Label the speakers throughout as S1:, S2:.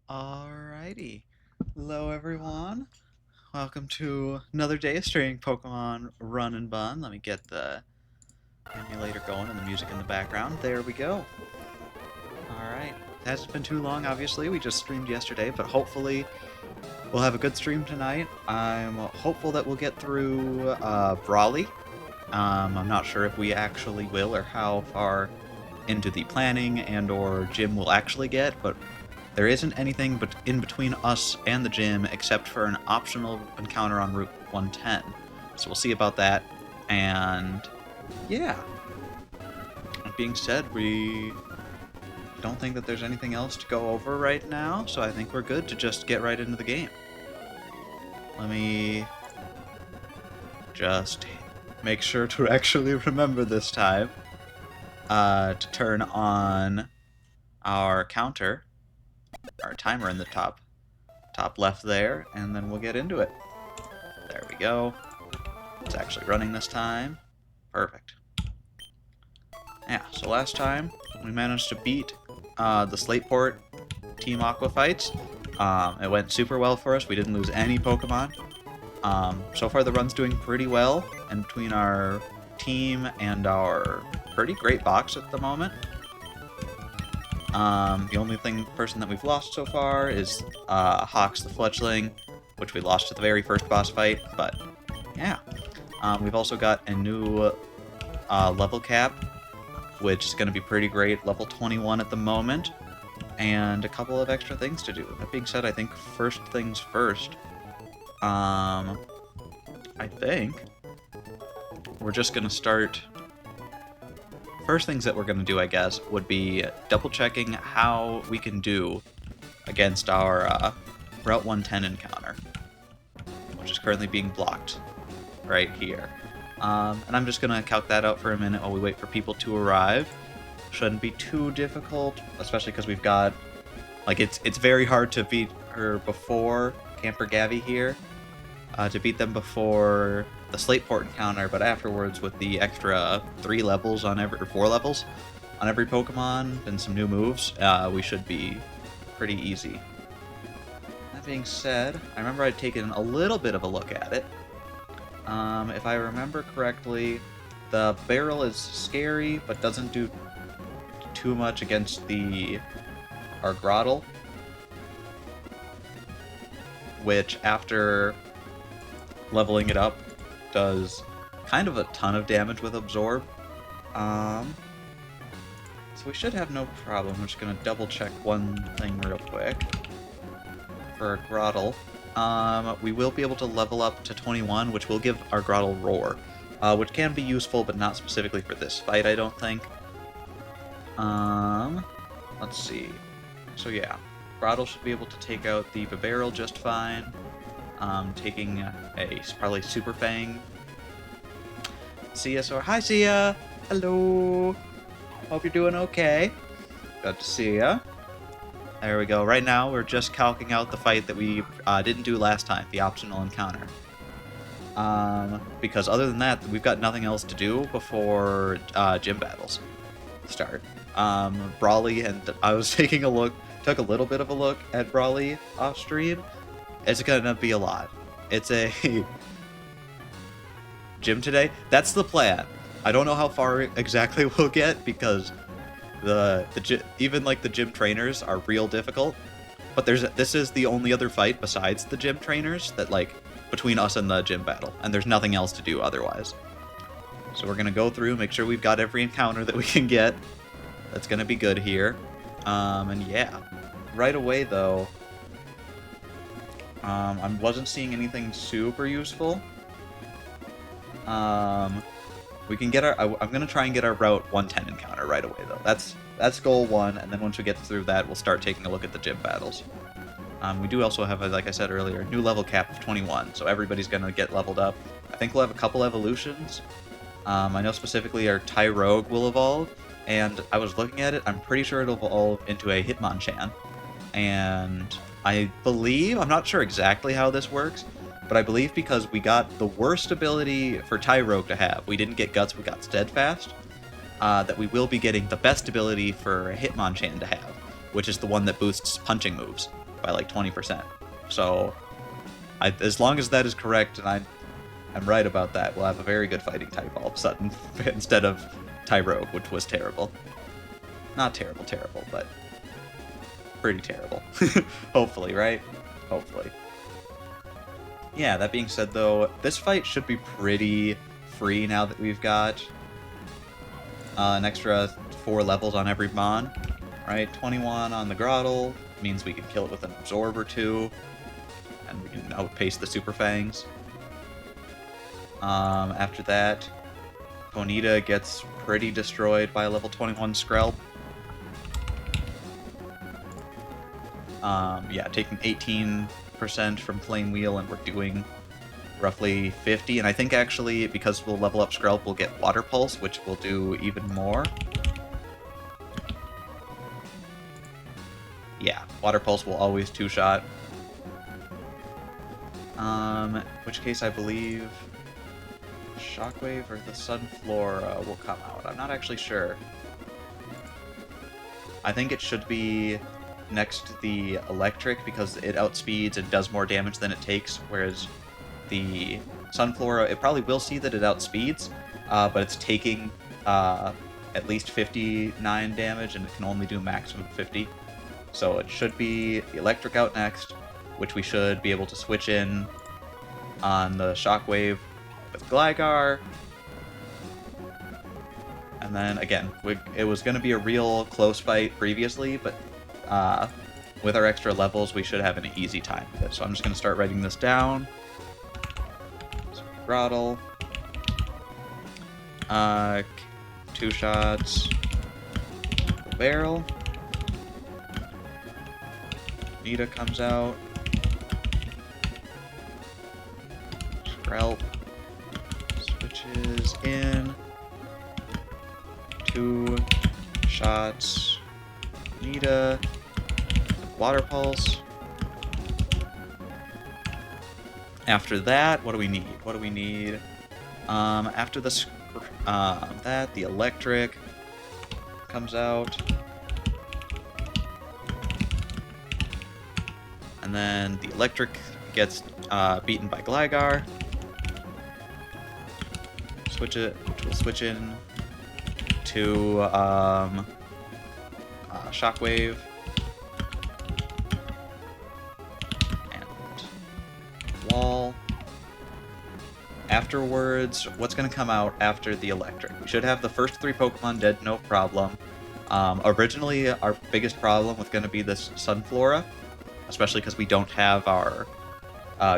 S1: Alrighty. Hello, everyone. Welcome to another day of streaming Pokemon Run and Bun. Let me get the emulator going and the music in the background. There we go. Alright. It hasn't been too long, obviously. We just streamed yesterday, but hopefully we'll have a good stream tonight. I'm hopeful that we'll get through Brawly. I'm not sure if we actually will or how far into the planning and or gym we'll actually get, but there isn't anything but in between us and the gym except for an optional encounter on Route 110. So we'll see about that. And yeah. That being said, we don't think that there's anything else to go over right now, so I think we're good to just get right into the game. Let me just make sure to actually remember this time to turn on our counter, our timer in the top left there, and then we'll get into it. There we go. It's actually running this time. Perfect. Yeah, so last time we managed to beat the Slateport Team Aqua fights. It went super well for us. We didn't lose any Pokemon. So far the run's doing pretty well, and between our team and our pretty great box at the moment. The only person that we've lost so far is Hawks the Fletchling, which we lost at the very first boss fight, but yeah. We've also got a new level cap, which is going to be pretty great, level 21 at the moment, and a couple of extra things to do. That being said, I think first things first, I think we're just going to start... First things that we're going to do, I guess, would be double-checking how we can do against our Route 110 encounter, which is currently being blocked right here. And I'm just going to calc that out for a minute while we wait for people to arrive. Shouldn't be too difficult, especially because we've got... Like, it's very hard to beat her before Camper Gavi here, to beat them before the Slateport encounter, but afterwards with the extra 3 levels on every, or 4 levels on every Pokemon and some new moves, we should be pretty easy. That being said, I remember I'd taken a little bit of a look at it. If I remember correctly, the barrel is scary, but doesn't do too much against our Grottle, which after leveling it up does kind of a ton of damage with Absorb. So we should have no problem. I'm just going to double check one thing real quick. For Grottle, we will be able to level up to 21, which will give our Grottle Roar, which can be useful, but not specifically for this fight, I don't think. Let's see. So yeah, Grottle should be able to take out the Bibarel just fine. Taking a probably Super Fang. Sia, so hi Sia! Hello! Hope you're doing okay. Good to see ya. There we go. Right now we're just calcing out the fight that we didn't do last time, the optional encounter. Because other than that, we've got nothing else to do before gym battles start. Brawly, and I was took a little bit of a look at Brawly off stream. It's gonna be a lot. It's a gym today. That's the plan. I don't know how far exactly we'll get because even like the gym trainers are real difficult. But this is the only other fight besides the gym trainers that like between us and the gym battle, and there's nothing else to do otherwise. So we're gonna go through, make sure we've got every encounter that we can get. That's gonna be good here. And yeah, right away though. I wasn't seeing anything super useful. We can get I'm gonna try and get our Route 110 encounter right away though. That's goal 1, and then once we get through that, we'll start taking a look at the gym battles. We do also have, like I said earlier, a new level cap of 21, so everybody's gonna get leveled up. I think we'll have a couple evolutions. I know specifically our Tyrogue will evolve, and I was looking at it, I'm pretty sure it'll evolve into a Hitmonchan. And I believe, I'm not sure exactly how this works, but I believe because we got the worst ability for Tyrogue to have, we didn't get Guts, we got Steadfast, that we will be getting the best ability for Hitmonchan to have, which is the one that boosts punching moves. by like 20%. So, as long as that is correct, and I'm right about that, we'll have a very good fighting type all of a sudden, instead of Tyrogue, which was terrible. Not terrible, but pretty terrible. Hopefully, right? Hopefully. Yeah, that being said, though, this fight should be pretty free now that we've got an extra 4 levels on every Mon. Right? 21 on the Grottle means we can kill it with an Absorb or 2, and we can outpace the Super Fangs. After that, Ponyta gets pretty destroyed by a level 21 Skrelp. Yeah, taking 18% from Flame Wheel, and we're doing roughly 50. And I think actually, because we'll level up Skrelp, we'll get Water Pulse, which will do even more. Yeah, Water Pulse will always 2-shot. In which case I believe Shockwave or the Sunflora will come out. I'm not actually sure. I think it should be next to the Electric because it outspeeds and does more damage than it takes, whereas the Sunflora, it probably will see that it outspeeds, but it's taking at least 59 damage, and it can only do maximum 50. So it should be the Electric out next, which we should be able to switch in on the Shockwave with Gligar. And then, again, it was going to be a real close fight previously, but with our extra levels, we should have an easy time with it. So I'm just going to start writing this down. So, Grottle. 2 shots. Barrel. Nita comes out. Skrelp switches in. 2 shots. Nita. Water Pulse. After that, what do we need? What do we need? After the the Electric comes out. And then the Electric gets beaten by Gligar. Which will switch in to Shockwave. And Wall. Afterwards, what's going to come out after the Electric? We should have the first 3 Pokemon dead, no problem. Originally, our biggest problem was going to be this Sunflora, especially because we don't have our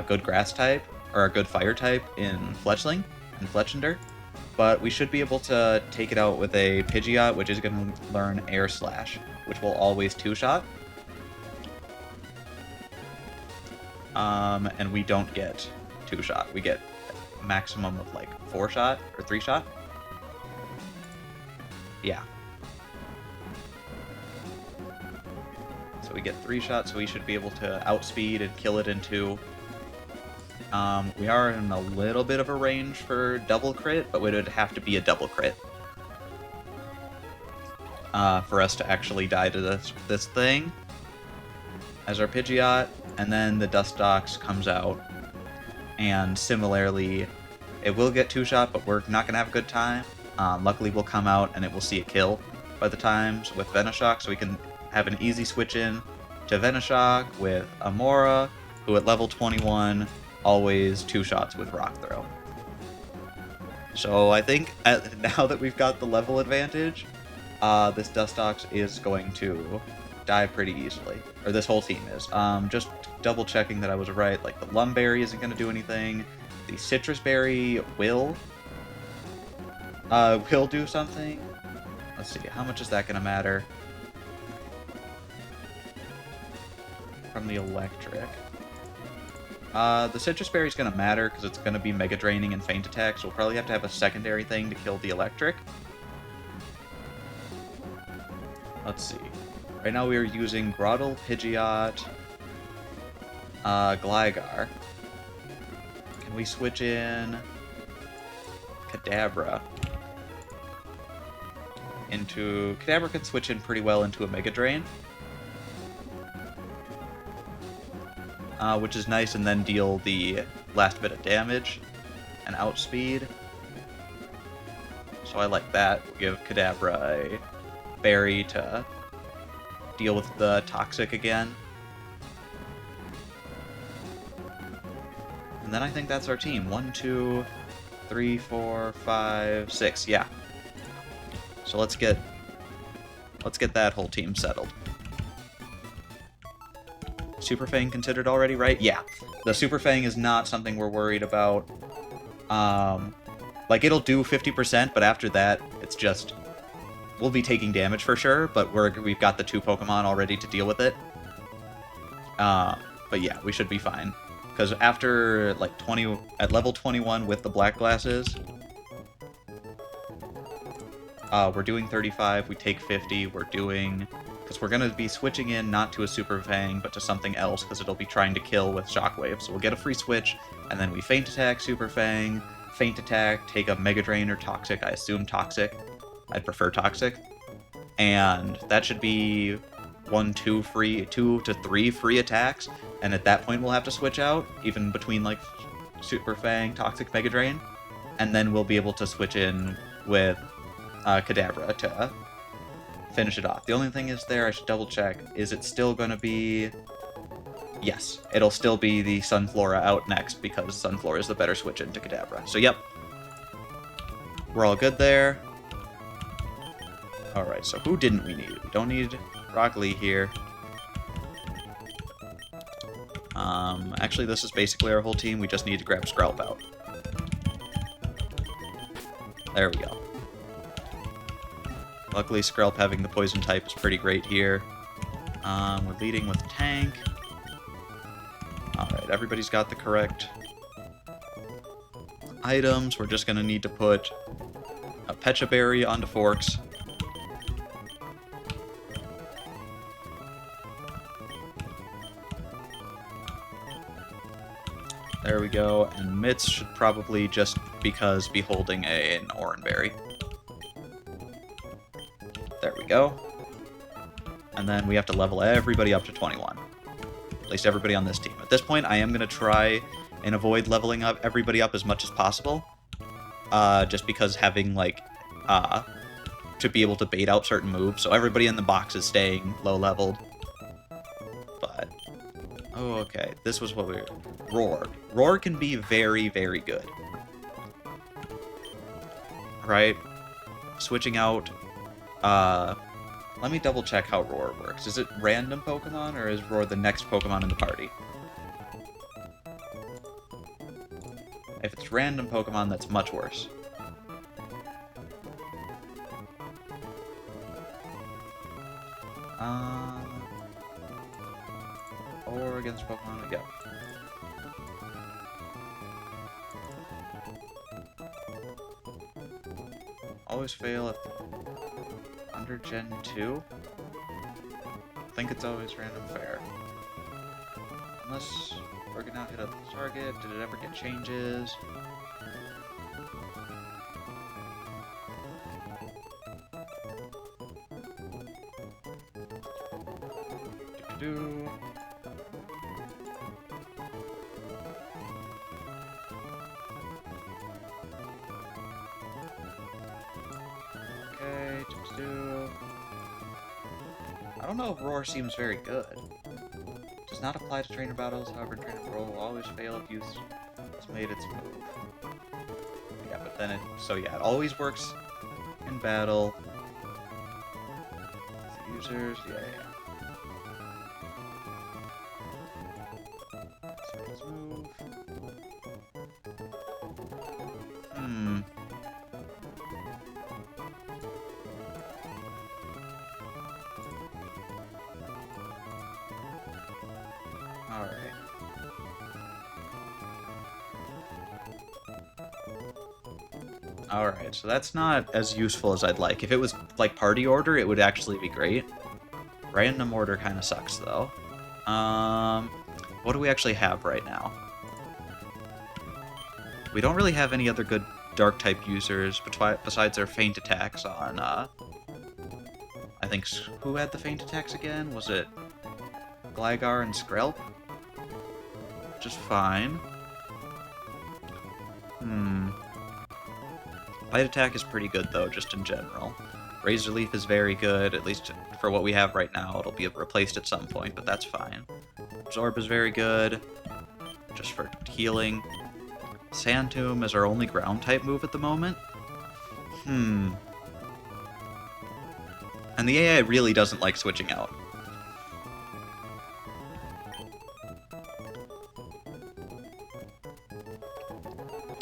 S1: good Grass type, or our good Fire type in Fletchling and Fletchinder. But we should be able to take it out with a Pidgeot, which is going to learn Air Slash, which will always 2-shot. And we don't get 2-shot. We get a maximum of like 4-shot or 3-shot. Yeah. So we get 3 shots, so we should be able to outspeed and kill it in 2. We are in a little bit of a range for double crit, but it would have to be a double crit for us to actually die to this thing as our Pidgeot. And then the Dustox comes out, and similarly, it will get 2-shot, but we're not going to have a good time. Luckily, we'll come out and it will see a kill by the times with Venoshock, so we can have an easy switch in to Venoshock with Amora, who at level 21 always 2-shots with Rock Throw. So I think now that we've got the level advantage, this Dustox is going to die pretty easily. Or this whole team is. Just double checking that I was right. Like, the Lumberry isn't going to do anything. The Citrus Berry will do something. Let's see, how much is that going to matter? From the Electric. The Citrus Berry is going to matter because it's going to be Mega Draining and Feint Attack, so we'll probably have to have a secondary thing to kill the Electric. Let's see. Right now we are using Grottle, Pidgeot, Gligar. Can we switch in Kadabra? Kadabra can switch in pretty well into a Mega Drain. which is nice, and then deal the last bit of damage and outspeed. So I like that. We'll give Kadabra a berry to deal with the toxic again. And then I think that's our team. 1, 2, 3, 4, 5, 6. Yeah. So let's get that whole team settled. Super Fang considered already, right? Yeah. The Super Fang is not something we're worried about. Like, it'll do 50%, but after that, it's just... We'll be taking damage for sure, but we've got the 2 Pokemon already to deal with it. But yeah, we should be fine. Because after, like, at level 21 with the black glasses, we're doing 35, we take 50, we're doing... Because we're going to be switching in not to a Super Fang, but to something else, because it'll be trying to kill with Shockwave. So we'll get a free switch, and then we Feint Attack Super Fang, Feint Attack, take a Mega Drain or Toxic, I assume Toxic. I'd prefer Toxic. And that should be 2 to 3 free attacks, and at that point we'll have to switch out, even between, like, Super Fang, Toxic, Mega Drain, and then we'll be able to switch in with Kadabra to finish it off. The only thing is there, I should double check, is it still going to be... Yes, it'll still be the Sunflora out next, because Sunflora is the better switch into Kadabra. So yep, we're all good there. Alright, so who didn't we need? We don't need Rock Lee here. Actually, this is basically our whole team. We just need to grab Skrelp out. There we go. Luckily, Skrelp having the poison type is pretty great here. We're leading with Tank. Alright, everybody's got the correct items. We're just going to need to put a Pecha Berry onto Forks. There we go, and Mitz should probably just be holding an Oranberry. There we go. And then we have to level everybody up to 21. At least everybody on this team. At this point, I am going to try and avoid leveling up everybody up as much as possible. Just because having, like, to be able to bait out certain moves. So everybody in the box is staying low-leveled. But... Oh, okay. This was what we were... Roar. Roar can be very, very good. Right? Switching out... let me double check how Roar works. Is it random Pokemon, or is Roar the next Pokemon in the party? If it's random Pokemon, that's much worse. Or against Pokemon we go. Always fail if under Gen 2. I think it's always random fair. Unless we're gonna hit a target. Did it ever get changes? Do-do-do. Okay, do-do-do. I don't know if Roar seems very good. Does not apply to trainer battles, however, trainer Roar will always fail if use has made its move. Yeah, but then it... So yeah, it always works in battle. Users, yeah. So let's move. Alright. Alright, so that's not as useful as I'd like. If it was, like, party order, it would actually be great. Random order kind of sucks, though. What do we actually have right now? We don't really have any other good Dark-type users, besides our Feint attacks on, I think... Who had the Feint attacks again? Was it Gligar and Skrelp? which is fine. Bite attack is pretty good, though, just in general. Razor Leaf is very good, at least for what we have right now. It'll be replaced at some point, but that's fine. Absorb is very good, just for healing. Sand Tomb is our only ground-type move at the moment. And the AI really doesn't like switching out.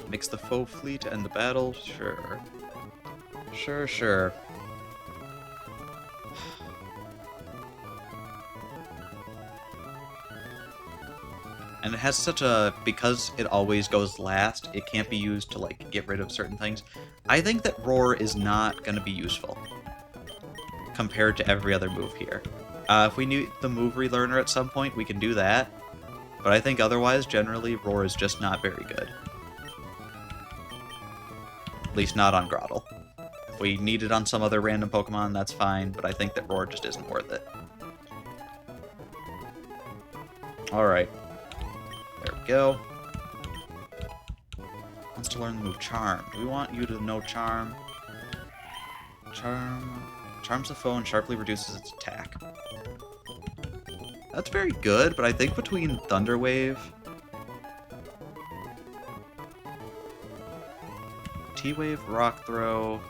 S1: Mix the foe fleet and the battle? Sure. Sure. And it has such a... because it always goes last, it can't be used to, like, get rid of certain things. I think that Roar is not going to be useful compared to every other move here. If we need the move relearner at some point, we can do that. But I think otherwise, generally, Roar is just not very good. At least not on Grottle. If we need it on some other random Pokemon, that's fine, but I think that Roar just isn't worth it. Alright. There we go. Wants to learn the move Charm. Do we want you to know Charm? Charms the foe and sharply reduces its attack. That's very good, but I think between Thunder Wave, T-Wave, Rock Throw,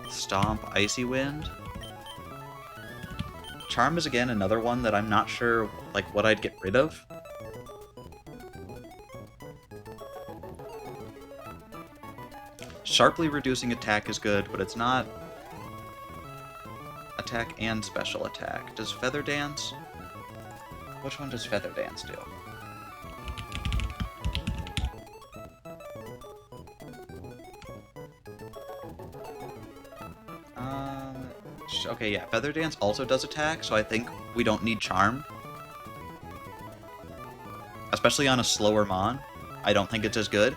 S1: Stomp, Icy Wind. Charm is again another one that I'm not sure like what I'd get rid of. Sharply reducing attack is good, but it's not attack and special attack. Does Feather Dance? Which one does Feather Dance do? Okay, yeah, Feather Dance also does attack, so I think we don't need Charm. Especially on a slower Mon. I don't think it's as good.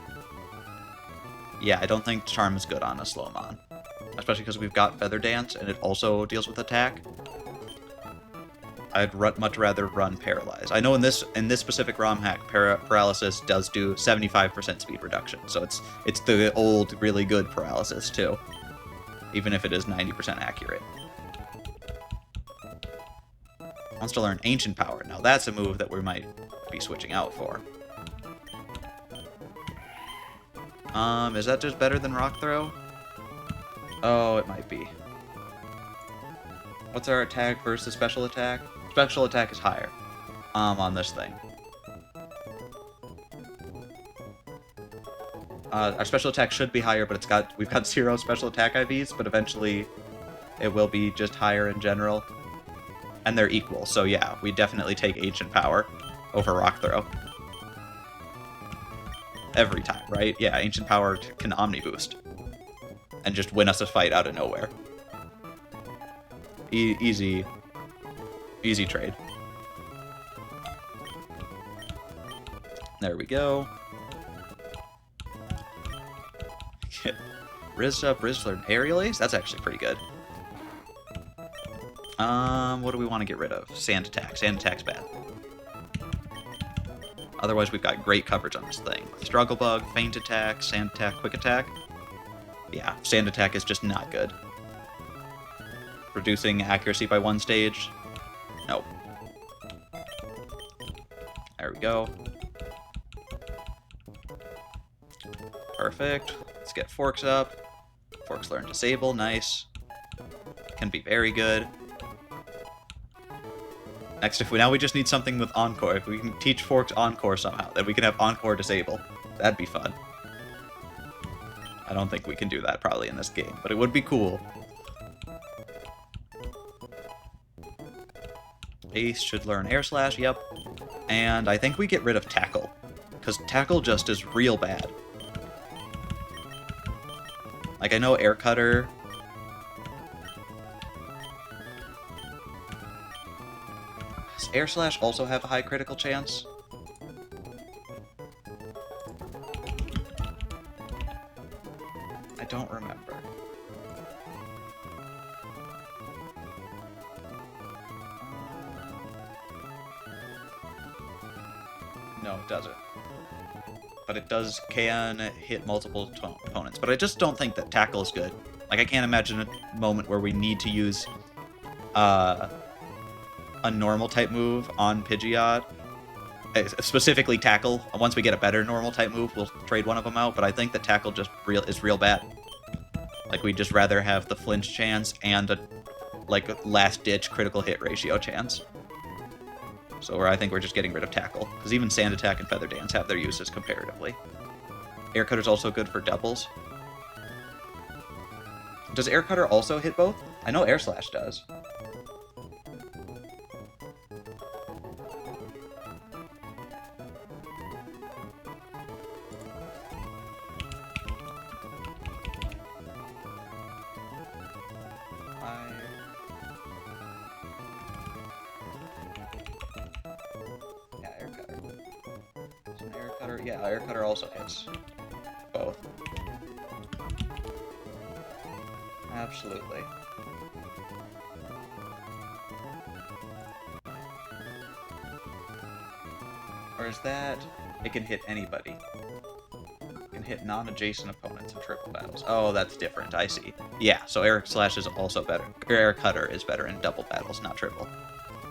S1: Yeah, I don't think Charm is good on a slow Mon. Especially because we've got Feather Dance, and it also deals with attack. I'd much rather run Paralyze. I know in this specific ROM hack, Paralysis does do 75% speed reduction, so it's the old, really good Paralysis, too. Even if it is 90% accurate. Wants to learn Ancient Power. Now that's a move that we might be switching out for. Is that just better than Rock Throw? Oh, it might be. What's our attack versus special attack? Special attack is higher. On this thing. Our special attack should be higher, but we've got 0 special attack IVs, but eventually it will be just higher in general. And they're equal, so yeah, we definitely take Ancient Power over Rock Throw. Every time, right? Yeah, Ancient Power can Omni Boost. And just win us a fight out of nowhere. Easy trade. There we go. Riz up, learn Aerial Ace? That's actually pretty good. What do we want to get rid of? Sand Attack. Sand Attack's bad. Otherwise, we've got great coverage on this thing. Struggle Bug, Feint Attack, Sand Attack, Quick Attack. Yeah, Sand Attack is just not good. Reducing accuracy by 1 stage? Nope. There we go. Perfect. Let's get Forks up. Forks learn Disable, nice. Can be very good. Next, now we just need something with Encore. If we can teach Forks Encore somehow, then we can have Encore Disable. That'd be fun. I don't think we can do that probably in this game, but it would be cool. Ace should learn Air Slash, yep. And I think we get rid of Tackle, because Tackle just is real bad. Like, I know Air Cutter... Does Air Slash also have a high critical chance? I don't remember. No, it doesn't. But it can hit multiple opponents. But I just don't think that tackle is good. Like, I can't imagine a moment where we need to use a normal type move on Pidgeot. Specifically tackle. Once we get a better normal type move, we'll trade one of them out. But I think that tackle just is real bad. Like, we'd just rather have the flinch chance and a, like, last-ditch critical hit ratio chance. So I think we're just getting rid of tackle. Because even Sand Attack and Feather Dance have their uses comparatively. Air Cutter's also good for doubles. Does Air Cutter also hit both? I know Air Slash does. Yeah, Air Cutter also hits both. Absolutely. Or is that... It can hit anybody. It can hit non-adjacent opponents in triple battles. Oh, that's different. I see. Yeah, so Air Slash is also better. Air Cutter is better in double battles, not triple.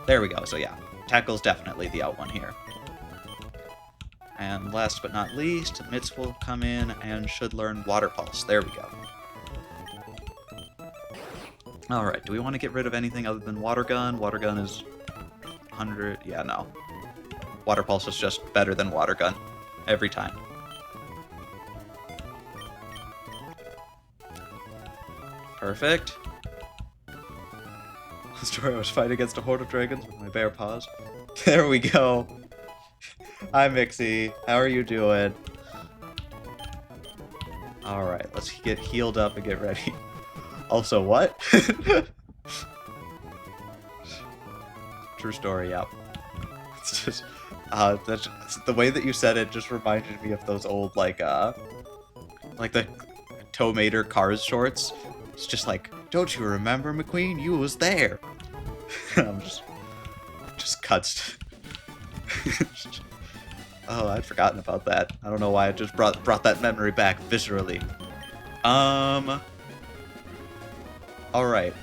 S1: There we go. So yeah, Tackle's definitely the out one here. And last but not least, Mitz will come in and should learn Water Pulse. There we go. Alright, do we want to get rid of anything other than Water Gun? Water Gun is 100... Yeah, no. Water Pulse is just better than Water Gun. Every time. Perfect. The story I was fighting against a horde of dragons with my bare paws. There we go. Hi, Mixie. How are you doing? Alright, let's get healed up and get ready. Also, what? True story, yeah. It's just, that's, the way that you said it just reminded me of those old, like the Tow Mater Cars shorts. It's just like, don't you remember, McQueen? You was there. I'm just cuts. Oh, I'd forgotten about that. I don't know why I just brought that memory back viscerally. Alright.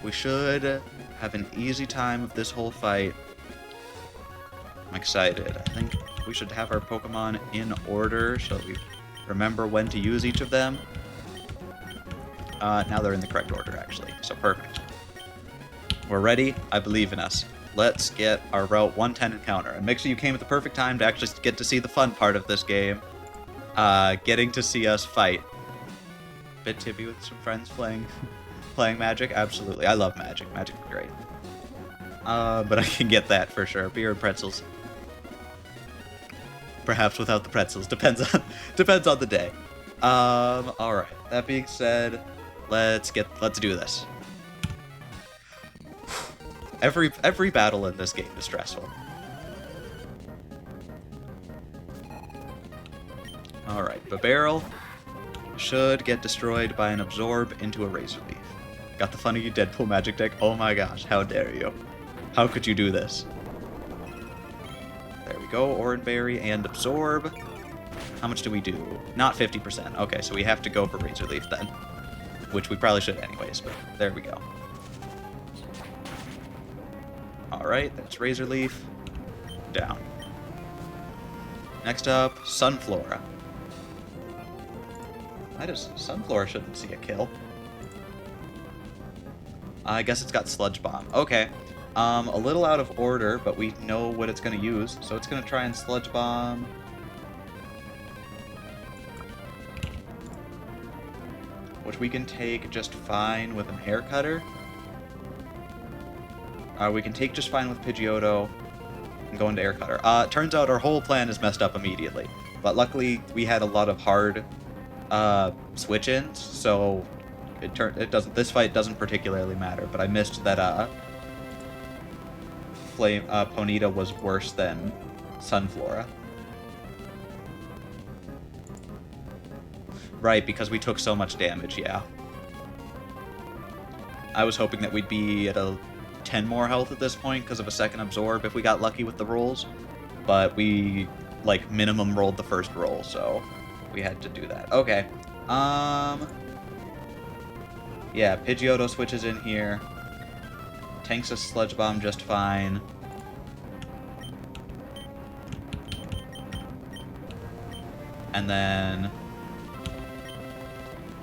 S1: We should have an easy time of this whole fight. I'm excited. I think we should have our Pokemon in order so we remember when to use each of them. Now they're in the correct order, actually. So perfect. We're ready. I believe in us. Let's get our Route 110 encounter. And make sure you came at the perfect time to actually get to see the fun part of this game. Getting to see us fight. Bit tippy with some friends playing Magic? Absolutely. I love Magic. Magic's great. But I can get that for sure. Beer and pretzels. Perhaps without the pretzels. Depends on the day. Alright. That being said, let's do this. Every battle in this game is stressful. Alright, Babarrel should get destroyed by an Absorb into a Razor Leaf. Got the funny Deadpool magic deck? Oh my gosh, how dare you. How could you do this? There we go, Oranberry and Absorb. How much do we do? Not 50%. Okay, so we have to go for Razor Leaf then. Which we probably should anyways, but there we go. Alright, that's Razor Leaf. Down. Next up, Sunflora. Sunflora shouldn't see a kill. I guess it's got Sludge Bomb. Okay. A little out of order, but we know what it's going to use. So it's going to try and Sludge Bomb. Which we can take just fine with an Air Cutter. We can take just fine with Pidgeotto and go into Air Cutter. Turns out our whole plan is messed up immediately. But luckily, we had a lot of hard switch-ins, so this fight doesn't particularly matter. But I missed that Ponyta was worse than Sunflora. Right, because we took so much damage, yeah. I was hoping that we'd be at a 10 more health at this point because of a second Absorb if we got lucky with the rolls. But we like, minimum rolled the first roll, so we had to do that. Okay. Yeah, Pidgeotto switches in here. Tanks a Sludge Bomb just fine. And then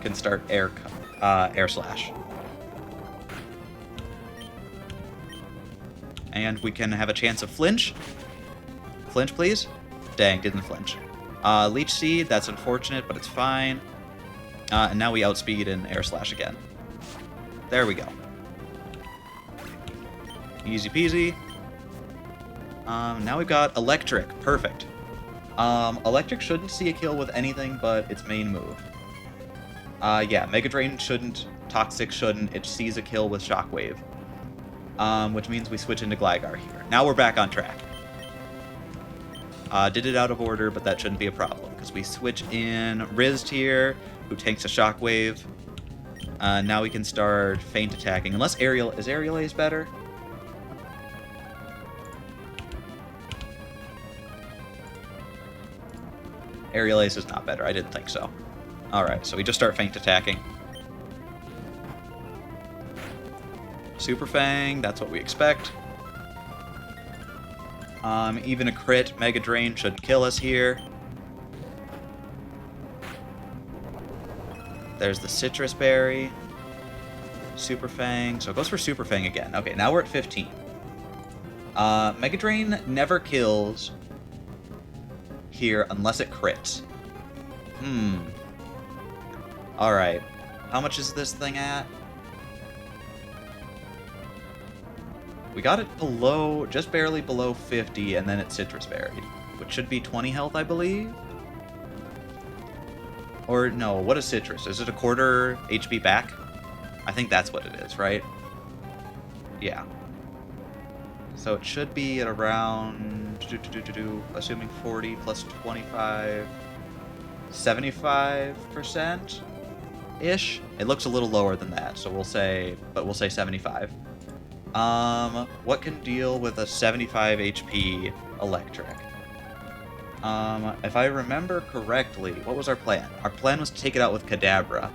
S1: can start Air Slash. And we can have a chance of flinch. Flinch, please. Dang, didn't flinch. Leech Seed, that's unfortunate, but it's fine. And now we outspeed and Air Slash again. There we go. Easy peasy. Now we've got Electric. Perfect. Electric shouldn't see a kill with anything but its main move. Yeah, Mega Drain shouldn't. Toxic shouldn't. It sees a kill with Shockwave. Which means we switch into Gligar here. Now we're back on track. Did it out of order, but that shouldn't be a problem, because we switch in Rizd here, who tanks a Shockwave. Now we can start feint attacking. Unless Aerial... Is Aerial Ace better? Aerial Ace is not better. I didn't think so. Alright, so we just start feint attacking. Super Fang, that's what we expect. Even a crit Mega Drain should kill us here. There's the Citrus Berry. Super Fang. So it goes for Super Fang again. Okay, now we're at 15. Mega Drain never kills here unless it crits. Alright. How much is this thing at? We got it below, just barely below 50, and then it's Citrus Berry, which should be 20 health, I believe? Or, no, what is Citrus? Is it a quarter HP back? I think that's what it is, right? Yeah. So it should be at around, assuming 40 plus 25, 75%-ish? It looks a little lower than that, so we'll say 75. What can deal with a 75 HP Electric? If I remember correctly, what was our plan? Our plan was to take it out with Kadabra.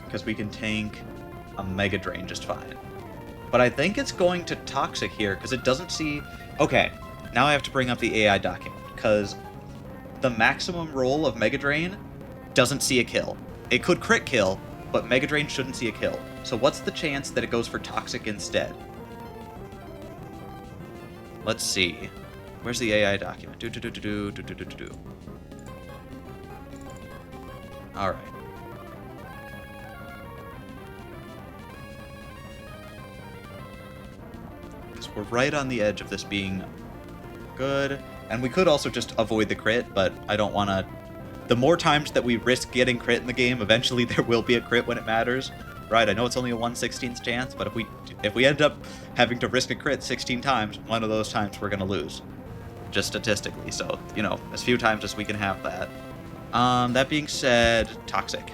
S1: Because we can tank a Mega Drain just fine. But I think it's going to Toxic here, because it doesn't see... Okay, now I have to bring up the AI document, because the maximum roll of Mega Drain doesn't see a kill. It could crit kill, but Mega Drain shouldn't see a kill. So what's the chance that it goes for Toxic instead? Let's see. Where's the AI document? Alright. Because we're right on the edge of this being good. And we could also just avoid the crit, but I don't want to... The more times that we risk getting crit in the game, eventually there will be a crit when it matters. Right, I know it's only a 1/16th chance, but if we end up having to risk a crit 16 times, one of those times we're going to lose. Just statistically, so, you know, as few times as we can have that. That being said, Toxic.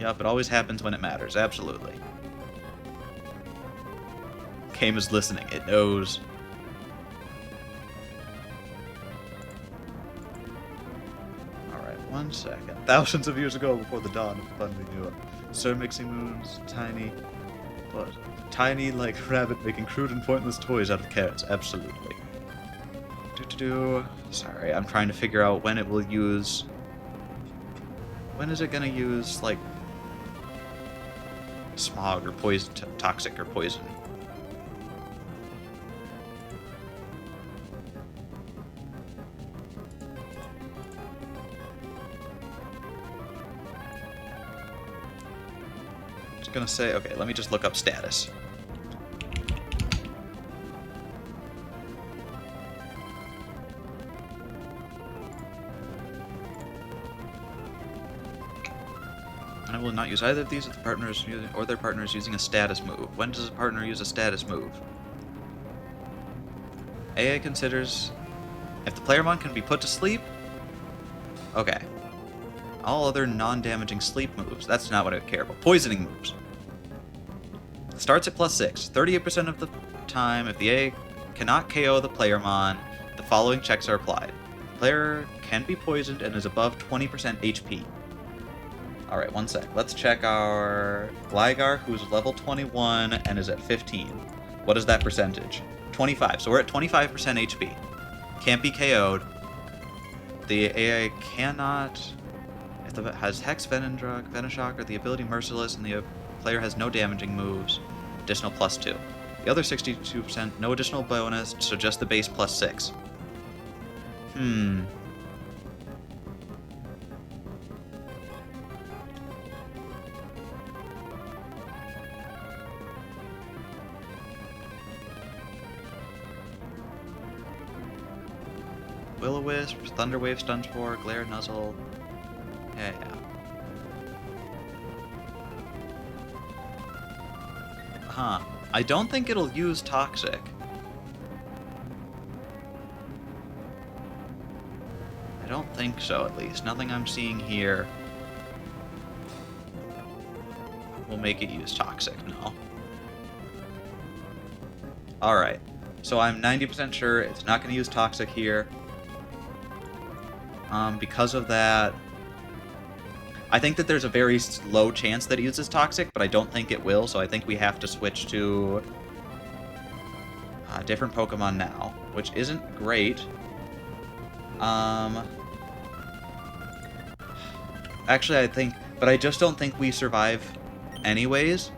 S1: Yep, it always happens when it matters, absolutely. Game is listening, it knows. Alright, 1 second. Thousands of years ago, before the dawn of fun we knew, Sir Mixing Moons, tiny, but tiny like rabbit making crude and pointless toys out of carrots, absolutely. Sorry, I'm trying to figure out when it will use... When is it gonna use, like, smog or poison, toxic or poison? Just gonna say, okay, let me just look up status. I will not use either of these if the partner is using, or their partner is using a status move. When does a partner use a status move? AA considers if the player mon can be put to sleep. Okay. All other non-damaging sleep moves. That's not what I care about. Poisoning moves. Starts at +6. 38% of the time, if the A cannot KO the playermon, the following checks are applied. The player can be poisoned and is above 20% HP. Alright, one sec. Let's check our Gligar, who's level 21 and is at 15. What is that percentage? 25. So we're at 25% HP. Can't be KO'd. The AI cannot... If it has Hex, Venoshock, or the ability Merciless, and the player has no damaging moves, additional +2. The other 62%, no additional bonus, so just the base +6. Will-O-Wisp, Thunder Wave stuns 4, Glare, Nuzzle. Yeah. I don't think it'll use Toxic. I don't think so, at least. Nothing I'm seeing here will make it use Toxic, no. Alright, so I'm 90% sure it's not going to use Toxic here. Because of that, I think that there's a very low chance that it uses Toxic, but I don't think it will, so I think we have to switch to a different Pokemon now, which isn't great. Actually, I think... But I just don't think we survive anyways.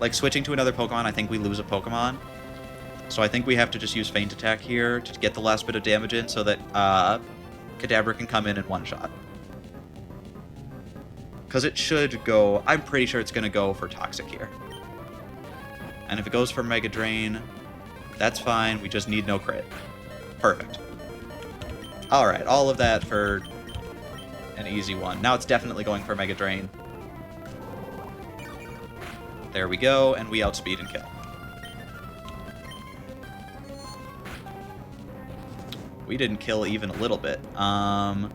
S1: Like, switching to another Pokemon, I think we lose a Pokemon. So I think we have to just use Feint Attack here to get the last bit of damage in so that Kadabra can come in and one-shot. Because it should go... I'm pretty sure it's going to go for Toxic here. And if it goes for Mega Drain, that's fine. We just need no crit. Perfect. Alright, all of that for an easy one. Now it's definitely going for Mega Drain. There we go, and we outspeed and kill. We didn't kill even a little bit. I'm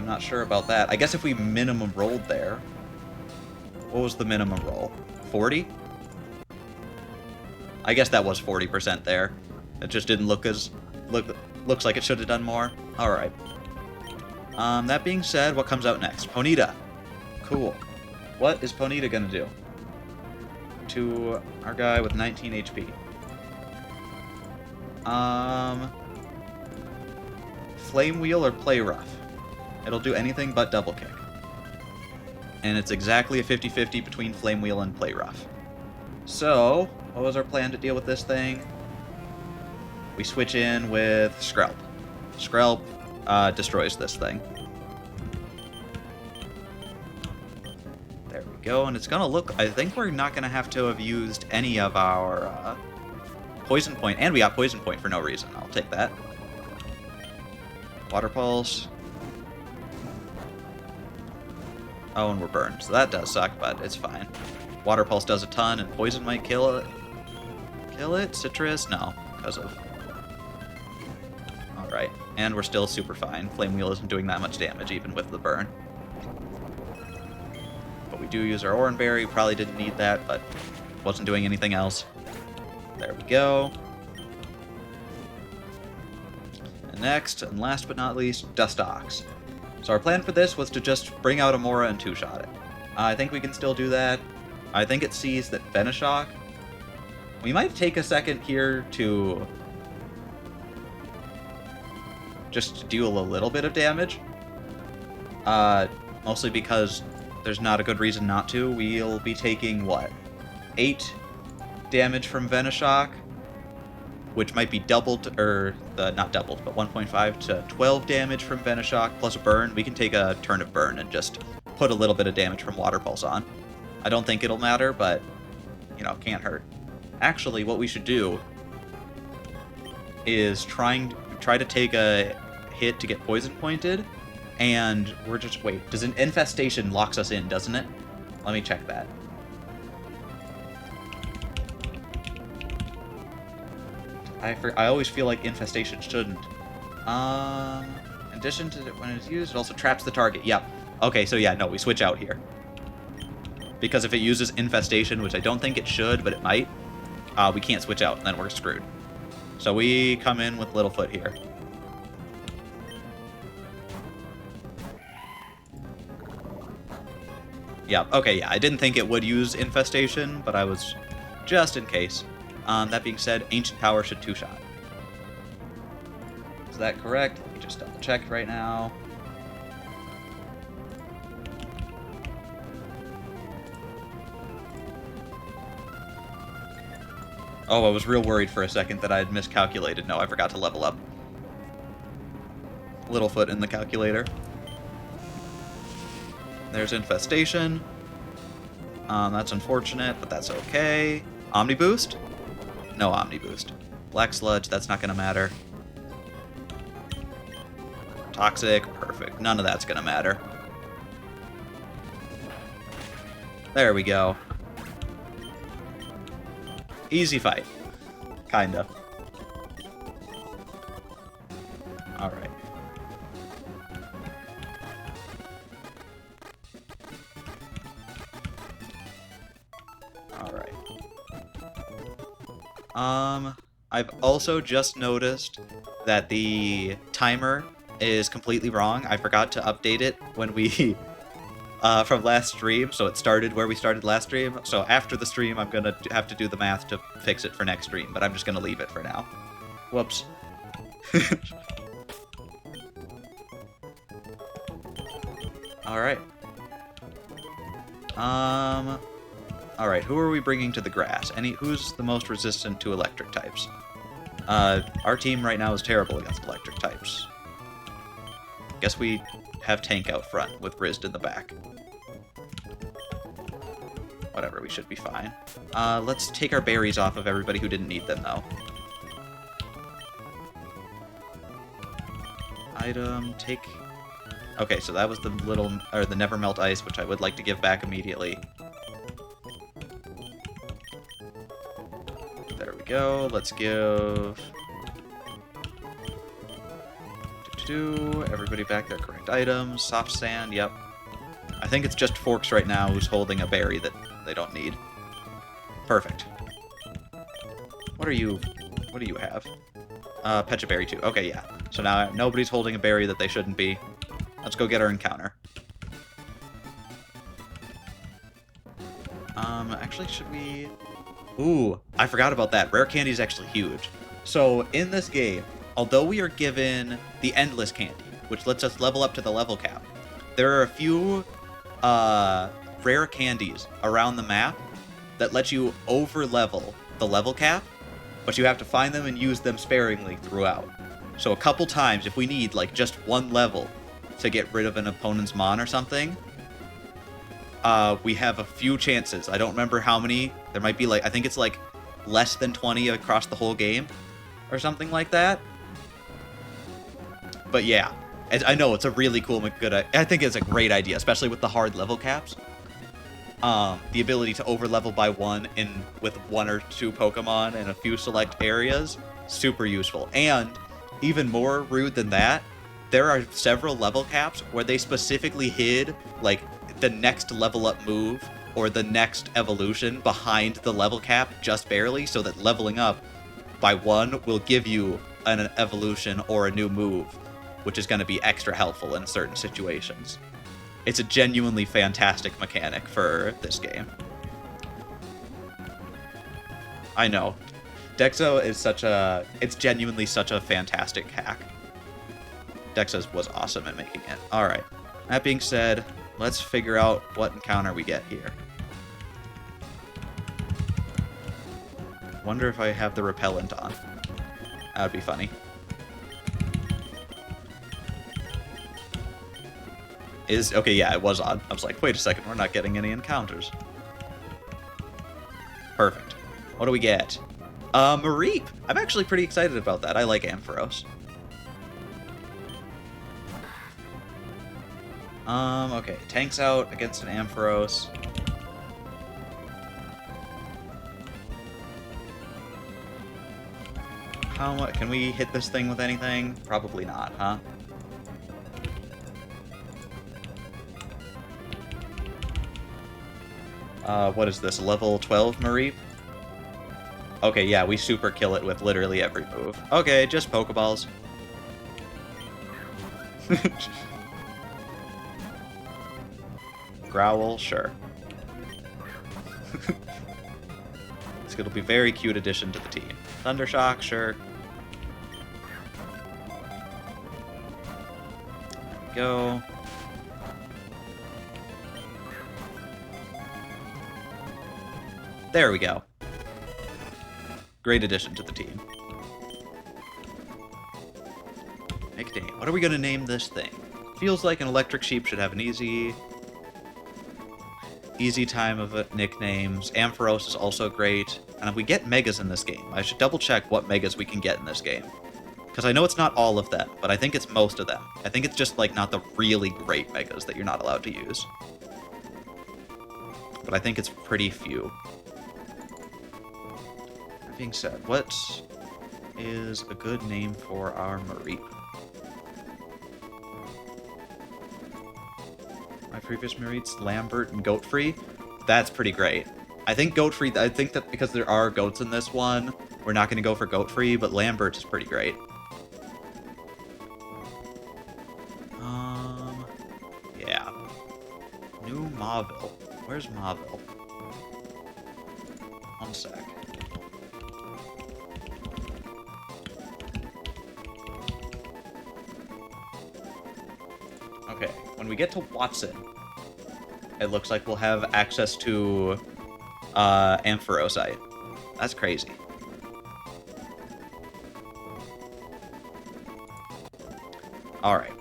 S1: not sure about that. I guess if we minimum rolled there... What was the minimum roll? 40? I guess that was 40% there. It just didn't look as... Looks like it should have done more. Alright. That being said, what comes out next? Ponyta. Cool. What is Ponyta gonna do to our guy with 19 HP? Flame Wheel or Play Rough? It'll do anything but Double Kick. And it's exactly a 50-50 between Flame Wheel and Play Rough. So, what was our plan to deal with this thing? We switch in with Skrelp. Skrelp destroys this thing. There we go, and it's gonna look... I think we're not gonna have to have used any of our Poison Point, and we got Poison Point for no reason. I'll take that. Water Pulse. Oh, and we're burned, so that does suck, but it's fine. Water Pulse does a ton, and Poison might kill it. Kill it? Citrus? No, because of... Alright, and we're still super fine. Flame Wheel isn't doing that much damage, even with the burn. But we do use our Oran Berry. Probably didn't need that, but wasn't doing anything else. There we go. And next, and last but not least, Dustox. So our plan for this was to just bring out Amora and two-shot it. I think we can still do that. I think it sees that Venoshock... We might take a second here to just deal a little bit of damage. Mostly because there's not a good reason not to. We'll be taking, what, 8 damage from Venoshock, which might be doubled, or not doubled, but 1.5 to 12 damage from Venoshock, plus a burn. We can take a turn of burn and just put a little bit of damage from Water Pulse on. I don't think it'll matter, but, you know, can't hurt. Actually, what we should do is try to take a hit to get Poison Pointed, and we're just... Wait, does an Infestation locks us in, doesn't it? Let me check that. I always feel like Infestation shouldn't. In addition to when it's used, it also traps the target. Yep. Okay, so yeah, no, we switch out here. because if it uses Infestation, which I don't think it should, but it might, we can't switch out, and then we're screwed. So we come in with Littlefoot here. Yeah, okay, yeah, I didn't think it would use Infestation, but I was just in case. That being said, Ancient Power should two-shot. Is that correct? Let me just double check right now. Oh, I was real worried for a second that I had miscalculated. No, I forgot to level up. Littlefoot in the calculator. There's Infestation. That's unfortunate, but that's okay. Omni Boost? No Omni Boost. Black Sludge, that's not going to matter. Toxic, perfect. None of that's going to matter. There we go. Easy fight. Kinda. Alright. Alright. I've also just noticed that the timer is completely wrong. I forgot to update it when we from last stream, so it started where we started last stream. So after the stream, I'm gonna have to do the math to fix it for next stream, but I'm just gonna leave it for now. Whoops. Alright. Alright, who are we bringing to the grass? Who's the most resistant to electric types? Our team right now is terrible against electric types. Guess we have Tank out front with Rizd in the back. Whatever, we should be fine. Let's take our berries off of everybody who didn't need them, though. Item, take... Okay, so that was the the Never Melt Ice, which I would like to give back immediately. There we go, let's give... Everybody back their correct items. Soft Sand, yep. I think it's just Forks right now who's holding a berry that they don't need. Perfect. What do you have? Pecha Berry too. Okay, yeah. So now nobody's holding a berry that they shouldn't be. Let's go get our encounter. Actually, should we... Ooh, I forgot about that. Rare candy is actually huge. So, in this game, although we are given the Endless Candy, which lets us level up to the level cap, there are a few rare candies around the map that let you over-level the level cap, but you have to find them and use them sparingly throughout. So a couple times, if we need, like, just one level to get rid of an opponent's Mon or something, we have a few chances. I don't remember how many. There might be, like, I think it's, like, less than 20 across the whole game or something like that. But yeah, I know it's a really cool, good. I think it's a great idea, especially with the hard level caps. The ability to over level by one with one or two Pokemon in a few select areas, super useful. And even more rude than that, there are several level caps where they specifically hid like the next level up move or the next evolution behind the level cap just barely, so that leveling up by one will give you an evolution or a new move, which is going to be extra helpful in certain situations. It's a genuinely fantastic mechanic for this game. I know. Dexa is it's genuinely such a fantastic hack. Dexa was awesome at making it. Alright. That being said, let's figure out what encounter we get here. Wonder if I have the repellent on. That would be funny. Okay, yeah, it was on. I was like, wait a second, we're not getting any encounters. Perfect. What do we get? Mareep! I'm actually pretty excited about that. I like Ampharos. Okay, Tank's out against an Ampharos. How much? Can we hit this thing with anything? Probably not, huh? What is this, level 12 Mareep? Okay, yeah, we super kill it with literally every move. Okay, just Pokeballs. Growl, sure. It'll be a very cute addition to the team. Thundershock, sure. There we go. There we go. Great addition to the team. Nickname. What are we going to name this thing? Feels like an electric sheep should have an easy time of nicknames. Ampharos is also great. And if we get megas in this game, I should double check what megas we can get in this game. Because I know it's not all of them, but I think it's most of them. I think it's just like not the really great megas that you're not allowed to use. But I think it's pretty few. That being said, what is a good name for our Mareep? My previous Mareeps, Lambert and Goatfree. That's pretty great. I think Goatfree, I think that because there are goats in this one, we're not going to go for Goatfree, but Lambert is pretty great. Yeah. New Mauville. Where's Mauville? One sec. Okay, when we get to Watson, it looks like we'll have access to Ampharosite. That's crazy. Alright.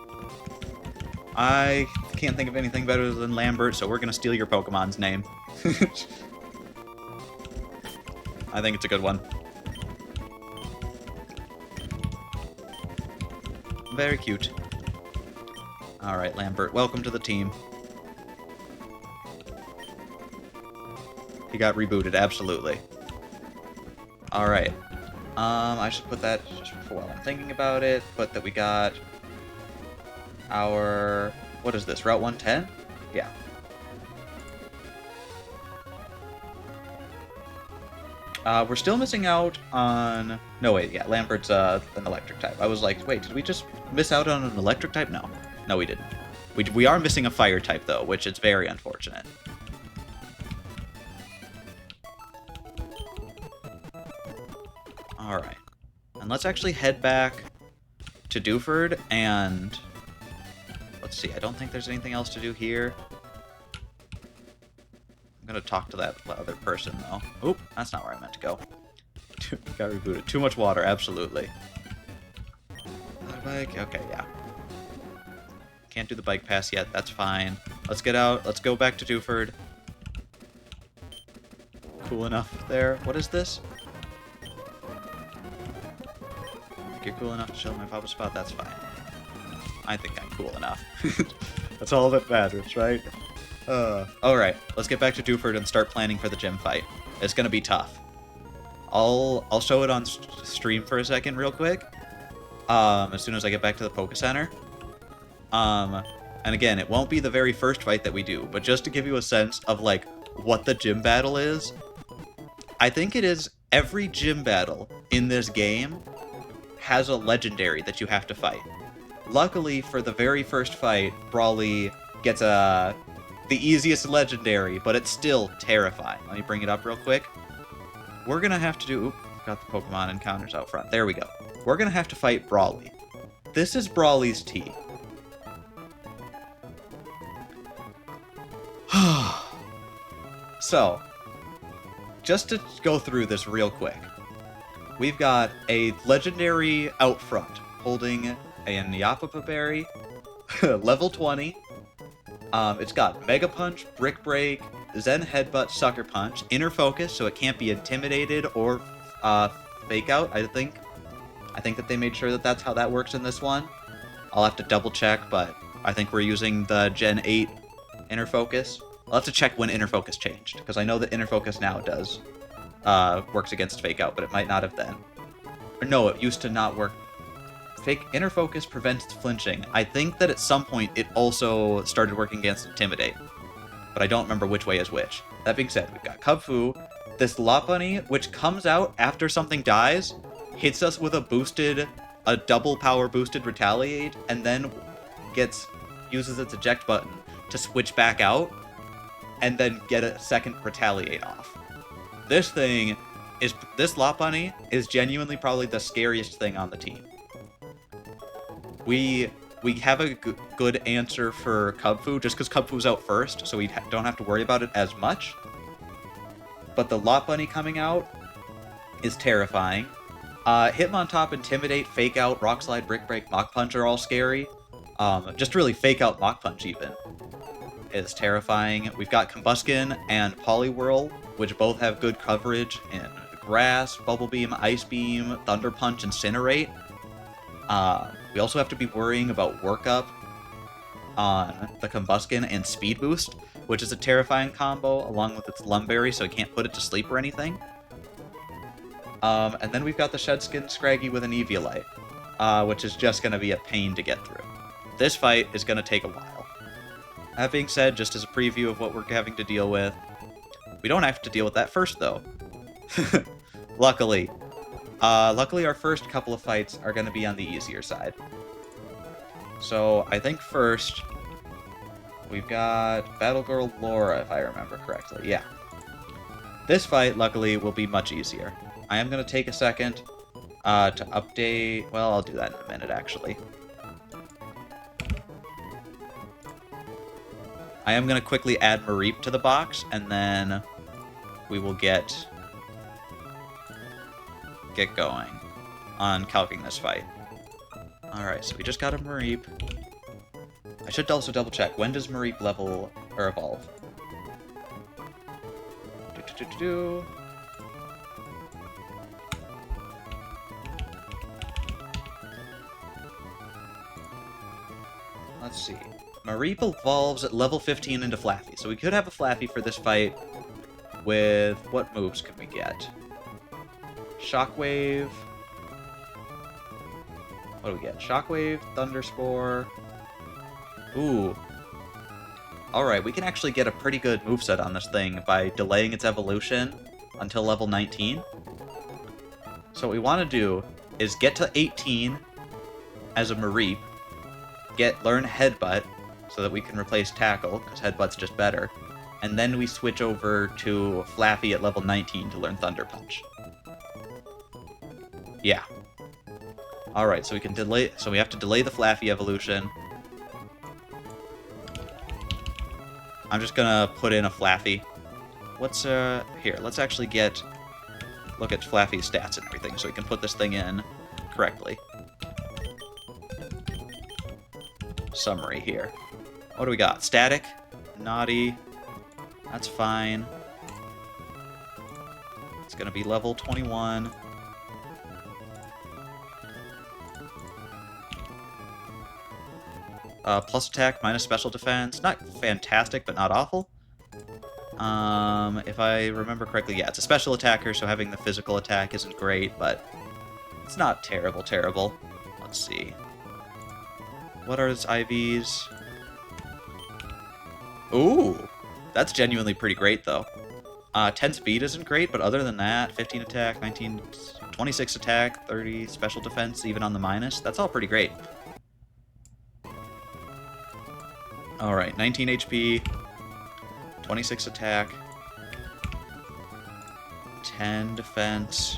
S1: I can't think of anything better than Lambert, so we're gonna steal your Pokemon's name. I think it's a good one. Very cute. Alright, Lambert, welcome to the team. He got rebooted, absolutely. Alright. I should put that just for while I'm thinking about it. Put that we got our... What is this, Route 110? Yeah. We're still missing out on... No, wait, yeah, Lambert's an electric type. I was like, wait, did we just miss out on an electric type? No. No, we didn't. We are missing a fire type, though, which is very unfortunate. Alright. And let's actually head back to Dewford, and... Let's see, I don't think there's anything else to do here. I'm gonna talk to that other person, though. Oop, that's not where I meant to go. Got rebooted. Too much water, absolutely. Another bike? Okay, yeah. Can't do the bike pass yet, that's fine. Let's get out, let's go back to Dewford. Cool enough there. What is this? If you're cool enough to chill in my pop-up spot, that's fine. I think I'm cool enough. That's all that matters, right? Alright, let's get back to Dewford and start planning for the gym fight. It's gonna be tough. I'll show it on stream for a second real quick. As soon as I get back to the Poke Center. And again, it won't be the very first fight that we do, but just to give you a sense of, like, what the gym battle is, I think it is every gym battle in this game has a legendary that you have to fight. Luckily, for the very first fight, Brawly gets the easiest legendary, but it's still terrifying. Let me bring it up real quick. We're gonna have to do... Oop, got the Pokemon encounters out front. There we go. We're gonna have to fight Brawly. This is Brawly's team. So, just to go through this real quick. We've got a legendary out front, holding a Nyapapa Berry, level 20. It's got Mega Punch, Brick Break, Zen Headbutt, Sucker Punch, Inner Focus, so it can't be intimidated or Fake Out, I think. I think that they made sure that that's how that works in this one. I'll have to double check, but I think we're using the Gen 8 Inner Focus. I'll have to check when Inner Focus changed, because I know that Inner Focus now does works against Fake Out, but it might not have then. Or no, it used to not work. Inner Focus prevents flinching. I think that at some point it also started working against Intimidate. but I don't remember which way is which. That being said, we've got Kung Fu. This Lopunny, which comes out after something dies, hits us with a double power boosted Retaliate, and then uses its eject button to switch back out, and then get a second Retaliate off. This Lopunny is genuinely probably the scariest thing on the team. We have a good answer for Kung Fu, just because Kung Fu's out first, so we don't have to worry about it as much. But the Lopunny coming out is terrifying. Hitmontop, Intimidate, Fake Out, Rock Slide, Brick Break, Mach Punch are all scary. Just really Fake Out Mach Punch even is terrifying. We've got Combuskin and Poliwhirl, which both have good coverage in Grass, Bubble Beam, Ice Beam, Thunder Punch, Incinerate. We also have to be worrying about Workup on the Combuskin and Speed Boost, which is a terrifying combo, along with its Lumberry, so he can't put it to sleep or anything. And then we've got the Shedskin Scraggy with an Eviolite, which is just going to be a pain to get through. This fight is going to take a while. That being said, just as a preview of what we're having to deal with, we don't have to deal with that first, though. Luckily. Luckily, our first couple of fights are going to be on the easier side. So, I think first, we've got Battle Girl Laura, if I remember correctly. Yeah. This fight, luckily, will be much easier. I am going to take a second to update... Well, I'll do that in a minute, actually. I am going to quickly add Mareep to the box, and then we will get going on calcing this fight. Alright, so we just got a Mareep. I should also double check. When does Mareep level or evolve? Let's see. Mareep evolves at level 15 into Flaffy, so we could have a Flaffy for this fight with... What moves can we get? Shockwave. What do we get? Shockwave, Thunderspore. Ooh. Alright, we can actually get a pretty good moveset on this thing by delaying its evolution until level 19. So what we want to do is get to 18 as a Mareep, learn Headbutt so that we can replace Tackle, because Headbutt's just better, and then we switch over to Flaffy at level 19 to learn Thunder Punch. Yeah. Alright, so we can delay... So we have to delay the Flaffy evolution. I'm just gonna put in a Flaffy. What's, here, let's actually look at Flaffy's stats and everything, so we can put this thing in correctly. Summary here. What do we got? Static, Naughty, that's fine. It's gonna be level 21. Plus attack, minus special defense. Not fantastic, but not awful. If I remember correctly, yeah, it's a special attacker, so having the physical attack isn't great, but it's not terrible. Let's see. What are its IVs? Ooh! That's genuinely pretty great, though. 10 speed isn't great, but other than that, 15 attack, 26 attack, 30 special defense, even on the minus, that's all pretty great. Alright, 19 HP, 26 attack, 10 defense,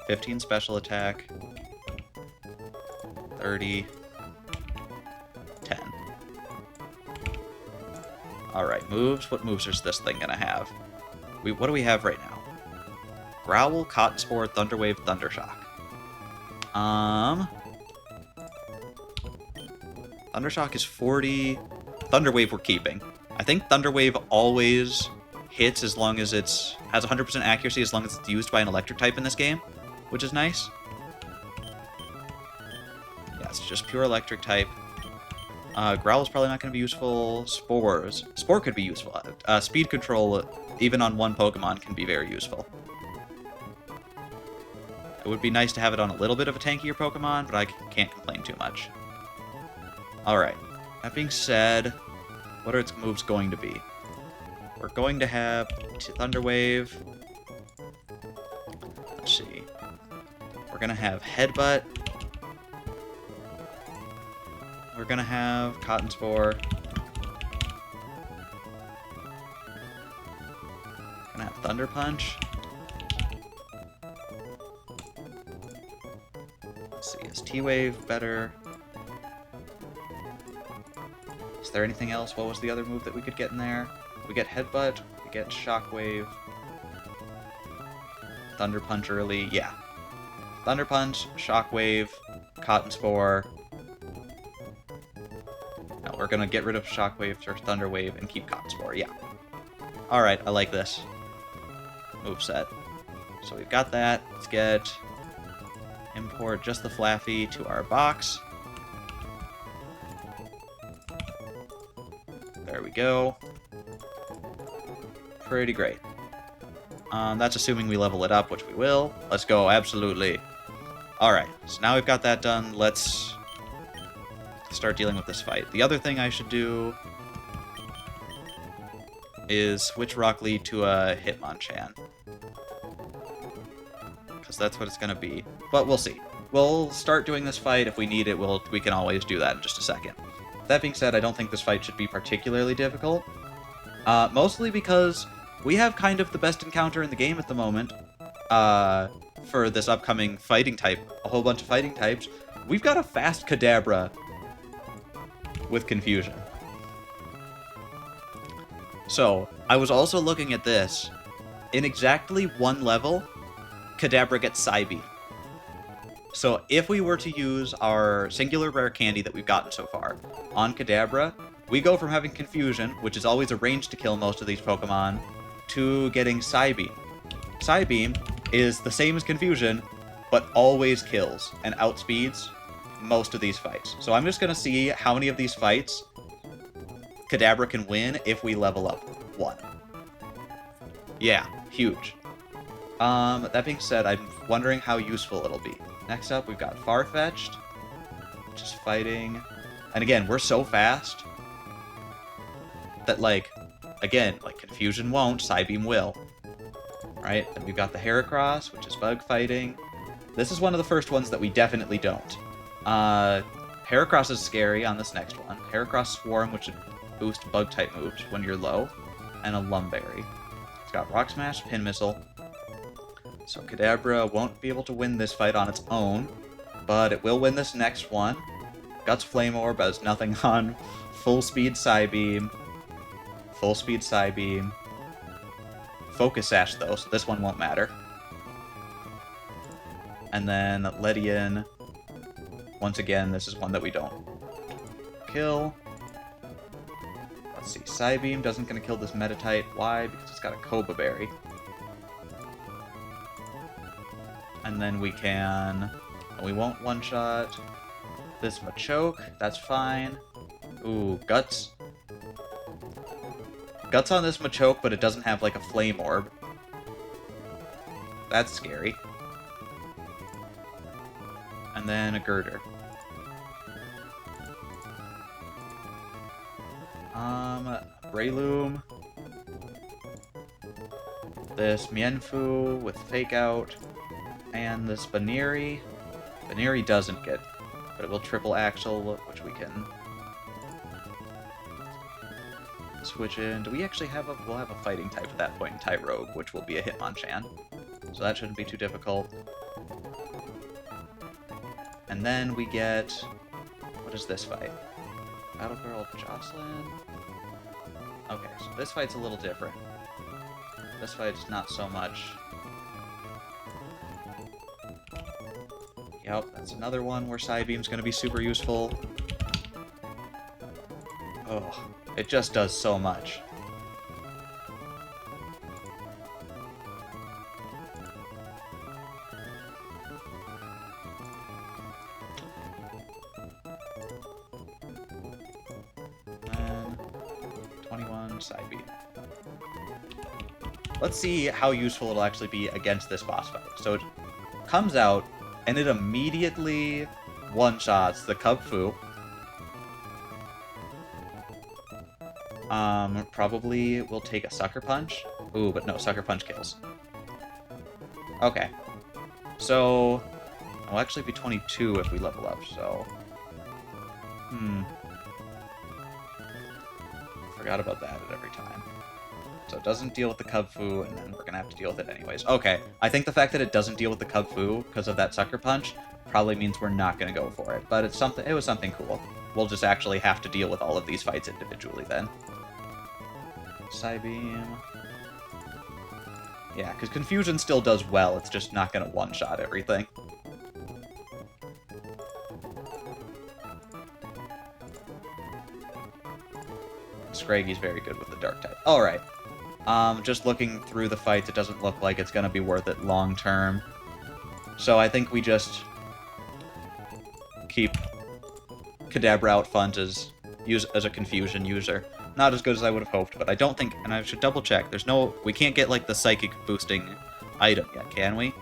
S1: 15 special attack, 30, 10. Alright, moves. What moves is this thing gonna have? What do we have right now? Growl, Cotton Spore, Thunderwave, Thundershock. Thundershock is 40. Thunderwave we're keeping. I think Thunderwave always hits as long as has 100% accuracy as long as it's used by an electric type in this game, which is nice. Yeah, it's just pure electric type. Growl is probably not going to be useful. Spores. Spore could be useful. Speed control, even on one Pokemon, can be very useful. It would be nice to have it on a little bit of a tankier Pokemon, but I can't complain too much. Alright. That being said, what are its moves going to be? we're going to have Thunder Wave. Let's see. We're going to have Headbutt. We're going to have Cotton Spore. We're going to have Thunder Punch. Let's see, is T-Wave better? Is there anything else? What was the other move that we could get in there? We get Headbutt, we get Shockwave, Thunder Punch early, yeah. Thunder Punch, Shockwave, Cotton Spore. No, we're gonna get rid of Shockwave or Thunder Wave and keep Cotton Spore, yeah. Alright, I like this moveset. So we've got that. Let's get import just the Flaffy to our box. There we go. Pretty great. That's assuming we level it up, which we will. Let's go, absolutely. Alright, so now we've got that done. Let's start dealing with this fight. The other thing I should do is switch Rock Lee to a Hitmonchan. Because that's what it's going to be. But we'll see. We'll start doing this fight. If we need it, we can always do that in just a second. That being said, I don't think this fight should be particularly difficult. Mostly because we have kind of the best encounter in the game at the moment. For this upcoming fighting type, a whole bunch of fighting types. We've got a fast Kadabra with Confusion. So, I was also looking at this. In exactly one level, Kadabra gets Psybeam. So if we were to use our singular rare candy that we've gotten so far on Kadabra, we go from having Confusion, which is always a range to kill most of these Pokemon, to getting Psybeam. Psybeam is the same as Confusion, but always kills and outspeeds most of these fights. So I'm just going to see how many of these fights Kadabra can win if we level up 1. Yeah, huge. That being said, I'm wondering how useful it'll be. Next up, we've got Farfetch'd, which is fighting. And again, we're so fast that, like, again, like, Confusion won't, Psybeam will. Right? Then we've got the Heracross, which is bug fighting. This is one of the first ones that we definitely don't. Heracross is scary on this next one. Heracross Swarm, which would boost bug-type moves when you're low. And a Lumberry. It's got Rock Smash, Pin Missile. So Kadabra won't be able to win this fight on its own, but it will win this next one. Guts Flame Orb has nothing on. Full Speed Psybeam. Full Speed Psybeam. Focus Sash, though, so this one won't matter. And then Ledian. Once again, this is one that we don't kill. Let's see, Psybeam doesn't gonna kill this Meditite. Why? Because it's got a Koba Berry. And then we won't one-shot this Machoke. That's fine. Ooh, Guts. Guts on this Machoke, but it doesn't have, like, a Flame Orb. That's scary. And then a Girder. Breloom. This Mienfoo with Fake Out. And this Baneri. Baneri doesn't get, but it will triple Axle, which we can switch in. Do we actually have we'll have a fighting type at that point in Tyrogue, which will be a Hitmonchan. So that shouldn't be too difficult. And then we get, what is this fight? Battle Girl Jocelyn? Okay, so this fight's a little different. This fight's not so much. Yep, that's another one where Psybeam's going to be super useful. Oh, it just does so much. And 21 Psybeam. Let's see how useful it'll actually be against this boss fight. So it comes out, and it immediately one-shots the Cub Fu. Probably we'll take a Sucker Punch. Ooh, but no, Sucker Punch kills. Okay. So, it'll actually be 22 if we level up, so... Forgot about that at every time. So it doesn't deal with the Cub Fu, and then we're gonna have to deal with it anyways. Okay, I think the fact that it doesn't deal with the Cub Fu because of that Sucker Punch probably means we're not gonna go for it. But it's something. It was something cool. We'll just actually have to deal with all of these fights individually then. Psybeam. Yeah, because Confusion still does well. It's just not gonna one-shot everything. Scraggy's very good with the Dark type. Alright. Just looking through the fights, it doesn't look like it's going to be worth it long term. So I think we just keep Kadabra out front as a Confusion user. Not as good as I would have hoped, but I don't think, and I should double check, we can't get like the Psychic boosting item yet, can we?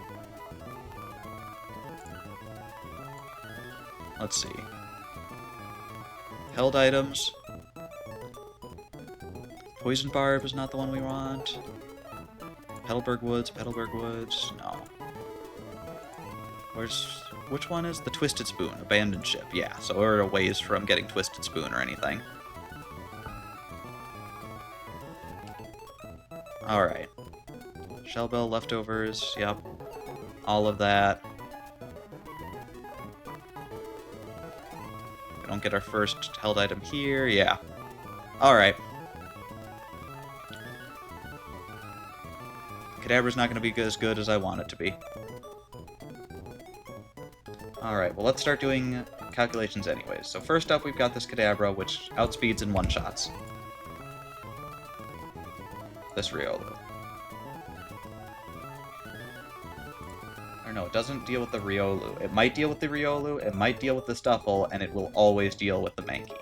S1: Let's see. Held items. Poison Barb is not the one we want. Petalburg Woods, no. Which one is the Twisted Spoon? Abandoned Ship, yeah, so we're a ways from getting Twisted Spoon or anything. Alright. Shellbell, leftovers, yep. All of that. We don't get our first held item here, yeah. Alright. Kadabra's not going to be as good as I want it to be. Alright, well let's start doing calculations anyways. So first up we've got this Kadabra, which outspeeds in one-shots. This Riolu. Or no, it doesn't deal with the Riolu. It might deal with the Riolu, it might deal with the Stuffle, and it will always deal with the Mankey.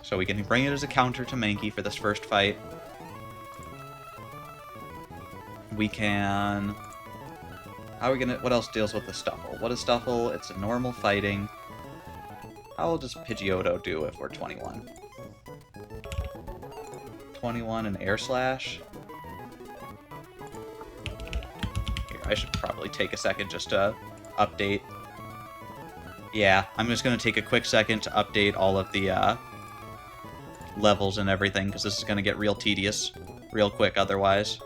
S1: So we can bring it as a counter to Mankey for this first fight. We can... How are we gonna... What else deals with the Stuffle? What is Stuffle? It's a normal fighting. How does Pidgeotto do if we're 21? 21 and Air Slash? Here, I should probably take a second just to update. Yeah, I'm just gonna take a quick second to update all of the levels and everything, because this is gonna get real tedious real quick otherwise.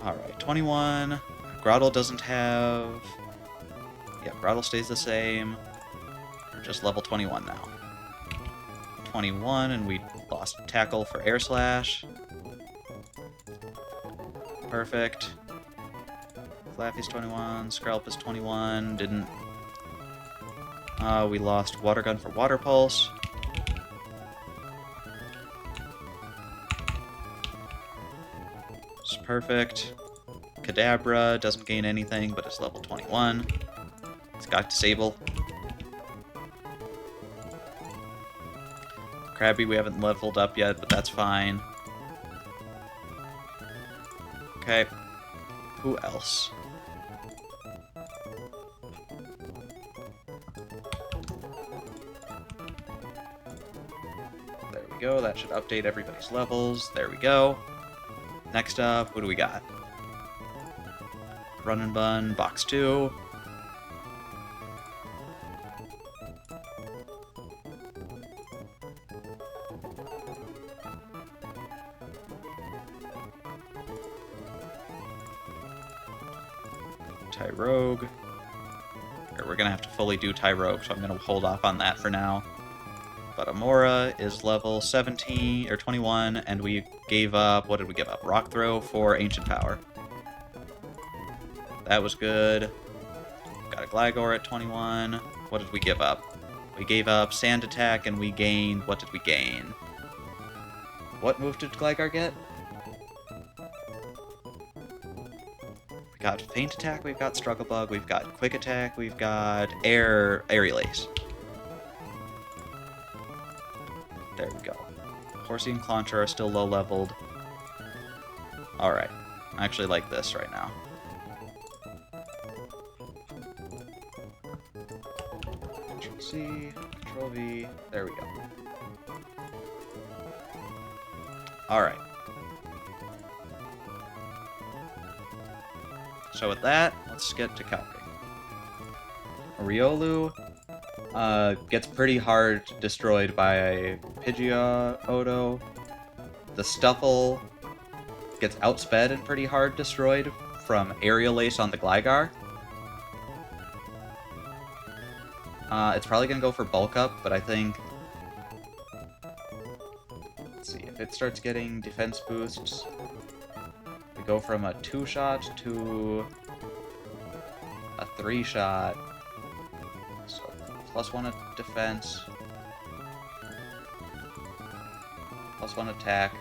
S1: Alright, 21. Groudle doesn't have... Yeah, Groudle stays the same. We're just level 21 now. 21, and we lost Tackle for Air Slash. Perfect. Flaffy's 21, Skrelp is 21, didn't... we lost Water Gun for Water Pulse. It's perfect. Kadabra doesn't gain anything, but it's level 21. It's got Disable. Krabby we haven't leveled up yet, but that's fine. Okay. Who else? There we go. That should update everybody's levels. There we go. Next up, what do we got? Run and Bun, Box 2. Tyrogue. Here, we're gonna have to fully do Tyrogue, so I'm gonna hold off on that for now. But Amora is level 17 or 21, and we gave up. What did we give up? Rock Throw for Ancient Power. That was good. Got a Glygor at 21. What did we give up? We gave up Sand Attack, and we gained. What did we gain? What move did Gligar get? We got Feint Attack. We've got Struggle Bug. We've got Quick Attack. We've got Aerial Ace. There we go. Horsey and Clauncher are still low-leveled. Alright. I actually like this right now. Z, Control V. There we go. Alright. So with that, let's get to calcing. Riolu gets pretty hard destroyed by Pidgeotto. The Stuffle gets outsped and pretty hard destroyed from Aerial Ace on the Gligar. It's probably going to go for Bulk Up, but I think... Let's see, if it starts getting defense boosts, we go from a 2-shot to a 3-shot. So, +1 defense, +1 attack.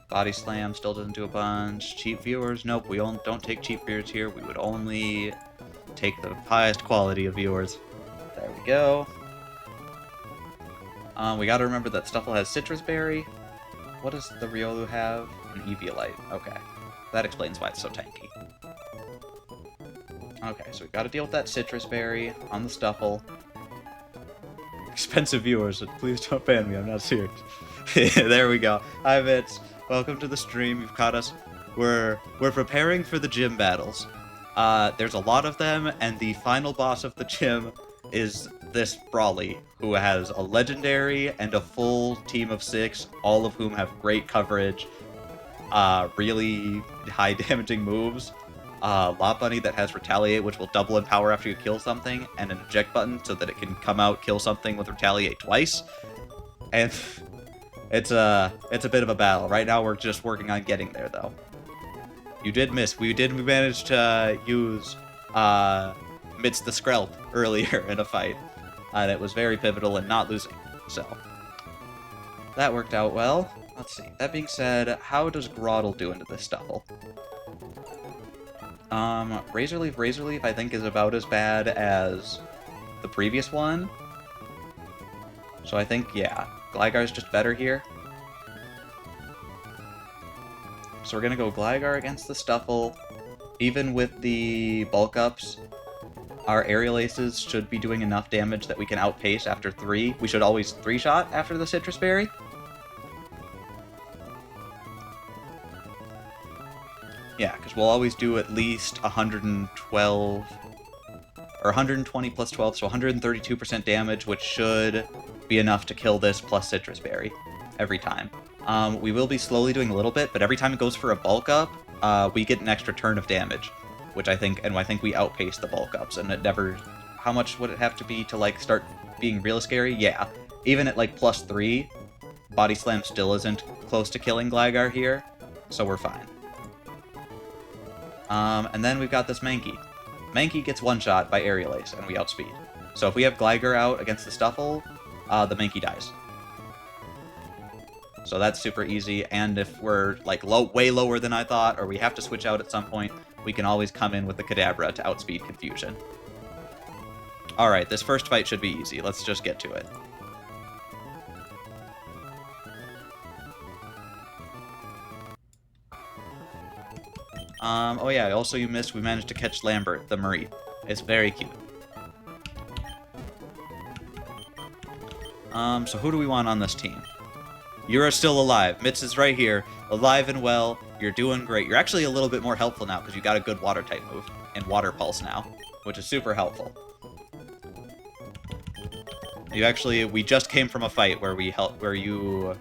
S1: Body Slam still doesn't do a bunch. Cheap viewers, nope, we don't take cheap viewers here. We would only take the highest quality of viewers. There we go. We gotta remember that Stuffle has Citrus Berry. What does the Riolu have? An Eviolite. Okay. That explains why it's so tanky. Okay, so we gotta deal with that Citrus Berry on the Stuffle. Expensive viewers, please don't ban me, I'm not serious. There we go. Hi, Vitz. Welcome to the stream. You've caught us. We're preparing for the gym battles. There's a lot of them, and the final boss of the gym is this Brawly, who has a legendary and a full team of 6, all of whom have great coverage, really high damaging moves, Lot Bunny that has Retaliate, which will double in power after you kill something, and an eject button so that it can come out, kill something with Retaliate twice, and it's a bit of a battle. Right now we're just working on getting there, though. You did miss. We managed to use Mitz the Skrelp earlier in a fight. That was very pivotal in not losing. So, that worked out well. Let's see. That being said, how does Groddle do into this Stuffle? Razor Leaf, I think is about as bad as the previous one. So I think, yeah, Gligar's just better here. So we're gonna go Gligar against the Stuffle. Even with the bulk ups, our Aerial Aces should be doing enough damage that we can outpace after 3. We should always 3-shot after the Citrus Berry. Yeah, because we'll always do at least 112, or 120 plus 12, so 132% damage, which should be enough to kill this plus Citrus Berry every time. We will be slowly doing a little bit, but every time it goes for a bulk up, we get an extra turn of damage, which I think we outpace the bulk ups, and it never... How much would it have to be to, like, start being real scary? Yeah. Even at, like, +3, Body Slam still isn't close to killing Gligar here, so we're fine. And then we've got this Mankey. Mankey gets one-shot by Aerial Ace, and we outspeed. So if we have Gligar out against the Stuffle, the Mankey dies. So that's super easy, and if we're, like, way lower than I thought, or we have to switch out at some point, we can always come in with the Kadabra to outspeed Confusion. Alright, this first fight should be easy. Let's just get to it. Oh yeah, also you missed, we managed to catch Lambert, the Marie. It's very cute. So who do we want on this team? You are still alive. Mitz is right here, alive and well. You're doing great. You're actually a little bit more helpful now because you got a good water-type move and Water Pulse now, which is super helpful. We just came from a fight where you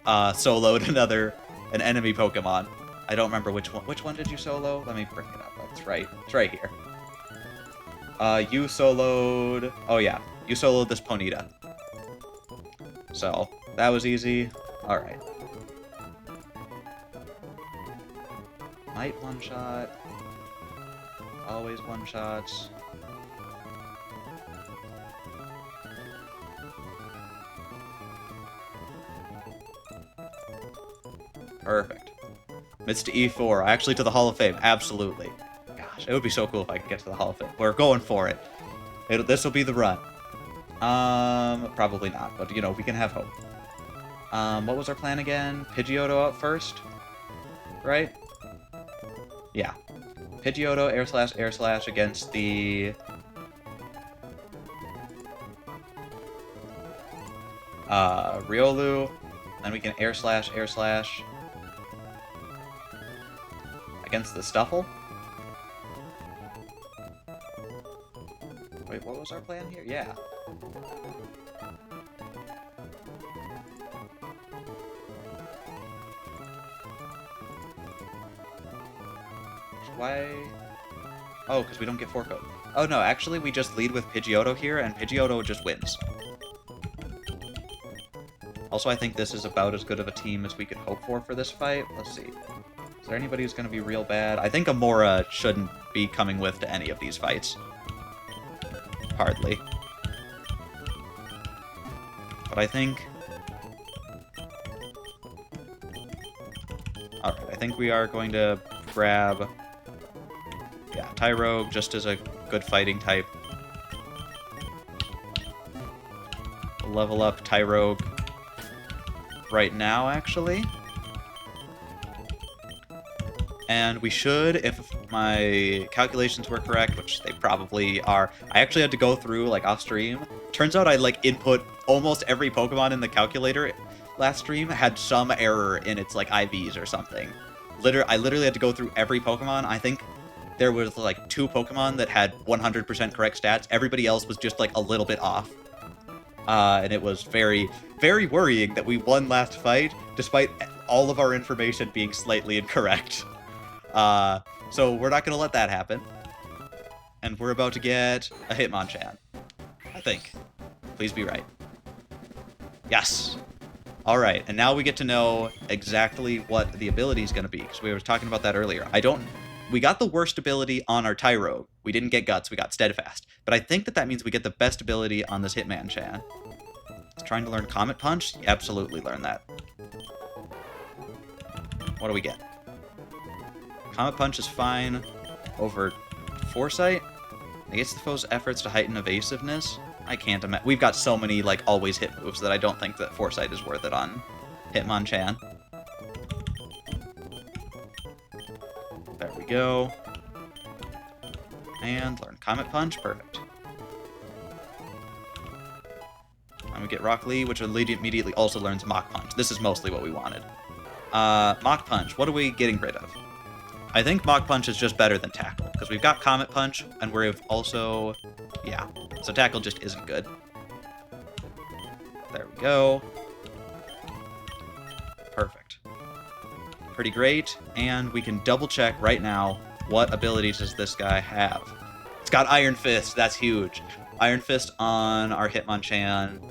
S1: soloed an enemy Pokemon. I don't remember which one. Which one did you solo? Let me bring it up. That's right. It's right here. You soloed... Oh yeah, you soloed this Ponyta. So, that was easy. Alright. Might one-shot. Always one-shots. Perfect. Mitz to E4. Actually to the Hall of Fame. Absolutely. Gosh, it would be so cool if I could get to the Hall of Fame. We're going for it. This will be the run. Probably not, but, you know, we can have hope. What was our plan again? Pidgeotto out first? Right? Yeah. Pidgeotto, air slash against the Riolu. Then we can air slash against the Stuffle. Wait, what was our plan here? Yeah. Why? Oh, because we don't get Forco. Oh no, actually we just lead with Pidgeotto here, and Pidgeotto just wins. Also, I think this is about as good of a team as we could hope for this fight. Let's see. Is there anybody who's going to be real bad? I think Amora shouldn't be coming with to any of these fights. Hardly. But I think... Alright, I think we are going to grab... Yeah, Tyrogue, just as a good fighting type. We'll level up Tyrogue right now, actually. And we should, if my calculations were correct, which they probably are. I actually had to go through, like, off stream. Turns out I, like, input almost every Pokemon in the calculator last stream had some error in its, like, IVs or something. I literally had to go through every Pokemon. I think there was, like, 2 Pokemon that had 100% correct stats. Everybody else was just, like, a little bit off. And it was very, very worrying that we won last fight, despite all of our information being slightly incorrect. So we're not going to let that happen. And we're about to get a Hitmonchan. I think. Please be right. Yes! Alright, and now we get to know exactly what the ability is going to be, because we were talking about that earlier. We got the worst ability on our Tyrogue. We didn't get Guts, we got Steadfast. But I think that means we get the best ability on this Hitmonchan. It's trying to learn Comet Punch? You absolutely learn that. What do we get? Comet Punch is fine over Foresight. Negates the foe's efforts to heighten evasiveness. I can't imagine. We've got so many, like, always hit moves that I don't think that Foresight is worth it on Hitmonchan. There we go. And learn Comet Punch. Perfect. And we get Rock Lee, which immediately also learns Mach Punch. This is mostly what we wanted. Mach Punch. What are we getting rid of? I think Mach Punch is just better than Tackle, because we've got Comet Punch, and we've also... Yeah, so Tackle just isn't good. There we go. Perfect. Pretty great, and we can double-check right now what abilities does this guy have. It's got Iron Fist, that's huge. Iron Fist on our Hitmonchan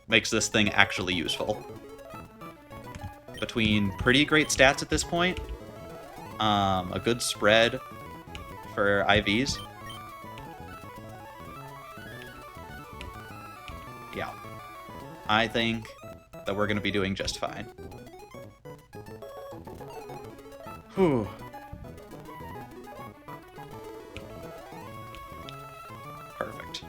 S1: makes this thing actually useful. Between pretty great stats at this point, a good spread for IVs. Yeah. I think that we're going to be doing just fine. Whew. Perfect.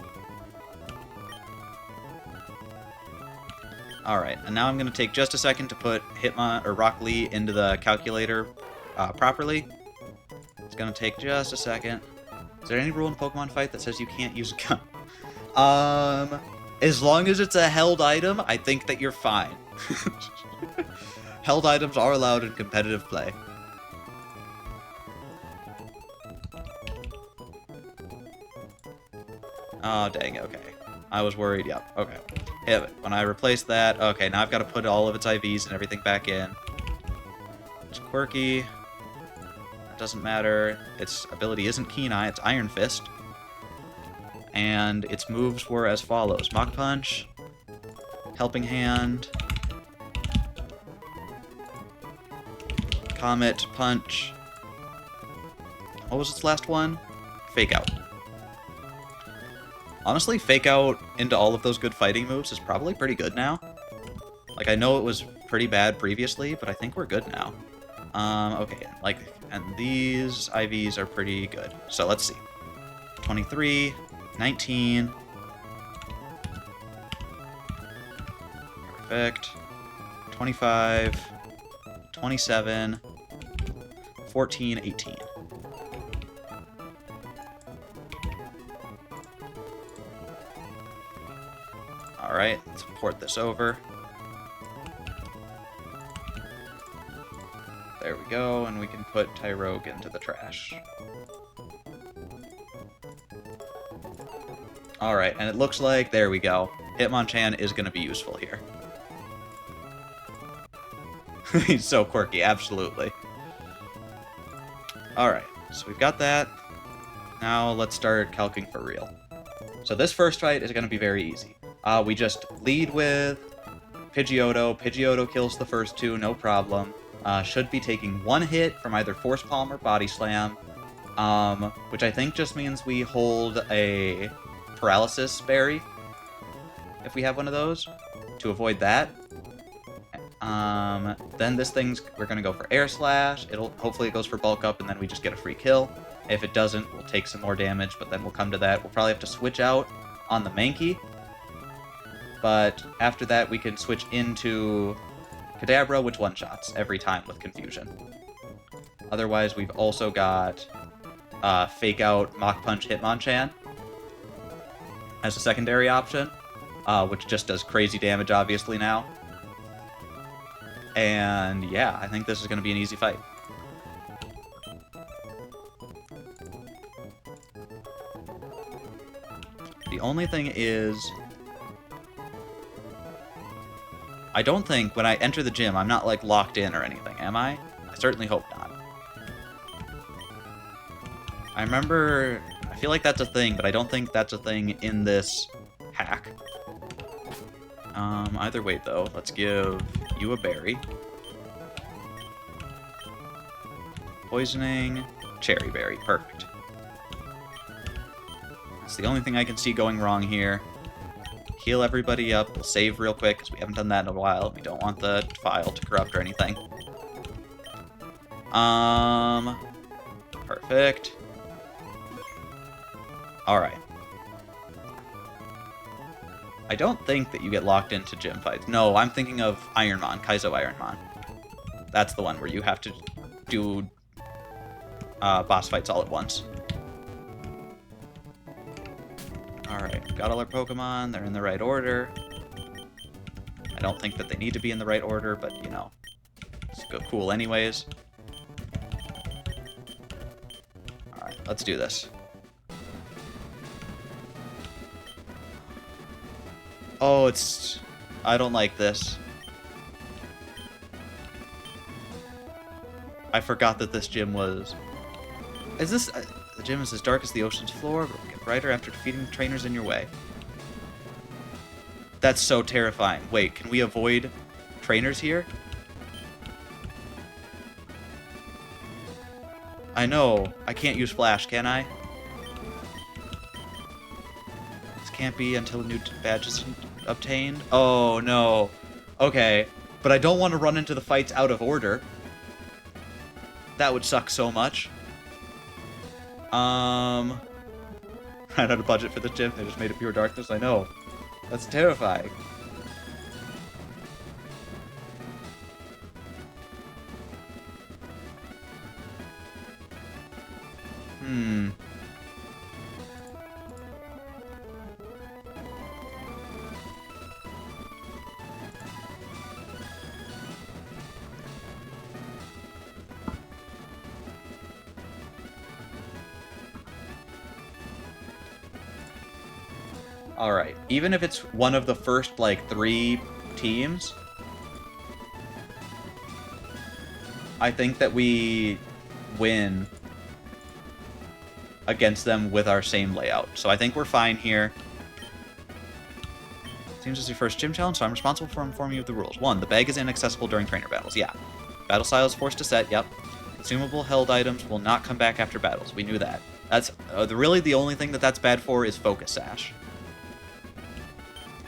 S1: Alright, and now I'm going to take just a second to put Rock Lee into the calculator properly. It's going to take just a second. Is there any rule in Pokemon Fight that says you can't use a gun? As long as it's a held item, I think that you're fine. Held items are allowed in competitive play. Oh, dang, okay. I was worried, yep, okay. Yeah, when I replaced that, okay, now I've got to put all of its IVs and everything back in. It's quirky. It doesn't matter. Its ability isn't Keen Eye, it's Iron Fist. And its moves were as follows. Mach Punch, Helping Hand, Comet Punch. What was its last one? Fake Out. Honestly, Fake Out into all of those good fighting moves is probably pretty good now. Like, I know it was pretty bad previously, but I think we're good now. Okay, like, and these IVs are pretty good. So let's see. 23, 19. Perfect. 25, 27, 14, 18. Alright, let's port this over. There we go, and we can put Tyrogue into the trash. Alright, and it looks like, there we go. Hitmonchan is going to be useful here. He's so quirky, absolutely. Alright, so we've got that. Now let's start calcing for real. So this first fight is going to be very easy. We just lead with Pidgeotto. Pidgeotto kills the first two, no problem. Should be taking one hit from either Force Palm or Body Slam, which I think just means we hold a Paralysis Berry, if we have one of those, to avoid that. Then this thing's, we're going to go for Air Slash. Hopefully it goes for Bulk Up, and then we just get a free kill. If it doesn't, we'll take some more damage, but then we'll come to that. We'll probably have to switch out on the Mankey. But after that, we can switch into Kadabra, which one-shots every time with Confusion. Otherwise, we've also got Fake Out Mach Punch Hitmonchan as a secondary option, which just does crazy damage, obviously, now. And yeah, I think this is going to be an easy fight. The only thing is, I don't think when I enter the gym, I'm not, like, locked in or anything, am I? I certainly hope not. I remember, I feel like that's a thing, but I don't think that's a thing in this hack. Either way, though, let's give you a berry. Poisoning, cherry berry, perfect. That's the only thing I can see going wrong here. Heal everybody up. We'll save real quick, because we haven't done that in a while. We don't want the file to corrupt or anything. Perfect. Alright. I don't think that you get locked into gym fights. No, I'm thinking of Ironmon, Kaizo Ironmon. That's the one where you have to do boss fights all at once. Alright, got all our Pokemon. They're in the right order. I don't think that they need to be in the right order, but, you know, it's cool anyways. Alright, let's do this. Oh, it's... I don't like this. I forgot that this gym was... Is this... the gym is as dark as the ocean's floor, but will get brighter after defeating the trainers in your way. That's so terrifying. Wait, can we avoid trainers here? I know. I can't use Flash, can I? This can't be until a new badge is obtained. Oh, no. Okay. But I don't want to run into the fights out of order. That would suck so much. Ran out of budget for the gym. They just made it pure darkness. I know. That's terrifying. Alright, even if it's one of the first, like, 3 teams, I think that we win against them with our same layout. So I think we're fine here. Seems as your first gym challenge, so I'm responsible for informing you of the rules. 1, the bag is inaccessible during trainer battles. Yeah. Battle style is forced to set. Yep. Consumable held items will not come back after battles. We knew that. That's really the only thing that's bad for is Focus Sash.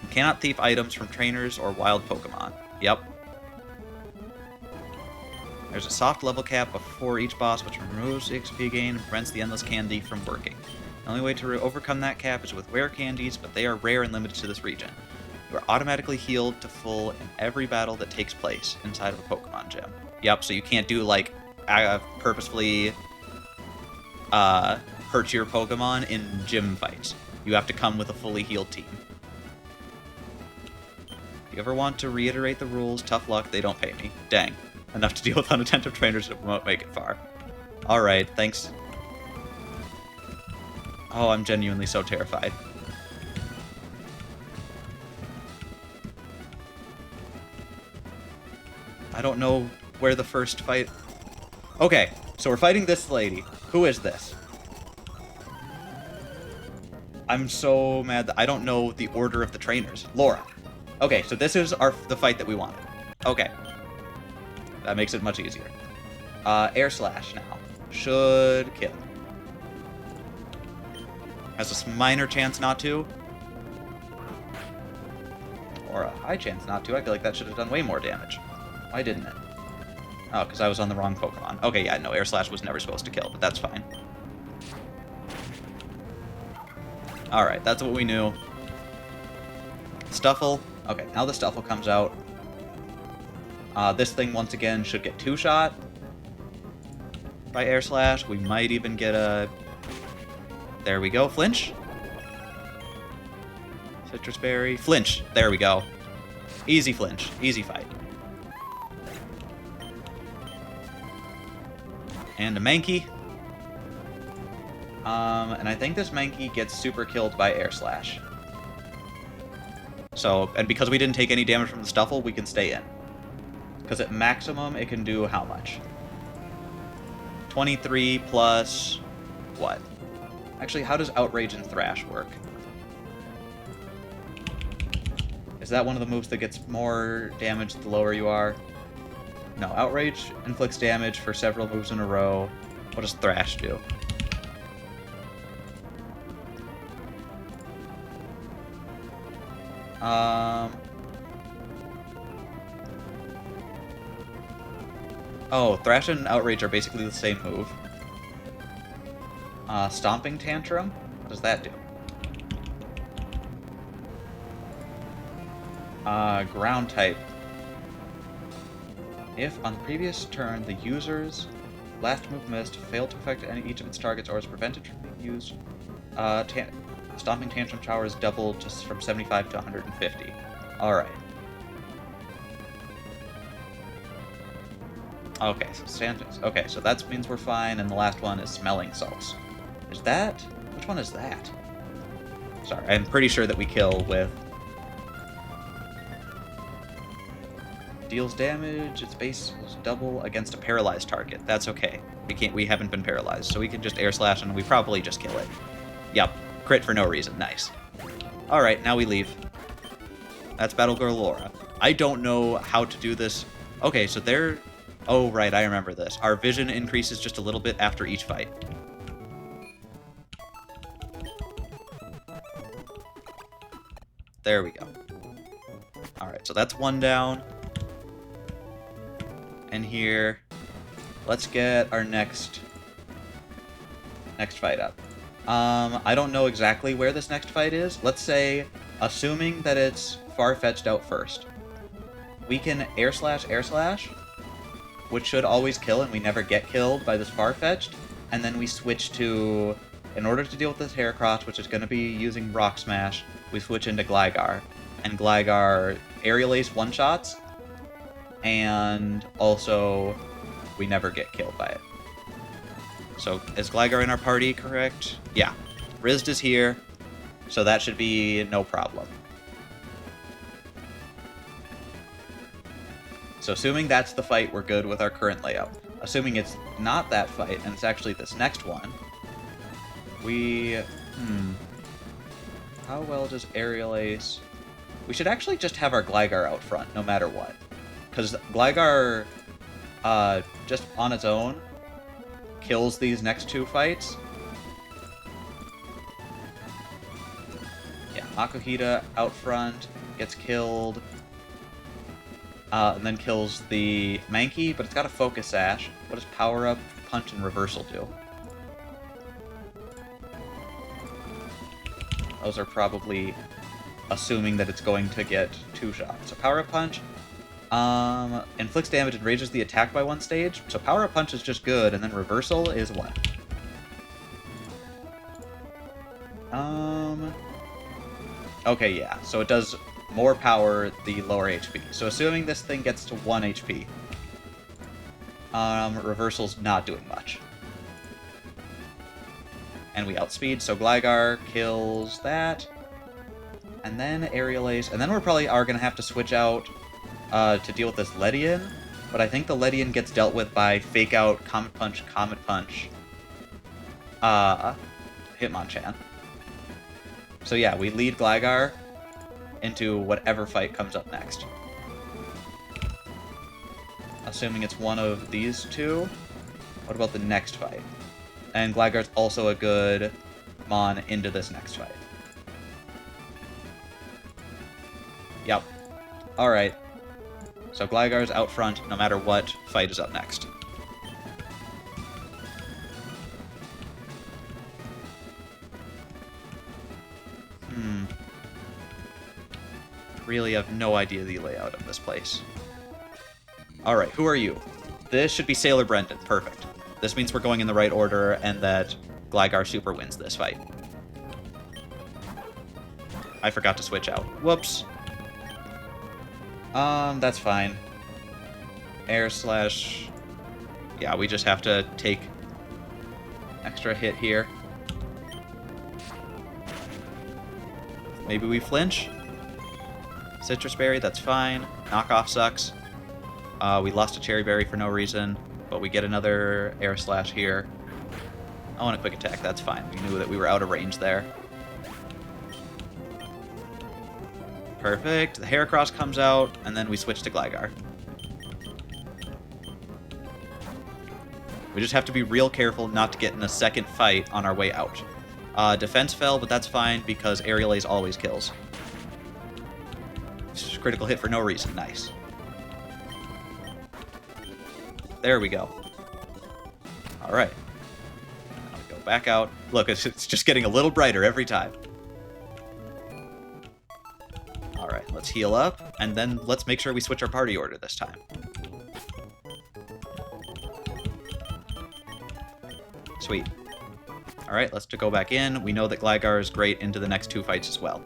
S1: You cannot thief items from trainers or wild Pokemon. Yep. There's a soft level cap before each boss, which removes XP gain and prevents the endless candy from working. The only way to overcome that cap is with rare candies, but they are rare and limited to this region. You are automatically healed to full in every battle that takes place inside of a Pokemon gym. Yep, so you can't do, like, purposefully hurt your Pokemon in gym fights. You have to come with a fully healed team. you ever want to reiterate the rules, tough luck, they don't pay me. Dang. Enough to deal with unattentive trainers that won't make it far. Alright, thanks. Oh, I'm genuinely so terrified. I don't know where the first fight... Okay, so we're fighting this lady. Who is this? I'm so mad that I don't know the order of the trainers. Laura. Okay, so this is the fight that we wanted. Okay. That makes it much easier. Air Slash now. Should kill. Has a minor chance not to. Or a high chance not to. I feel like that should have done way more damage. Why didn't it? Oh, because I was on the wrong Pokemon. Okay, yeah, no, Air Slash was never supposed to kill, but that's fine. Alright, that's what we knew. Stuffle. Okay, now the Stuffle comes out. This thing, once again, should get 2-shot by Air Slash. We might even get a... There we go. Flinch. Citrus Berry. Flinch. There we go. Easy flinch. Easy fight. And a Mankey. And I think this Mankey gets super killed by Air Slash. So, and because we didn't take any damage from the Stuffle, we can stay in. Because at maximum, it can do how much? 23 plus... what? Actually, how does Outrage and Thrash work? Is that one of the moves that gets more damage the lower you are? No, Outrage inflicts damage for several moves in a row. What does Thrash do? Oh, Thrash and Outrage are basically the same move. Stomping Tantrum? What does that do? Ground type. If on the previous turn the user's last move missed, failed to affect each of its targets, or is prevented from being used, Stomping Tantrum Shower is doubled just from 75 to 150. Alright. Okay, so that means we're fine, and the last one is Smelling Salts. Is that? Which one is that? Sorry, I'm pretty sure that we kill with... Deals damage, its base is double against a paralyzed target. That's okay. We haven't been paralyzed, so we can just Air Slash and we probably just kill it. Yep. Crit for no reason. Nice. Alright, now we leave. That's Battle Girl Laura. I don't know how to do this. Okay, so they're... Oh, right, I remember this. Our vision increases just a little bit after each fight. There we go. Alright, so that's one down. And here, let's get our next fight up. I don't know exactly where this next fight is. Let's say, assuming that it's far-fetched out first. We can Air Slash, which should always kill, and we never get killed by this far-fetched. And then we switch to, in order to deal with this Heracross, which is going to be using Rock Smash, we switch into Gligar. And Gligar Aerial Ace one-shots, and also we never get killed by it. So, is Gligar in our party, correct? Yeah. Rizd is here, so that should be no problem. So assuming that's the fight, we're good with our current layout. Assuming it's not that fight, and it's actually this next one, we... How well does Aerial Ace... We should actually just have our Gligar out front, no matter what. Because Gligar, just on its own, kills these next two fights. Yeah, Makuhita out front, gets killed, and then kills the Mankey, but it's got a Focus Sash. What does Power Up, Punch, and Reversal do? Those are probably assuming that it's going to get 2 shots. So Power Up Punch inflicts damage and raises the attack by 1 stage. So Power Up Punch is just good, and then Reversal is what? Okay, yeah. So it does more power, the lower HP. So assuming this thing gets to 1 HP, Reversal's not doing much. And we outspeed, so Gligar kills that. And then Aerial Ace. And then we're probably are going to have to switch out to deal with this Ledian. But I think the Ledian gets dealt with by Fake Out, Comet Punch, Hitmonchan. So yeah, we lead Gligar into whatever fight comes up next. Assuming it's one of these two. What about the next fight? And Gligar's also a good Mon into this next fight. Yep. Alright. So Gligar's out front no matter what fight is up next. Really have no idea the layout of this place. Alright, who are you? This should be Sailor Brendan. Perfect. This means we're going in the right order and that Gligar Super wins this fight. I forgot to switch out. Whoops. That's fine. Air slash... Yeah, we just have to take extra hit here. Maybe we flinch? Citrus Berry, that's fine. Knockoff sucks. We lost a Cherry Berry for no reason, but we get another Air Slash here. Oh, and a Quick Attack, that's fine. We knew that we were out of range there. Perfect. The Heracross comes out, and then we switch to Gligar. We just have to be real careful not to get in a second fight on our way out. Defense fell, but that's fine because Aerial Ace always kills. Just critical hit for no reason. Nice. There we go. Alright. Now we go back out. Look, it's just getting a little brighter every time. Alright, let's heal up, and then let's make sure we switch our party order this time. Sweet. Alright, let's go back in. We know that Gligar is great into the next two fights as well.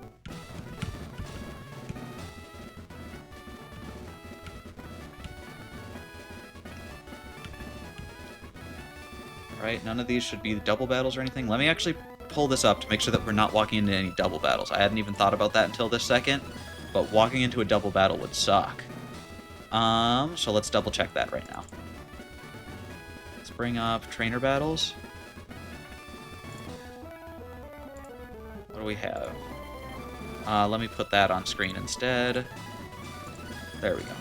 S1: Right, none of these should be double battles or anything. Let me actually pull this up to make sure that we're not walking into any double battles. I hadn't even thought about that until this second, but walking into a double battle would suck. So let's double check that right now. Let's bring up trainer battles. What do we have? Let me put that on screen instead. There we go.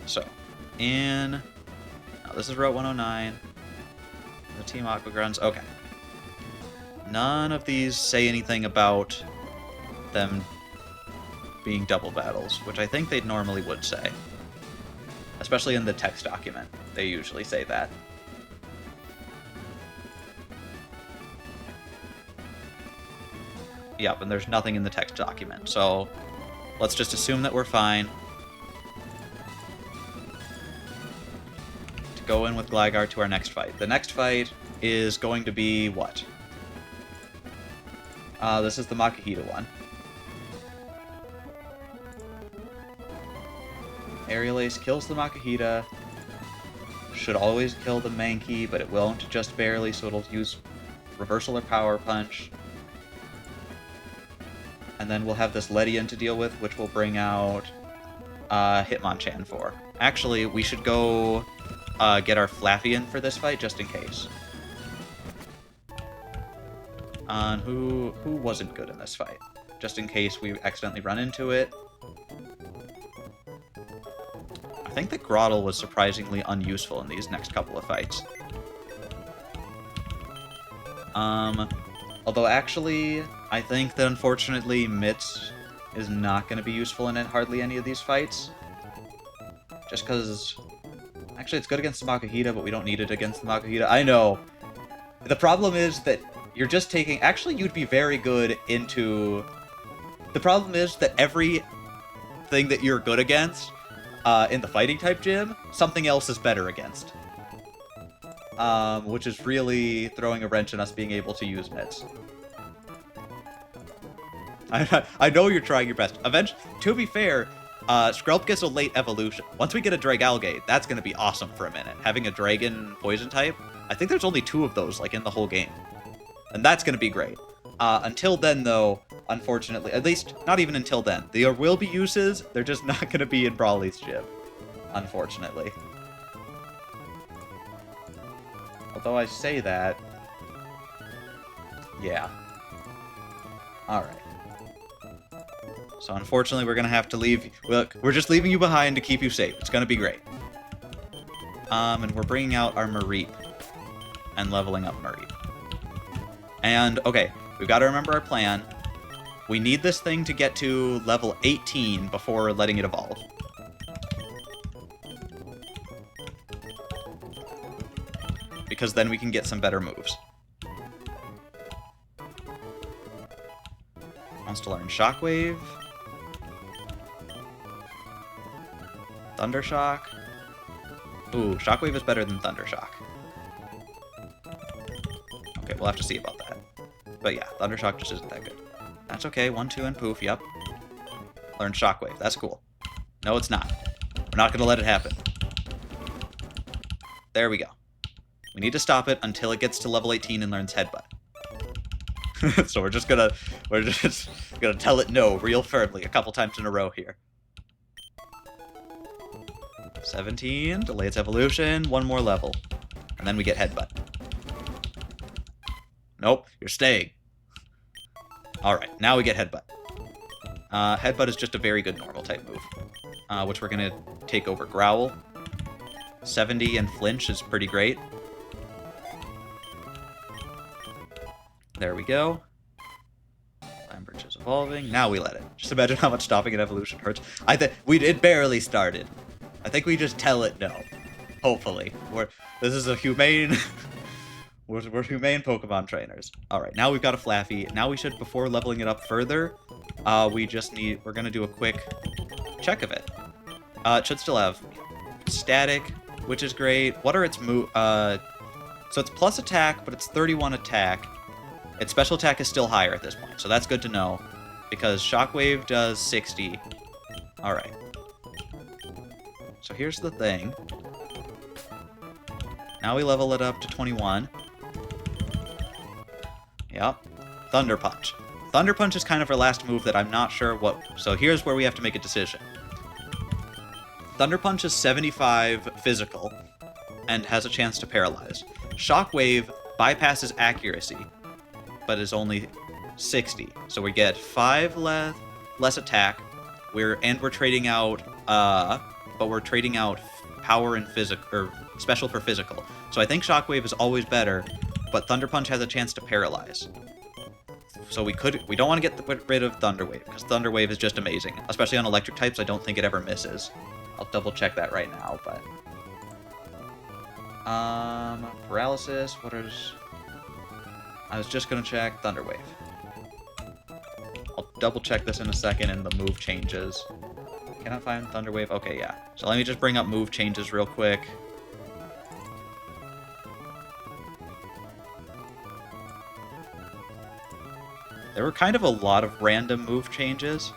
S1: So, in... This is Route 109. The Team Aqua Grunts. Okay. None of these say anything about them being double battles, which I think they normally would say. Especially in the text document. They usually say that. Yep, and there's nothing in the text document, so let's just assume that we're fine. Go in with Gligar to our next fight. The next fight is going to be what? This is the Makihita one. Aerial Ace kills the Makihita. Should always kill the Mankey, but it won't just barely, so it'll use Reversal or Power Punch. And then we'll have this Ledian to deal with, which will bring out Hitmonchan for. Actually, we should go... get our Flaffian for this fight, just in case. Who wasn't good in this fight? Just in case we accidentally run into it. I think that Grottle was surprisingly unuseful in these next couple of fights. Although actually, I think that unfortunately Mitz is not going to be useful in hardly any of these fights. Just because... Actually, it's good against the Makihita, but we don't need it against the Makihita. I know. The problem is that you're just taking... Actually, you'd be very good into... The problem is that every thing that you're good against in the fighting type gym, something else is better against. Which is really throwing a wrench in us being able to use Mitz. I know you're trying your best. Eventually, to be fair, Skrelp gets a late evolution. Once we get a Dragalgate, that's going to be awesome for a minute. Having a Dragon Poison type, I think there's only 2 of those, like, in the whole game. And that's going to be great. Until then, though, unfortunately, at least not even until then, there will be uses, they're just not going to be in Brawly's gym, unfortunately. Although I say that, yeah. Alright. So unfortunately, we're going to have to leave... Look, we're just leaving you behind to keep you safe. It's going to be great. And we're bringing out our Mareep. And leveling up Mareep. And, okay, we've got to remember our plan. We need this thing to get to level 18 before letting it evolve. Because then we can get some better moves. Wants to learn Shockwave. Thundershock. Ooh, Shockwave is better than Thundershock. Okay, we'll have to see about that. But yeah, Thundershock just isn't that good. That's okay, 1, 2, and poof, yep. Learn Shockwave, that's cool. No, it's not. We're not gonna let it happen. There we go. We need to stop it until it gets to level 18 and learns Headbutt. So we're just gonna tell it no real firmly a couple times in a row here. 17, delay its evolution, 1 more level. And then we get Headbutt. Nope, you're staying. Alright, now we get Headbutt. Headbutt is just a very good normal type move. Which we're gonna take over Growl. 70 and Flinch is pretty great. There we go. Lambridge is evolving. Now we let it. Just imagine how much stopping an evolution hurts. It barely started. I think we just tell it no. Hopefully. This is a humane... we're humane Pokemon trainers. Alright, now we've got a Flaffy. Now we should, before leveling it up further, we're gonna do a quick check of it. It should still have Static, which is great. What are its move? So it's plus attack, but it's 31 attack. Its special attack is still higher at this point, so that's good to know. Because Shockwave does 60. Alright. So here's the thing. Now we level it up to 21. Yep. Thunder Punch. Thunder Punch is kind of our last move that I'm not sure what... So here's where we have to make a decision. Thunder Punch is 75 physical, and has a chance to paralyze. Shockwave bypasses accuracy, but is only 60. So we get 5 less attack. We're trading out we're trading out power and physical, or special for physical. So I think Shockwave is always better, but Thunder Punch has a chance to paralyze. So we don't want to get rid of Thunder Wave, because Thunder Wave is just amazing. Especially on electric types, I don't think it ever misses. I'll double check that right now, but... Paralysis, I was just gonna check Thunder Wave. I'll double check this in a second and the move changes. Can I find Thunder Wave? Okay, yeah. So let me just bring up move changes real quick. There were kind of a lot of random move changes.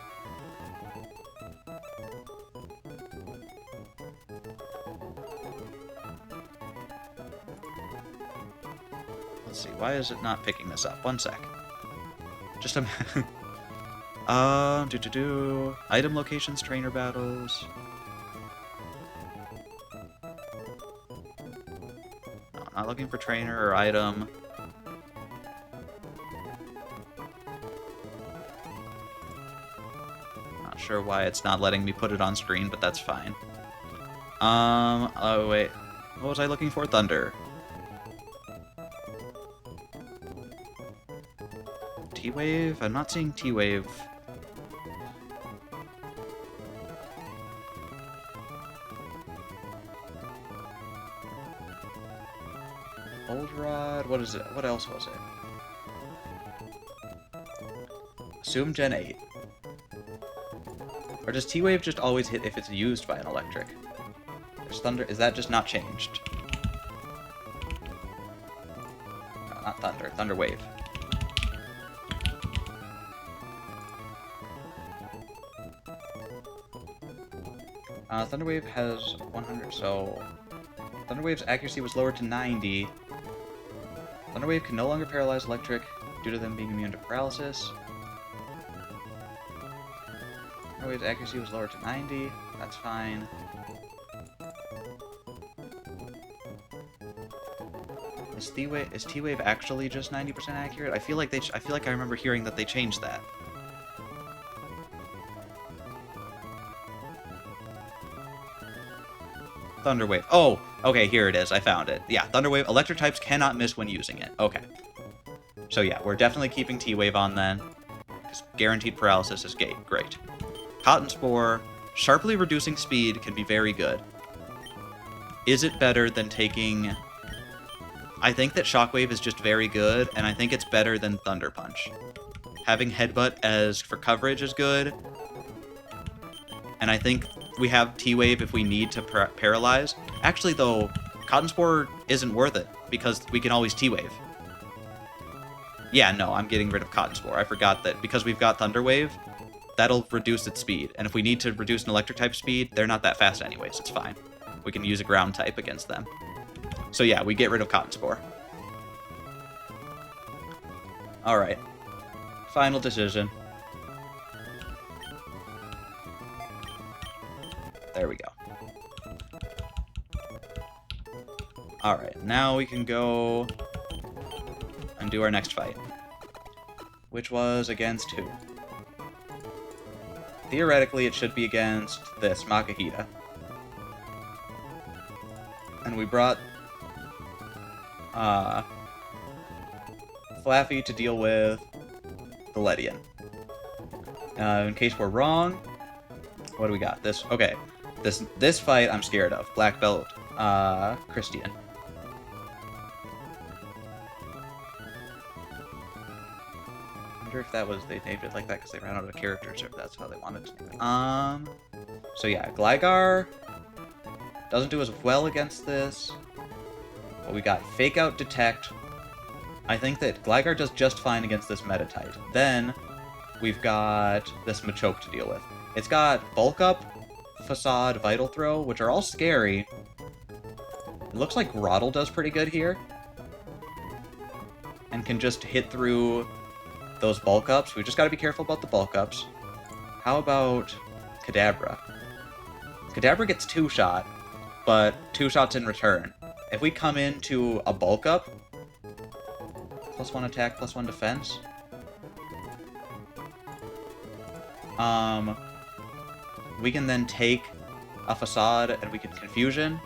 S1: Let's see, why is it not picking this up? 1 sec. Just a... Item locations, trainer battles. No, I'm not looking for trainer or item. Not sure why it's not letting me put it on screen, but that's fine. Oh wait. What was I looking for? Thunder. T-Wave? I'm not seeing T-Wave. Old Rod? What is it? What else was it? Assume Gen 8. Or does T-Wave just always hit if it's used by an electric? There's Thunder. Is that just not changed? No, not Thunder. Thunder Wave. Thunderwave has 100, so... Thunderwave's accuracy was lowered to 90. Thunderwave can no longer paralyze electric due to them being immune to paralysis. Thunderwave's accuracy was lowered to 90. That's fine. Is T-Wave actually just 90% accurate? I feel like I remember hearing that they changed that. Thunderwave. Oh, okay, here it is. I found it. Yeah, Thunderwave. Electric types cannot miss when using it. Okay. So yeah, we're definitely keeping T-Wave on then. Because guaranteed paralysis is great. Cotton Spore. Sharply reducing speed can be very good. Is it better than taking... I think that Shockwave is just very good, and I think it's better than Thunder Punch. Having Headbutt as for coverage is good. And I think we have T-Wave if we need to paralyze. Actually, though, Cotton Spore isn't worth it, because we can always T-Wave. Yeah, no, I'm getting rid of Cotton Spore. I forgot that because we've got Thunder Wave, that'll reduce its speed. And if we need to reduce an electric type speed, they're not that fast anyways. It's fine. We can use a ground type against them. So yeah, we get rid of Cotton Spore. Alright. Final decision. There we go. Alright, now we can go and do our next fight. Which was against who? Theoretically, it should be against this, Makahita. And we brought Flaffy to deal with the Ledian. In case we're wrong, what do we got? This, okay. This fight I'm scared of. Black Belt, Christian. I wonder if that was, they named it like that because they ran out of characters, or if that's how they wanted to name it. So yeah, Gligar doesn't do as well against this. But we got Fake Out, Detect. I think that Gligar does just fine against this Meta-type. Then we've got this Machoke to deal with. It's got Bulk Up, Facade, Vital Throw, which are all scary. It looks like Groddle does pretty good here. And can just hit through those Bulk Ups. We've just got to be careful about the Bulk Ups. How about Kadabra? Kadabra gets 2-shot, but 2 shots in return. If we come into a Bulk Up, +1 attack, +1 defense. We can then take a Facade and we can Confusion,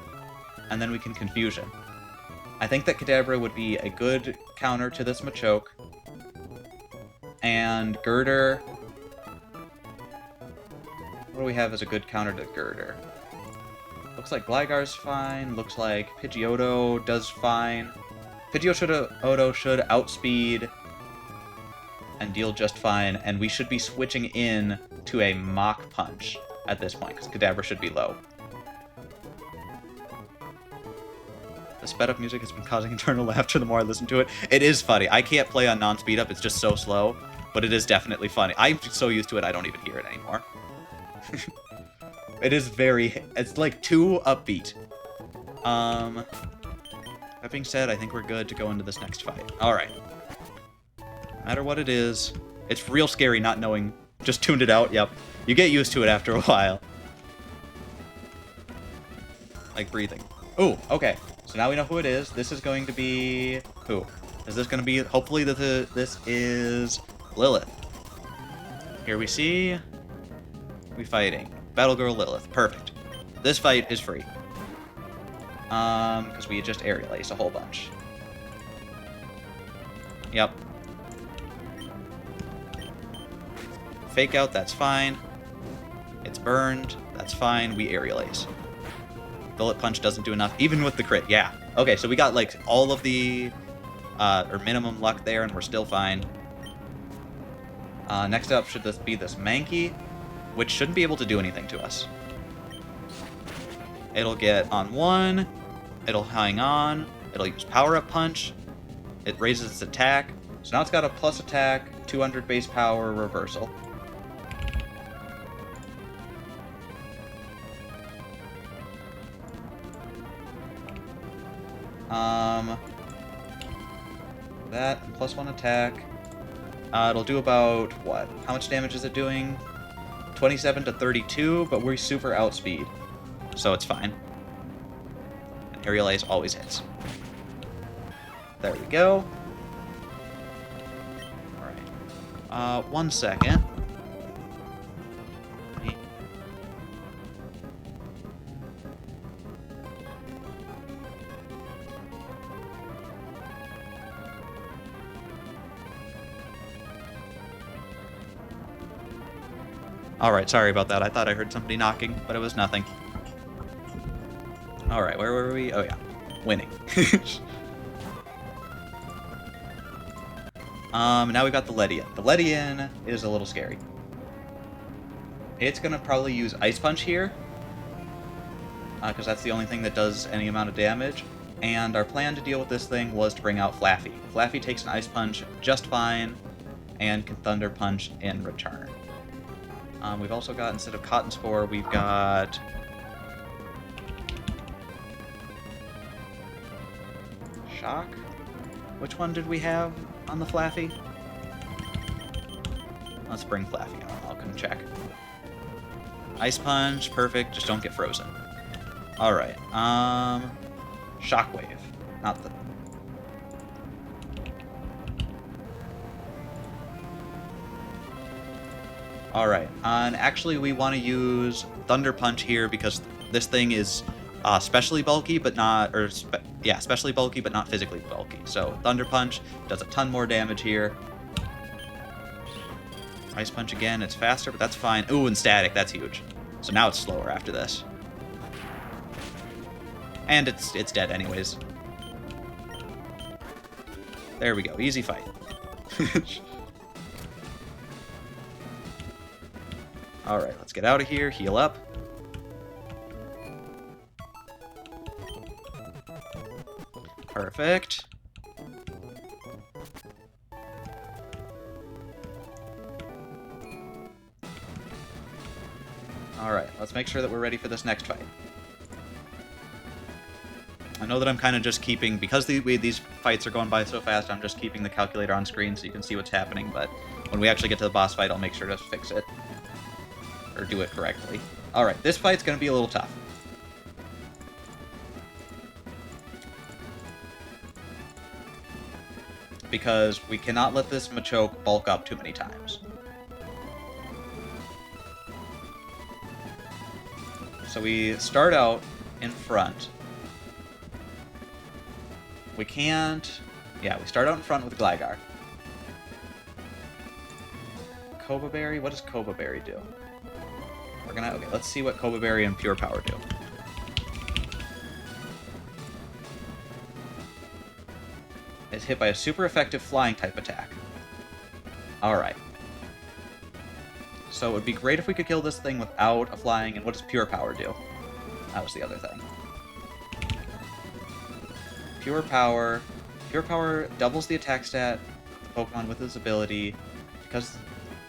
S1: and then we can Confusion. I think that Kadabra would be a good counter to this Machoke. And Girder... What do we have as a good counter to Girder? Looks like Gligar's fine. Looks like Pidgeotto does fine. Pidgeotto should outspeed and deal just fine, and we should be switching in to a Mach Punch at this point, because Kadabra should be low. The sped up music has been causing internal laughter the more I listen to it. It is funny. I can't play on non-speed up, it's just so slow, but it is definitely funny. I'm so used to it, I don't even hear it anymore. It is it's like too upbeat. That being said, I think we're good to go into this next fight. Alright. No matter what it is, it's real scary not knowing. Just tuned it out, yep. You get used to it after a while. Like breathing. Ooh, okay. So now we know who it is. This is going to be... who? Is this going to be... hopefully this is Lilith. Here we see... we fighting. Battle Girl Lilith. Perfect. This fight is free. Because we just Aerial Ace a whole bunch. Yep. Fake Out, that's fine. It's burned, that's fine. We Aerial Ace. Bullet Punch doesn't do enough, even with the crit, yeah. Okay, so we got, like, all of the, or minimum luck there, and we're still fine. Next up should this be this Mankey, which shouldn't be able to do anything to us. It'll get on 1, it'll hang on, it'll use Power Up Punch, it raises its attack, so now it's got a plus attack, 200 base power, reversal. That, +1 attack. It'll do about, what? How much damage is it doing? 27 to 32, but we're super outspeed. So it's fine. And Aerial Ace always hits. There we go. Alright. 1 second. Alright, sorry about that. I thought I heard somebody knocking, but it was nothing. Alright, where were we? Oh yeah, winning. Now we got the Ledian. The Ledian is a little scary. It's gonna probably use Ice Punch here, because that's the only thing that does any amount of damage. And our plan to deal with this thing was to bring out Flaffy. Flaffy takes an Ice Punch just fine, and can Thunder Punch in return. We've also got, instead of Cotton Spore, we've got... Shock? Which one did we have on the Flaffy? Let's bring Flaffy on. I'll come check. Ice Punch, perfect. Just don't get frozen. Alright, Shockwave. Not the... Alright, and actually we want to use Thunder Punch here because this thing is specially bulky, but not... specially bulky, but not physically bulky. So Thunder Punch does a ton more damage here. Ice Punch again, it's faster, but that's fine. Ooh, and Static, that's huge. So now it's slower after this. And it's dead anyways. There we go, easy fight. Alright, let's get out of here, heal up. Perfect. Alright, let's make sure that we're ready for this next fight. I know that I'm kind of just keeping, because these fights are going by so fast, I'm just keeping the calculator on screen so you can see what's happening, but when we actually get to the boss fight, I'll make sure to fix it. Or do it correctly. Alright, this fight's going to be a little tough. Because we cannot let this Machoke bulk up too many times. So we start out in front. We can't... Yeah, we start out in front with Gligar. Koba Berry? What does Koba Berry do? We're gonna... Okay, let's see what Koba Berry and Pure Power do. It's hit by a super effective flying type attack. Alright. So it would be great if we could kill this thing without a flying, and what does Pure Power do? That was the other thing. Pure Power doubles the attack stat of the Pokemon with his ability, because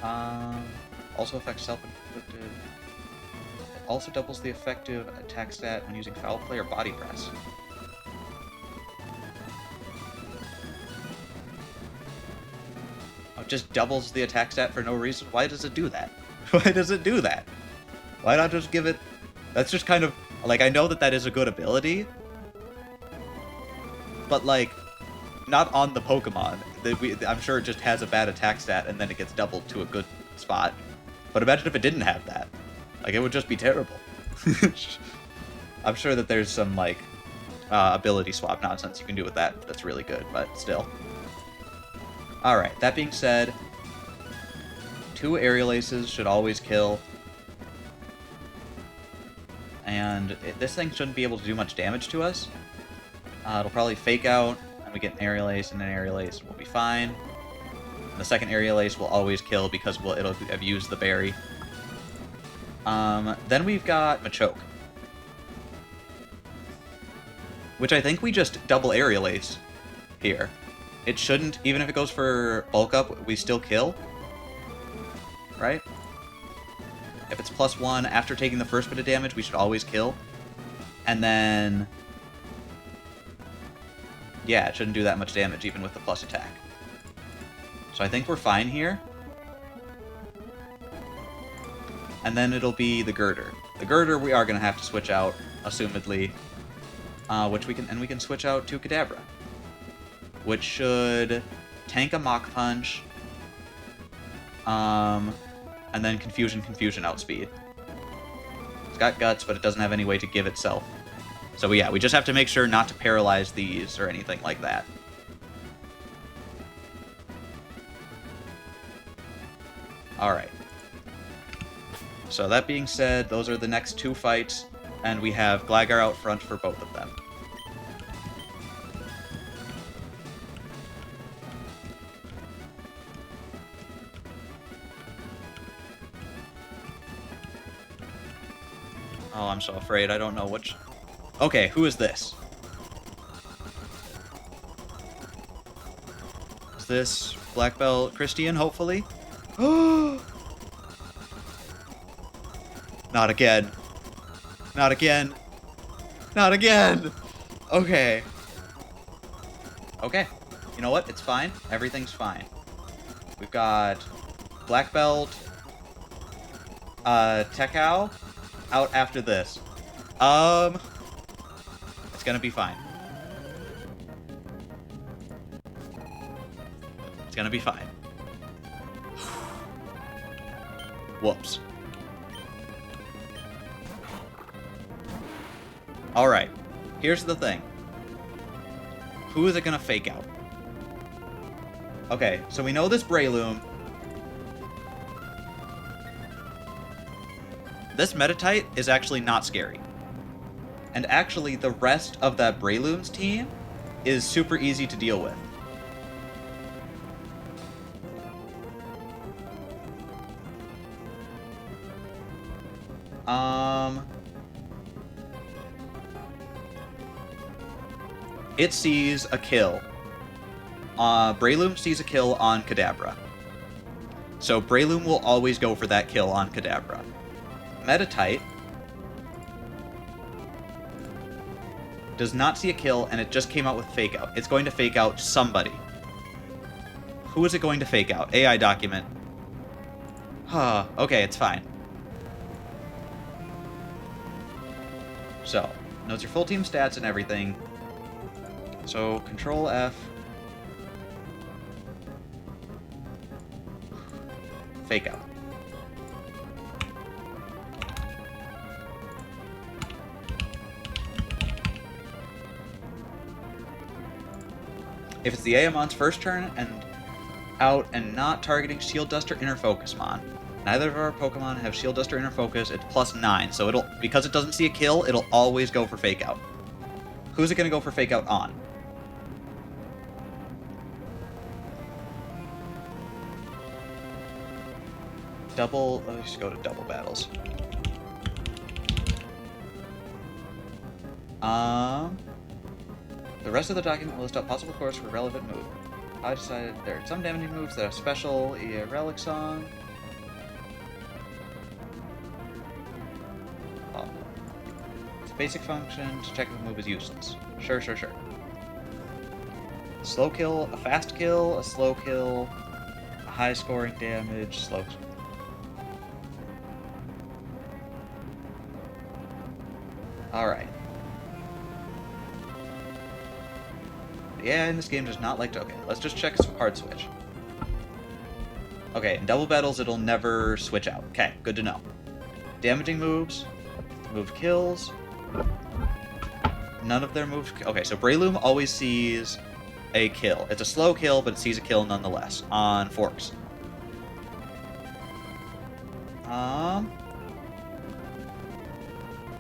S1: also affects self-inflicted. It also doubles the effective attack stat when using Foul Play or Body Press. Oh, it just doubles the attack stat for no reason? Why does it do that? Why does it do that? Why not just give it... That's just kind of... Like, I know that that is a good ability, but, like, not on the Pokemon. I'm sure it just has a bad attack stat and then it gets doubled to a good spot. But imagine if it didn't have that. Like, it would just be terrible. I'm sure that there's some, like, ability swap nonsense you can do with that that's really good, but still. Alright, that being said, 2 Aerial Aces should always kill. And this thing shouldn't be able to do much damage to us. It'll probably fake out, and we get an Aerial Ace and an Aerial Ace, and we'll be fine. And the second Aerial Ace will always kill because it'll have used the berry. Then we've got Machoke, which I think we just double Aerial Ace here. It shouldn't, even if it goes for bulk up, we still kill, right? If it's +1 after taking the first bit of damage, we should always kill. And then Yeah, it shouldn't do that much damage, even with the plus attack. So I think we're fine here. And then it'll be the Girder. The Girder we are going to have to switch out, assumedly. Which we can switch out to Kadabra. Which should tank a Mach Punch. And then Confusion outspeed. It's got Guts, but it doesn't have any way to give itself. So yeah, we just have to make sure not to paralyze these or anything like that. Alright. So that being said, those are the next two fights, and we have Gligar out front for both of them. Oh, I'm so afraid. I don't know which... Okay, who is this? Is this Black Belt Christian, hopefully? Not again. Not again. Not again! Okay. Okay. You know what? It's fine. Everything's fine. We've got Black Belt, Tekao out after this. It's gonna be fine. It's gonna be fine. Whoops. Alright. Here's the thing. Who is it gonna fake out? Okay, so we know this Breloom. This Meditite is actually not scary. And actually, the rest of that Breloom's team is super easy to deal with. It sees a kill. Breloom sees a kill on Kadabra. So Breloom will always go for that kill on Kadabra. Meditite does not see a kill, and it just came out with Fake Out. It's going to fake out somebody. Who is it going to fake out? AI document. Okay, it's fine. So, knows your full team stats and everything. So, Control F. Fake Out. If it's the Aemon's first turn and out and not targeting Shield Dust or Inner Focusmon, neither of our Pokemon have Shield Dust or Inner Focus, it's +9, so it'll, because it doesn't see a kill, it'll always go for Fake Out. Who's it going to go for Fake Out on? Let's just go to double battles. The rest of the document will list out possible course for relevant move. I decided there are some damaging moves that are special, a Relic Song. It's a basic function to check if a move is useless. Sure. Slow kill, a fast kill, a slow kill, a high scoring damage, slow. Alright. Yeah, in this game does not like to... Okay, let's just check some hard switch. Okay, in double battles it'll never switch out. Okay, good to know. Damaging moves. Move kills. None of their moves... Okay, so Breloom always sees a kill. It's a slow kill, but it sees a kill nonetheless on Forks.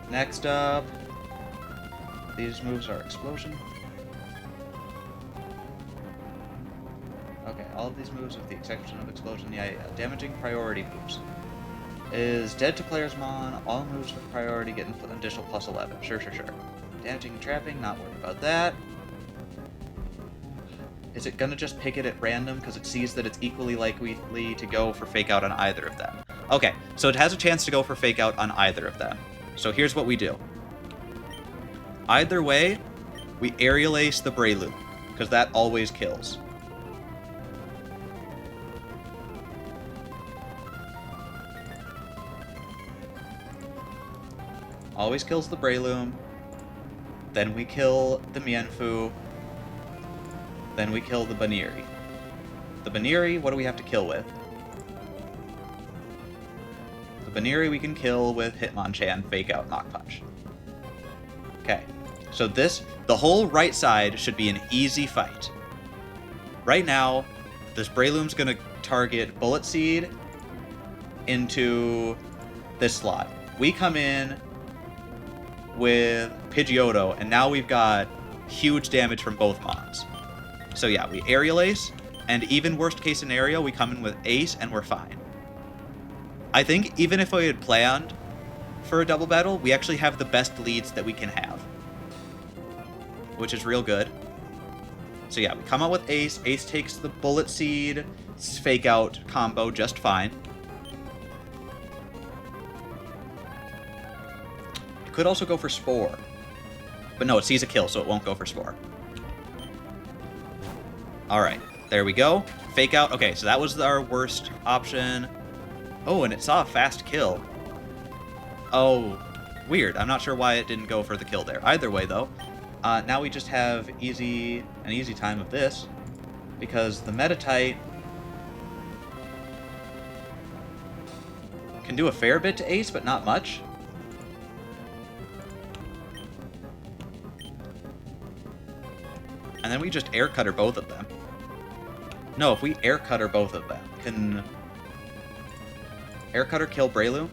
S1: Next up... These moves are Explosion. Okay, all of these moves, with the exception of Explosion, yeah. Damaging priority moves. Is dead to player's mon, all moves with priority get an additional +11. Sure. Damaging and trapping, not worried about that. Is it gonna just pick it at random because it sees that it's equally likely to go for Fake Out on either of them? Okay, so it has a chance to go for Fake Out on either of them. So here's what we do. Either way, we Aerial Ace the Breloom. because that always kills. Always kills the Breloom. Then we kill the Mienfoo. Then we kill the Baniri. The Baniri, what do we have to kill with? The Baniri we can kill with Hitmonchan, Fake Out, Mach Punch. Okay, so the whole right side should be an easy fight. Right now, this Breloom's gonna target Bullet Seed into this slot. We come in with Pidgeotto, and now we've got huge damage from both Mons. So yeah, we Aerial Ace, and even worst case scenario, we come in with Ace, and we're fine. I think even if we had planned for a double battle, we actually have the best leads that we can have, which is real good. So yeah, we come out with Ace. Ace takes the Bullet Seed, Fake Out combo just fine. It could also go for Spore. But no, it sees a kill, so it won't go for Spore. Alright, there we go. Fake Out. Okay, so that was our worst option. Oh, and it saw a fast kill. Oh, weird. I'm not sure why it didn't go for the kill there. Either way, though, now we just have an easy time of this, because the Meditite can do a fair bit to Ace, but not much. And then we just Air Cutter both of them. No, if we Air Cutter both of them, can Air Cutter kill Breloom?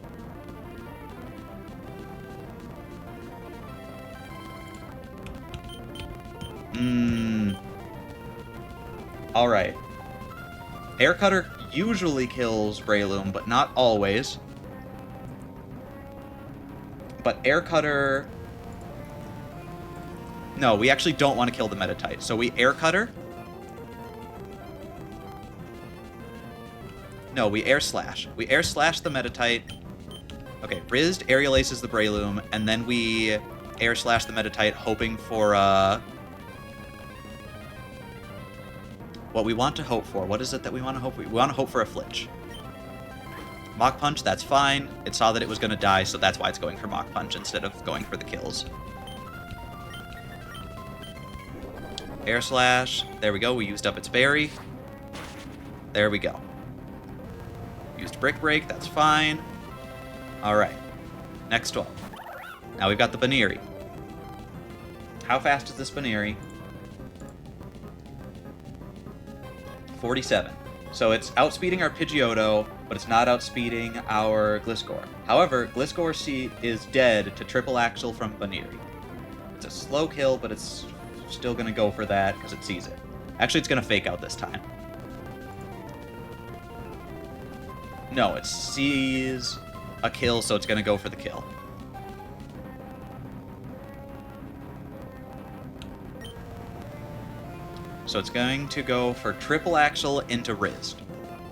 S1: Alright. Air Cutter usually kills Breloom, but not always. But Air Cutter... No, we actually don't want to kill the Meditite. So we Air Cutter. No, we Air Slash. We Air Slash the Meditite. Okay, Rizzed Aerial Aces the Breloom, and then we Air Slash the Meditite, hoping for, what we want to hope for. What is it that we want to hope for? We want to hope for a Flinch. Mach Punch, that's fine. It saw that it was going to die, so that's why it's going for Mach Punch instead of going for the kills. Air Slash. There we go. We used up its berry. There we go. Used Brick Break. That's fine. Alright. Next one. Now we've got the Baniri. How fast is this Baniri? 47. So it's outspeeding our Pidgeotto, but it's not outspeeding our Gliscor. However, Gliscor C is dead to Triple Axle from Baniri. It's a slow kill, but it's still going to go for that because it sees it. Actually, it's going to Fake Out this time. No, it sees a kill, so it's going to go for the kill. So it's going to go for Triple Axle into Rizzed.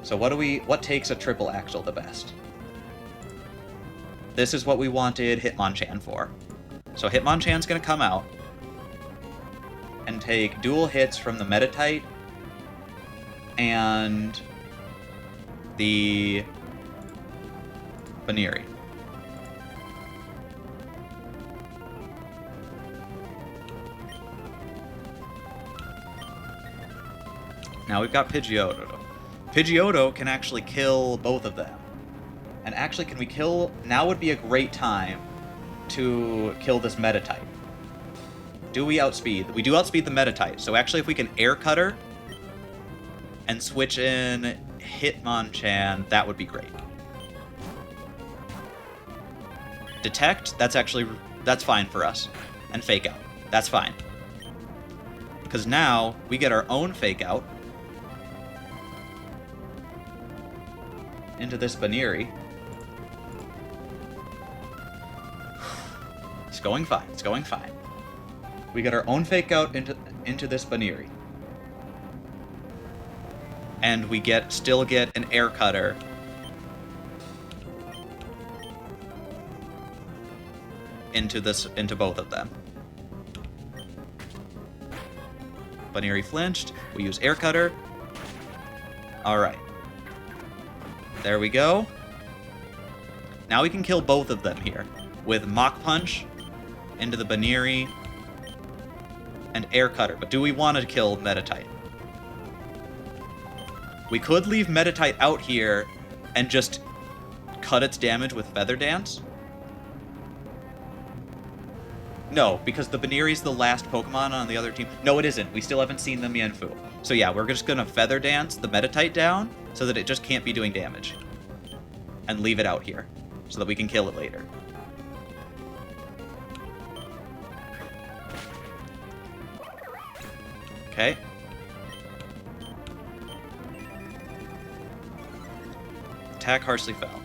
S1: So what takes a Triple Axle the best? This is what we wanted Hitmonchan for. So Hitmonchan's going to come out and take dual hits from the Meditite and the Baniri. Now we've got Pidgeotto. Pidgeotto can actually kill both of them. And actually, can we kill... Now would be a great time to kill this Meditite. Do we outspeed? We do outspeed the Meditite. So actually, if we can Air Cutter and switch in Hitmonchan, that would be great. Detect, that's fine for us. And Fake Out, that's fine. Because now we get our own Fake Out into this Baniri. It's going fine, it's going fine. We get our own Fake Out into this Baniri. And we still get an Air Cutter into both of them. Baneri flinched. We use Air Cutter. Alright. There we go. Now we can kill both of them here. With Mach Punch into the Baneri and Air Cutter. But do we want to kill Metatite? We could leave Metatite out here and just cut its damage with Feather Dance. No, because the Baneri's the last Pokemon on the other team. No, it isn't. We still haven't seen the Mienfoo. So yeah, we're just going to Feather Dance the Metatite down so that it just can't be doing damage. And leave it out here so that we can kill it later. Okay. Attack harshly fell.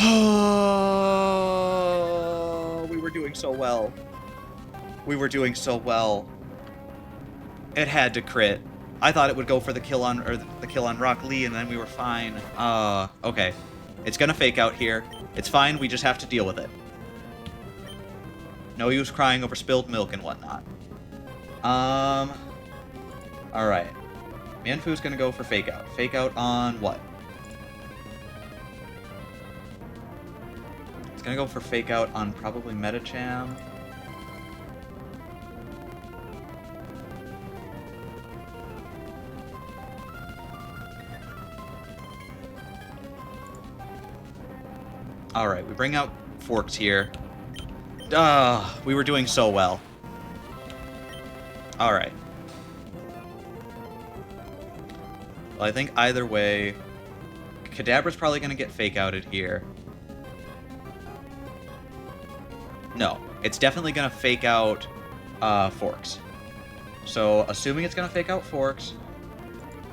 S1: Oh, we were doing so well. We were doing so well. It had to crit. I thought it would go for the kill on Rock Lee, and then we were fine. Okay. It's gonna fake out here. It's fine. We just have to deal with it. No use crying over spilled milk and whatnot. Alright. Mienfoo's gonna go for fake out. Fake out on what? It's gonna go for fake out on probably Metacham. Alright, we bring out Forks here. We were doing so well. Alright. Well, I think either way, Kadabra's probably going to get fake-outed here. No, it's definitely going to fake out Forks. So, assuming it's going to fake out Forks,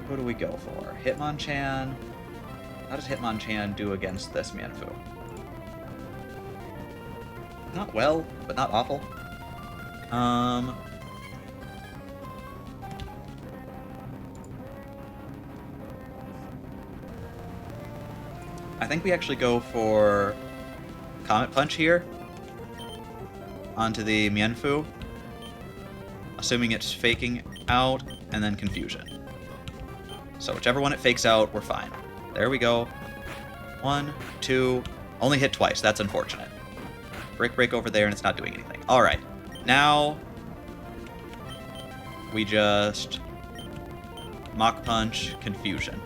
S1: who do we go for? Hitmonchan? How does Hitmonchan do against this Mienfoo? Not well, but not awful. I think we actually go for Comet Punch here onto the Mienfoo, assuming it's faking out, and then Confusion. So whichever one it fakes out, we're fine. There we go. 1, 2, only hit twice. That's unfortunate. Break over there, and it's not doing anything. Alright. Now we just Mach Punch, Confusion.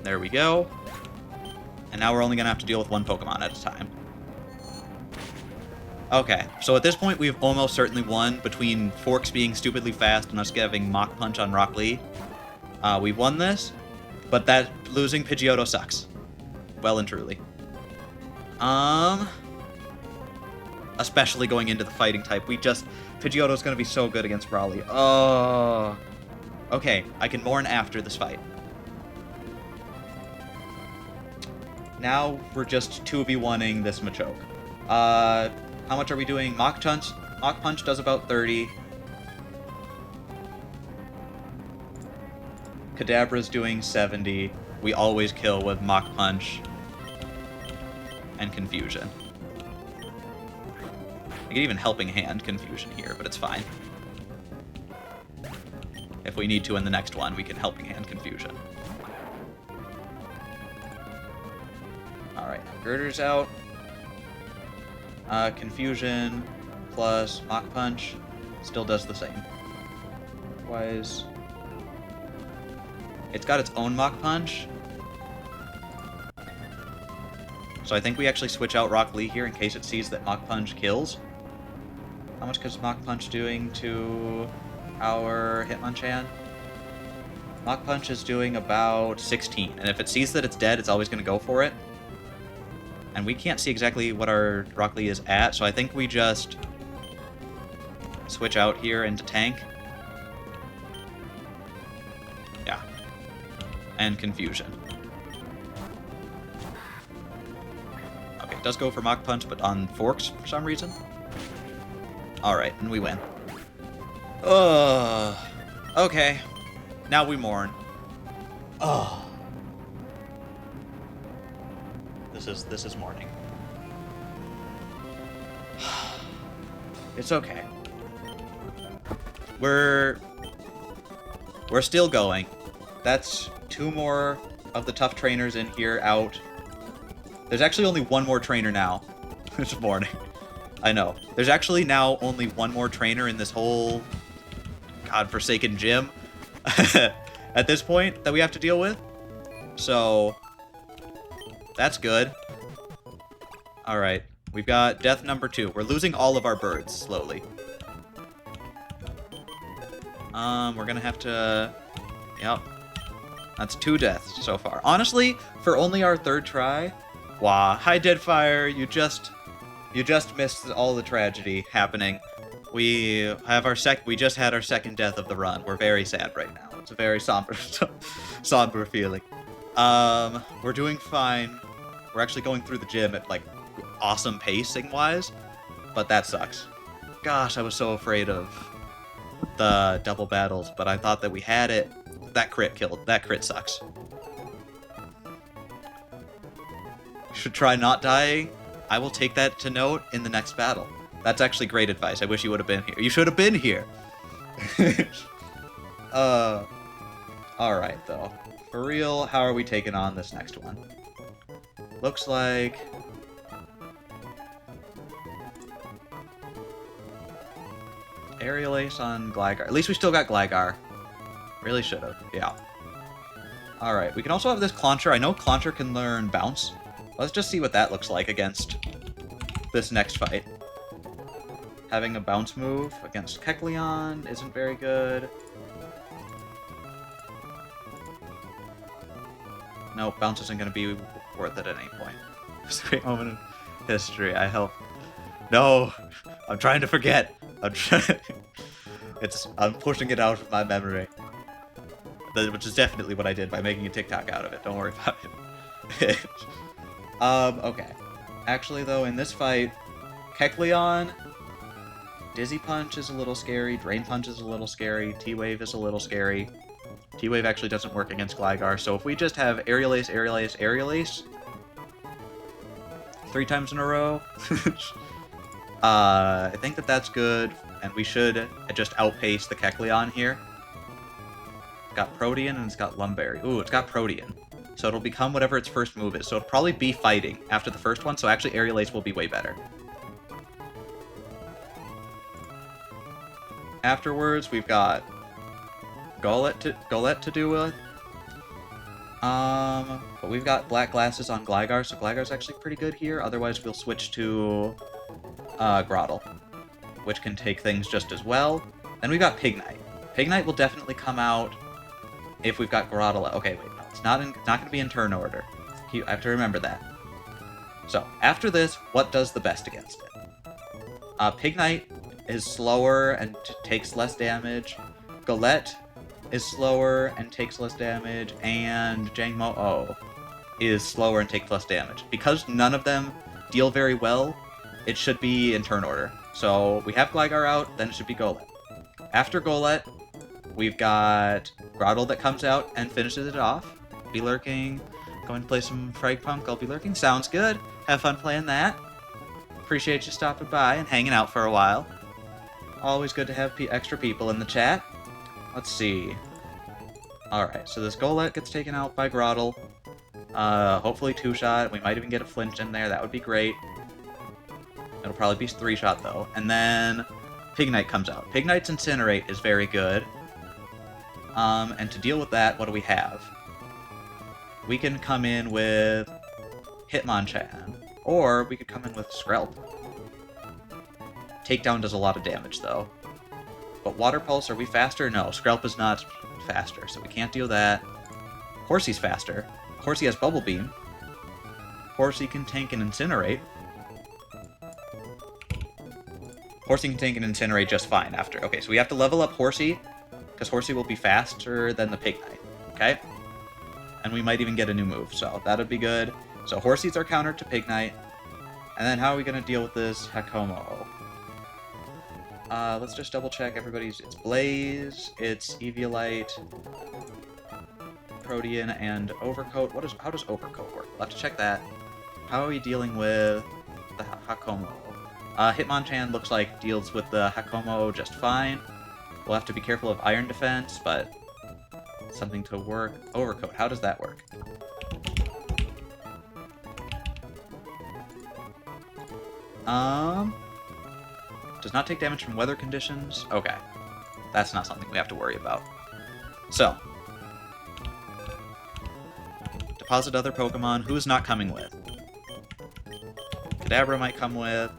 S1: There we go. And now we're only going to have to deal with one Pokemon at a time. Okay, so at this point we've almost certainly won between Forks being stupidly fast and us having Mach Punch on Rock Lee. We've won this, but that losing Pidgeotto sucks. Well and truly. Especially going into the fighting type. Pidgeotto's going to be so good against Brawly. Oh. Okay, I can mourn after this fight. Now we're just 2v1ing this Machoke. How much are we doing? Mach Punch does about 30. Kadabra's doing 70. We always kill with Mach Punch and Confusion. I get even Helping Hand Confusion here, but it's fine. If we need to in the next one, we can Helping Hand Confusion. Alright, Girder's out. Confusion plus Mach Punch still does the same. Otherwise, it's got its own Mach Punch. So I think we actually switch out Rock Lee here in case it sees that Mach Punch kills. How much is Mach Punch doing to our Hitmonchan? Mach Punch is doing about 16, and if it sees that it's dead, it's always going to go for it. And we can't see exactly what our Rock Lee is at, so I think we just switch out here into Tank. Yeah. And Confusion. Okay, it does go for Mach Punch, but on Forks for some reason. Alright, and we win. Okay. Now we mourn. This is mourning. It's okay. We're still going. That's 2 more of the tough trainers in here out. There's actually only 1 more trainer now. This morning. I know. There's actually now only 1 more trainer in this whole godforsaken gym at this point that we have to deal with. So, that's good. Alright. We've got death number 2. We're losing all of our birds, slowly. We're gonna have to... Yep. That's 2 deaths so far. Honestly, for only our 3rd try... Wow. Hi, Deadfire. You just missed all the tragedy happening. We just had our 2nd death of the run. We're very sad right now. It's a very somber feeling. We're doing fine. We're actually going through the gym at, like, awesome pacing-wise, but that sucks. Gosh, I was so afraid of the double battles, but I thought that we had it. That crit sucks. Should try not dying. I will take that to note in the next battle. That's actually great advice. I wish you would have been here. You should have been here. Alright, though. For real, how are we taking on this next one? Looks like... Aerial Ace on Gligar. At least we still got Gligar. Really should have. Yeah. Alright, we can also have this Clauncher. I know Clauncher can learn Bounce. Let's just see what that looks like against this next fight. Having a Bounce move against Kecleon isn't very good. Nope, Bounce isn't going to be worth it at any point. It's a great moment in history, I hope. No! I'm trying to forget! I'm pushing it out of my memory. Which is definitely what I did by making a TikTok out of it. Don't worry about it. Okay. Actually, though, in this fight, Kecleon, Dizzy Punch is a little scary, Drain Punch is a little scary, T-Wave is a little scary. T-Wave actually doesn't work against Gligar, so if we just have Aerial Ace, Aerial Ace, Aerial Ace 3 times in a row, I think that's good, and we should just outpace the Kecleon here. It's got Protean and it's got Lumberry. Ooh, it's got Protean. So it'll become whatever its first move is. So it'll probably be fighting after the first one, so actually Aerial Ace will be way better. Afterwards, we've got Golett to do with. But we've got Black Glasses on Gligar, so Gligar's actually pretty good here. Otherwise, we'll switch to Grotle, which can take things just as well. Then we've got Pignite. Pignite will definitely come out if we've got Grotle. Okay, wait, no, it's not going to be in turn order. I have to remember that. So, after this, what does the best against it? Pignite is slower and takes less damage. Golett is slower and takes less damage. And Jangmo-O is slower and takes less damage. Because none of them deal very well, it should be in turn order. So, we have Gligar out, then it should be Golett. After Golett, we've got Grotle that comes out and finishes it off. Be lurking. Going to play some Fragpunk. I'll be lurking. Sounds good. Have fun playing that. Appreciate you stopping by and hanging out for a while. Always good to have extra people in the chat. Let's see. Alright, so this Golett gets taken out by Grotle. Hopefully 2-shot. We might even get a flinch in there. That would be great. It'll probably be 3-shot though. And then Pignite comes out. Pignite's Incinerate is very good. And to deal with that, what do we have? We can come in with Hitmonchan, or we could come in with Skrelp. Takedown does a lot of damage, though. But Water Pulse, are we faster? No, Skrelp is not faster, so we can't deal that. Horsey's faster. Horsey has Bubble Beam. Horsey can tank and Incinerate. Horsey can tank and Incinerate just fine after. Okay, so we have to level up Horsey, because Horsey will be faster than the Pignite, okay? And we might even get a new move, so that'd be good. So Horsey's our counter to Pignite. And then how are we going to deal with this Hakomo? Let's just double check everybody's... It's Blaze, it's Eviolite, Protean, and Overcoat. How does Overcoat work? We'll have to check that. How are we dealing with the Hakomo? Hitmonchan looks like deals with the Hakomo just fine. We'll have to be careful of Iron Defense, but something to work. Overcoat, how does that work? Does not take damage from weather conditions. Okay. That's not something we have to worry about. So. Deposit other Pokemon. Who's not coming with? Kadabra might come with.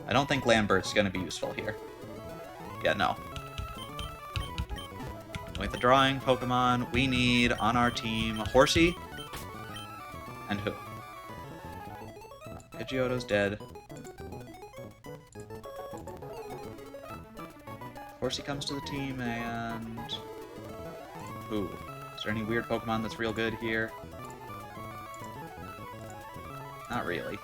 S1: I don't think Lambert's going to be useful here. Yeah, no. With the drawing Pokemon, we need on our team Horsey. And who? Pidgeotto's dead. Horsey comes to the team, and... Ooh. Is there any weird Pokemon that's real good here? Not really.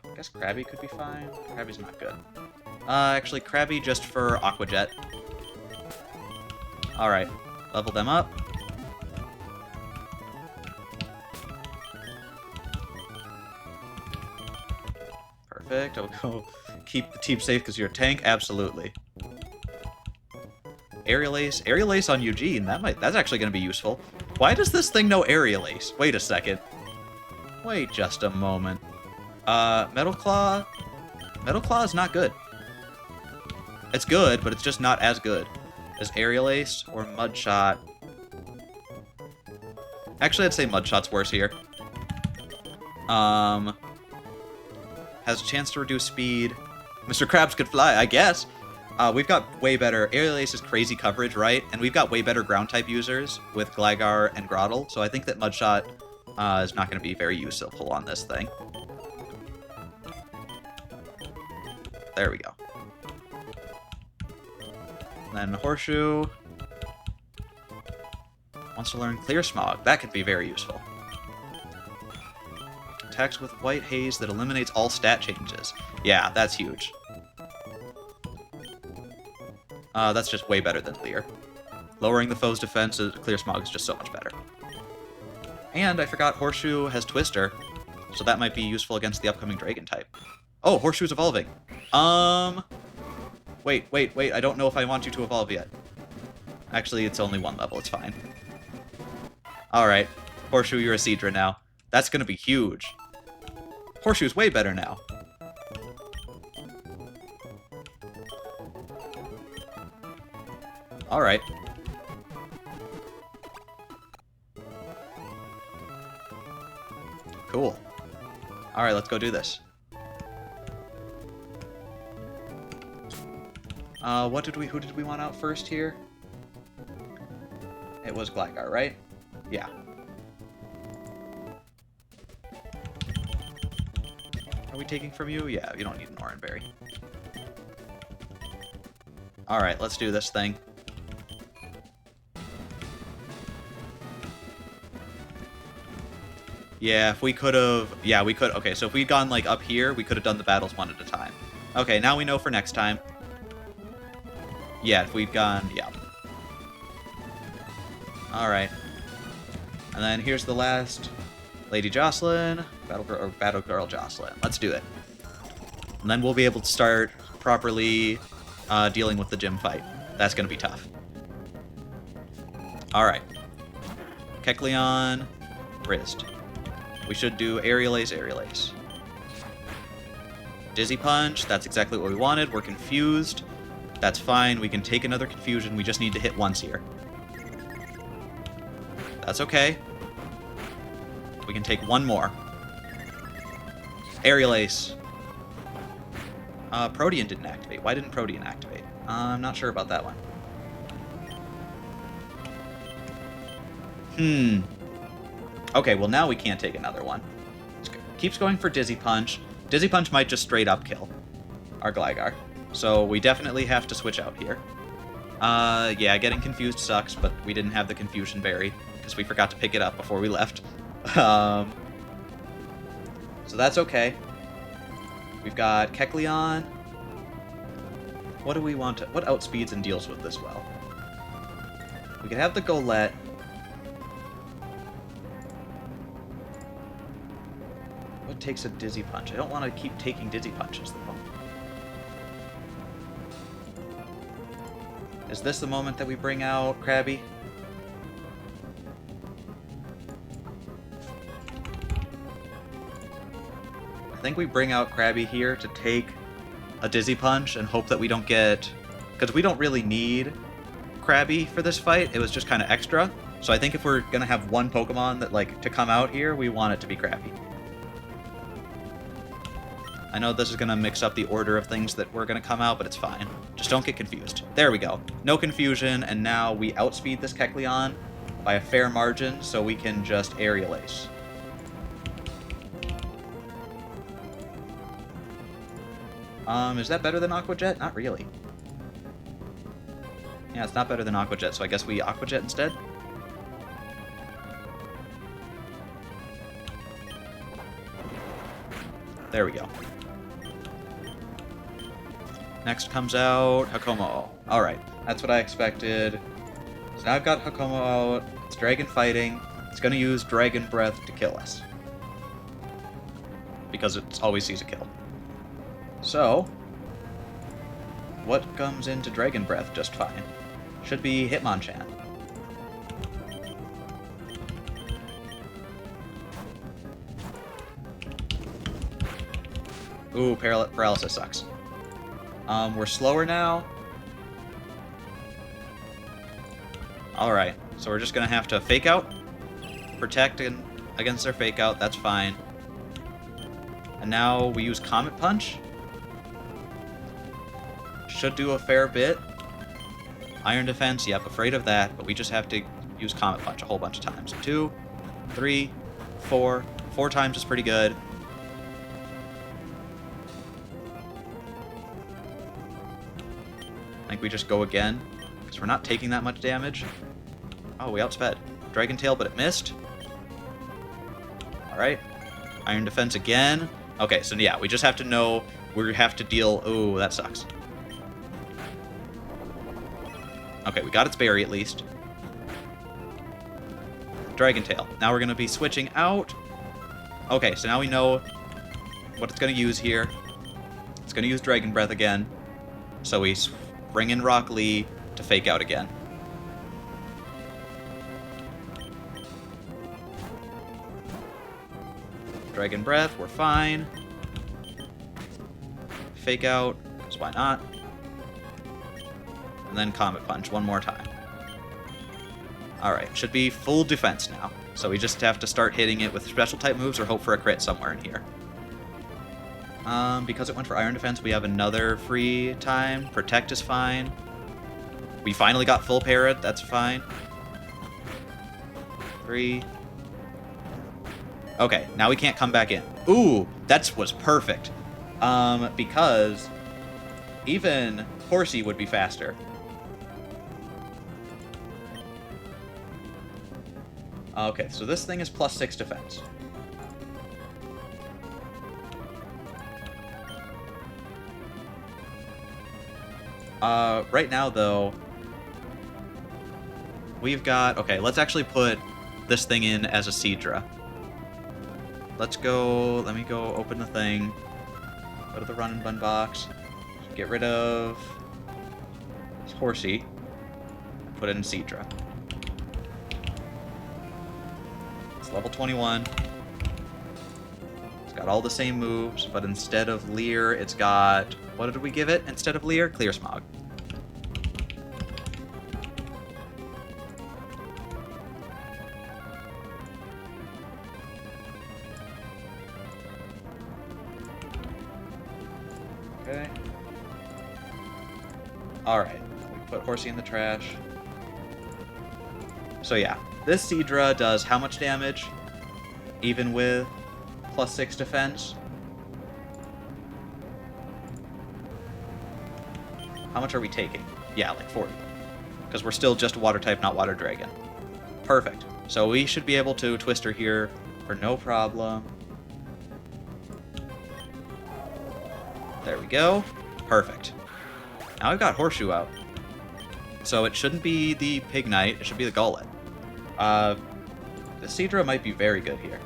S1: I guess Krabby could be fine. Krabby's not good. Actually, Krabby just for Aqua Jet. Alright. Level them up. Perfect. I'll go keep the team safe because you're a tank. Absolutely. Aerial Ace. Aerial Ace on Eugene. That's actually going to be useful. Why does this thing know Aerial Ace? Wait a second. Wait just a moment. Metal Claw. Metal Claw is not good. It's good, but it's just not as good as Aerial Ace or Mud Shot. Actually, I'd say Mud Shot's worse here. Has a chance to reduce speed. Mr. Krabs could fly, I guess. We've got way better... Aerial Ace is crazy coverage, right? And we've got way better ground-type users with Gligar and Grotle, so I think that Mudshot is not going to be very useful on this thing. There we go. And then Horseshoe wants to learn Clear Smog. That could be very useful. Attacks with White Haze that eliminates all stat changes. Yeah, that's huge. That's just way better than Clear. Lowering the foe's defense, Clear Smog is just so much better. And I forgot Horseshoe has Twister, so that might be useful against the upcoming Dragon type. Oh, Horseshoe's evolving. Wait, I don't know if I want you to evolve yet. Actually, it's only one level, it's fine. Alright, Horseshoe, you're a Seadra now. That's gonna be huge. Horseshoe's way better now. Alright. Cool. Alright, let's go do this. Who did we want out first here? It was Gligar, right? Yeah. Are we taking from you? Yeah, you don't need an Oranberry. Alright, let's do this thing. Yeah, if we could've... Yeah, we could... Okay, so if we'd gone, like, up here, we could've done the battles one at a time. Okay, now we know for next time. Yeah, if we'd gone... Yeah. Alright. And then here's the last... Lady Jocelyn. Battle Girl Jocelyn. Let's do it. And then we'll be able to start properly dealing with the gym fight. That's gonna be tough. Alright. Kecleon. Rizt. We should do Aerial Ace, Aerial Ace. Dizzy Punch, that's exactly what we wanted. We're confused. That's fine, we can take another confusion. We just need to hit once here. That's okay. We can take one more. Aerial Ace. Protean didn't activate. Why didn't Protean activate? I'm not sure about that one. Okay, well now we can't take another one. Keeps going for Dizzy Punch. Dizzy Punch might just straight up kill our Gligar. So we definitely have to switch out here. Yeah, getting confused sucks, but we didn't have the Confusion Berry because we forgot to pick it up before we left. So that's okay. We've got Kecleon. What do we want to... What outspeeds and deals with this well? We could have the Golett. takes a Dizzy Punch. I don't want to keep taking Dizzy Punches, though. Is this the moment that we bring out Krabby? I think we bring out Krabby here to take a Dizzy Punch and hope that we don't get... Because we don't really need Krabby for this fight. It was just kind of extra. So I think if we're going to have one Pokemon that, like, to come out here, we want it to be Krabby. I know this is going to mix up the order of things that were going to come out, but it's fine. Just don't get confused. There we go. No confusion, and now we outspeed this Kecleon by a fair margin, so we can just Aerial Ace. Is that better than Aqua Jet? Not really. Yeah, it's not better than Aqua Jet, so I guess we Aqua Jet instead? There we go. Next comes out Hakomo. Alright, that's what I expected. So now I've got Hakomo out. It's Dragon fighting. It's going to use Dragon Breath to kill us. Because it always sees a kill. So, what comes into Dragon Breath just fine? Should be Hitmonchan. Ooh, paralysis sucks. We're slower now. Alright, so we're just gonna have to Fake Out. Protect against their Fake Out, that's fine. And now we use Comet Punch. Should do a fair bit. Iron Defense, yep, afraid of that, but we just have to use Comet Punch a whole bunch of times. 2, 3, 4. 4 times is pretty good. I think we just go again, because we're not taking that much damage. Oh, we outsped. Dragon Tail, but it missed. Alright. Iron Defense again. Okay, so yeah, we just have to know we have to deal... Ooh, that sucks. Okay, we got its berry at least. Dragon Tail. Now we're going to be switching out. Okay, so now we know what it's going to use here. It's going to use Dragon Breath again. So we bring in Rock Lee to Fake Out again. Dragon Breath, we're fine. Fake Out, because why not? And then Comet Punch one more time. Alright, should be full defense now. So we just have to start hitting it with special type moves or hope for a crit somewhere in here. Because it went for Iron Defense, we have another free time. Protect is fine. We finally got full Parrot, that's fine. 3. Okay, now we can't come back in. Ooh, that was perfect. Because even Horsey would be faster. Okay, so this thing is +6 defense. Right now, though, we've got... Okay, let's actually put this thing in as a Seadra. Let's go... Let me go open the thing. Go to the Run and Bun box. Get rid of... Horsey. Put it in Seadra. It's level 21. It's got all the same moves, but instead of Leer, it's got... What did we give it instead of Leer? Clear Smog. Okay. Alright. We put Horsey in the trash. So yeah, this Seadra does how much damage? Even with +6 defense? How much are we taking? Yeah, like 40. Because we're still just Water type, not Water Dragon. Perfect. So we should be able to Twister here for no problem. There we go. Perfect. Now I've got Horseshoe out. So it shouldn't be the Pignite, it should be the Gullet. The Seadra might be very good here.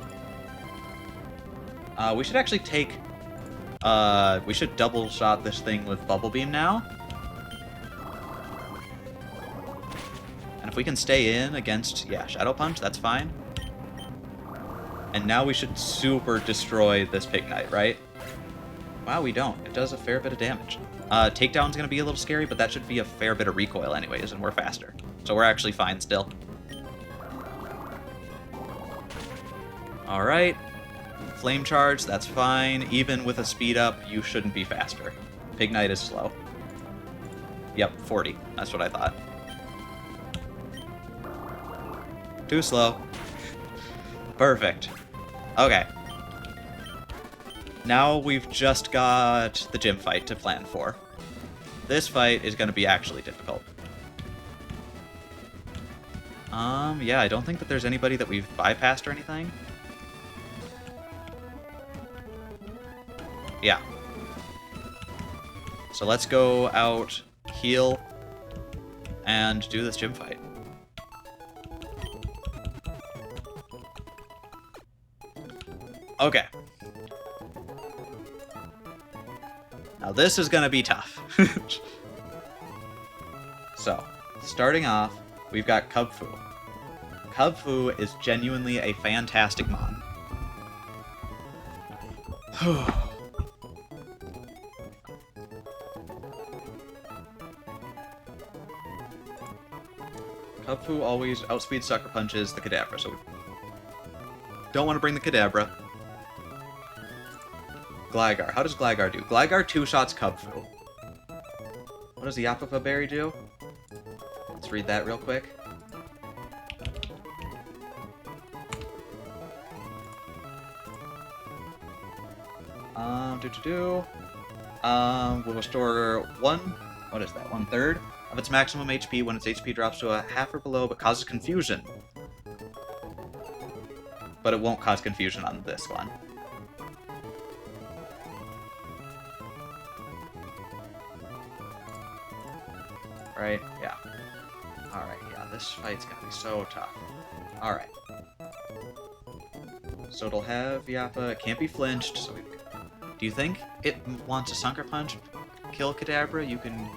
S1: We should actually take... we should double shot this thing with Bubble Beam now. And if we can stay in against, yeah, Shadow Punch, that's fine. And now we should super destroy this Pig Knight, right? Wow, we don't. It does a fair bit of damage. Takedown's gonna be a little scary, but that should be a fair bit of recoil anyways, and we're faster. So we're actually fine still. Alright. Flame Charge, that's fine. Even with a speed up, you shouldn't be faster. Pig Knight is slow. Yep, 40. That's what I thought. Too slow. Perfect. Okay. Now we've just got the gym fight to plan for. This fight is going to be actually difficult. Yeah, I don't think that there's anybody that we've bypassed or anything. Yeah. So let's go out, heal, and do this gym fight. Okay. Now this is gonna be tough. So, starting off, we've got Cub Fu. Cub Fu is genuinely a fantastic mon. Cub Fu always outspeeds Sucker Punches the Kadabra, so we don't want to bring the Kadabra. Gligar. How does Gligar do? Gligar two-shots Cub Fu. What does the Yappa Berry do? Let's read that real quick. Will restore what is that? 1/3 of its maximum HP when its HP drops to a half or below, but causes confusion. But it won't cause confusion on this one. Right? Yeah. Alright, yeah, this fight's gonna be so tough. Alright. So it'll have Yappa, it can't be flinched, so do you think it wants a Sucker Punch, kill Kadabra? You can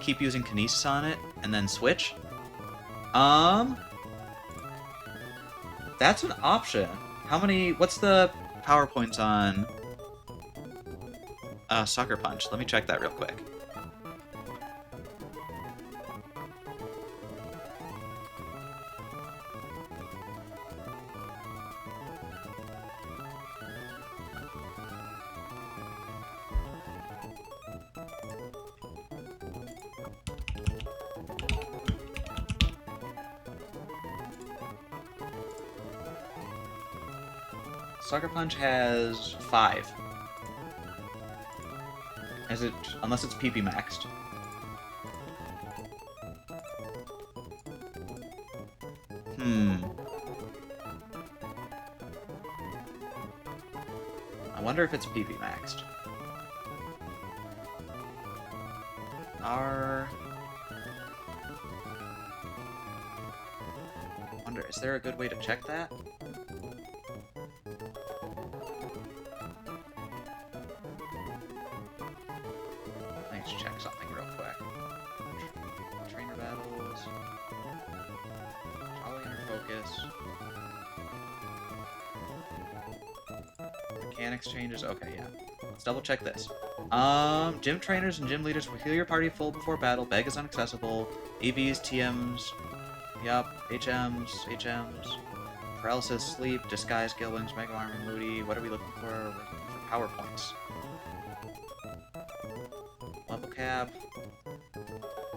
S1: keep using Kinesis on it, and then switch? That's an option. What's the power points on Sucker Punch? Let me check that real quick. Sucker Punch has 5. Unless it's PP maxed. I wonder if it's PP maxed. Is there a good way to check that? Let's check something real quick. Trainer battles. Jolly Inner Focus. Mechanics changes. Okay, yeah. Let's double check this. Gym trainers and gym leaders will heal your party full before battle. Beg is inaccessible. AVs, TMs. Yup. HMs. Paralysis, Sleep, Disguise, Gale Wings, Mega Armor, Moody. What are we looking for? We're looking for power points. Level cap.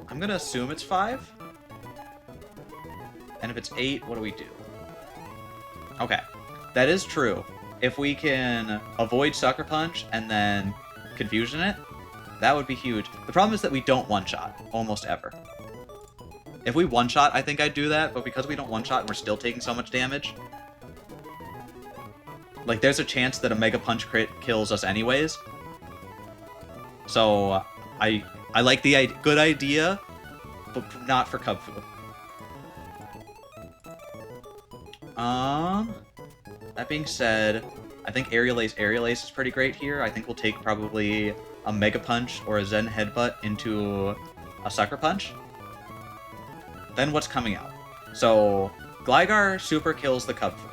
S1: I'm gonna assume it's 5. And if it's 8, what do we do? Okay. That is true. If we can avoid Sucker Punch and then Confusion it, that would be huge. The problem is that we don't one-shot, almost ever. If we one-shot, I think I'd do that, but because we don't one-shot and we're still taking so much damage, like, there's a chance that a Mega Punch crit kills us anyways. So, I like the good idea, but not for Cub Fu. That being said, I think Aerial Ace is pretty great here. I think we'll take probably a Mega Punch or a Zen Headbutt into a Sucker Punch. Then what's coming out? So, Gligar super kills the Kubfu.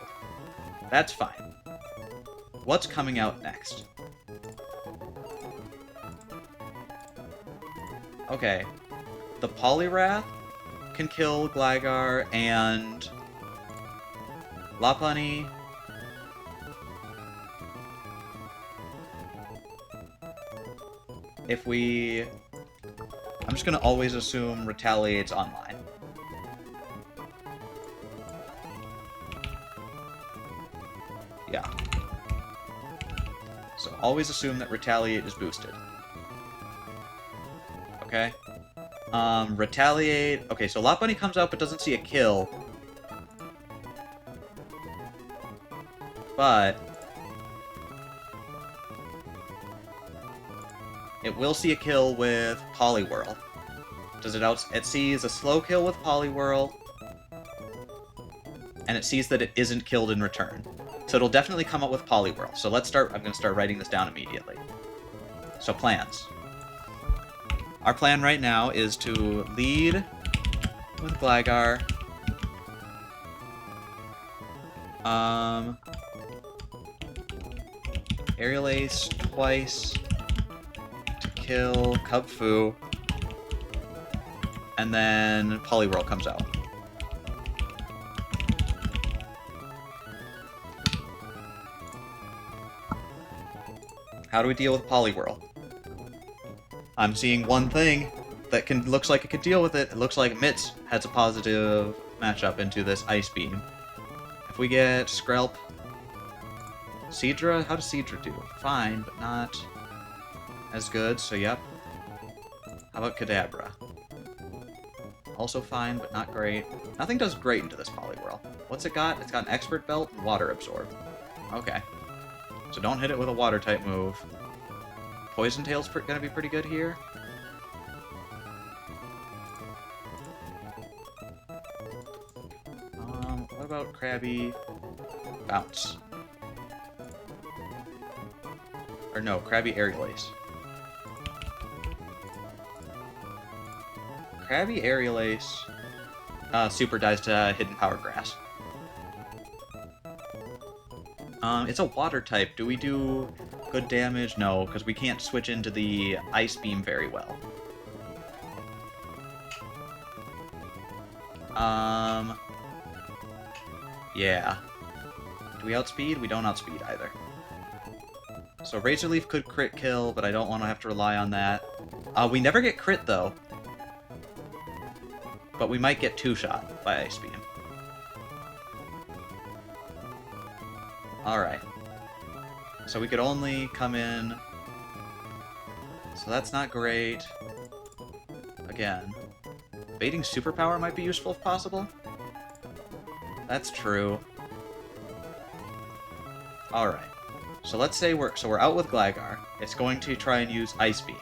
S1: That's fine. What's coming out next? Okay. The Poliwrath can kill Gligar, and Lopunny... If we... I'm just gonna always assume Retaliate's online. Yeah. So always assume that Retaliate is boosted. Okay. Retaliate... Okay, so Lopunny comes out but doesn't see a kill. But... it will see a kill with Poliwhirl. Does it out? It sees a slow kill with Poliwhirl, and it sees that it isn't killed in return. So it'll definitely come up with Poliwhirl. So let's start. I'm going to start writing this down immediately. So plans. Our plan right now is to lead with Gligar. Aerial Ace twice. Kill Kubfu, and then Poliwhirl comes out. How do we deal with Poliwhirl? I'm seeing one thing that looks like it could deal with it. It looks like Mitz has a positive matchup into this Ice Beam. If we get Skrelp, Seadra, how does Seadra do? Fine, but not as good, so yep. How about Kadabra? Also fine, but not great. Nothing does great into this Poliwhirl. What's it got? It's got an Expert Belt and Water Absorb. Okay. So don't hit it with a Water-type move. Poison Tail's gonna be pretty good here. What about Krabby Bounce? Or no, Krabby Aerial Ace. Krabby Aerial Ace super dies to Hidden Power Grass. It's a water type. Do we do good damage? No, because we can't switch into the Ice Beam very well. Yeah. Do we outspeed? We don't outspeed either. So Razor Leaf could crit kill, but I don't want to have to rely on that. We never get crit, though. But we might get two-shot by Ice Beam. Alright. So we could only come in... So that's not great. Again. Baiting Superpower might be useful if possible. That's true. Alright. So let's say we're out with Gligar. It's going to try and use Ice Beam.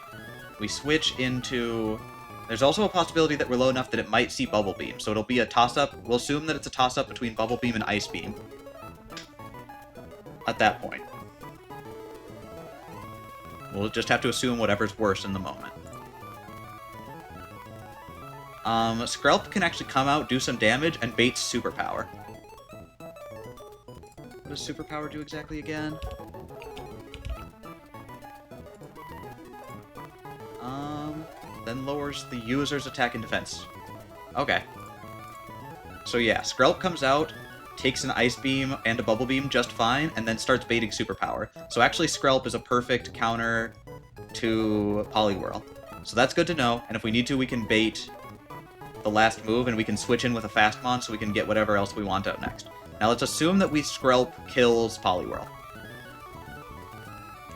S1: We switch into... There's also a possibility that we're low enough that it might see Bubble Beam, so it'll be a toss-up. We'll assume that it's a toss-up between Bubble Beam and Ice Beam. At that point. We'll just have to assume whatever's worse in the moment. Skrelp can actually come out, do some damage, and bait Superpower. What does Superpower do exactly again? Then lowers the user's attack and defense. Okay. So yeah, Skrelp comes out, takes an Ice Beam and a Bubble Beam just fine, and then starts baiting Superpower. So actually Skrelp is a perfect counter to Poliwhirl. So that's good to know, and if we need to, we can bait the last move, and we can switch in with a Fastmon so we can get whatever else we want out next. Now let's assume that Skrelp kills Poliwhirl.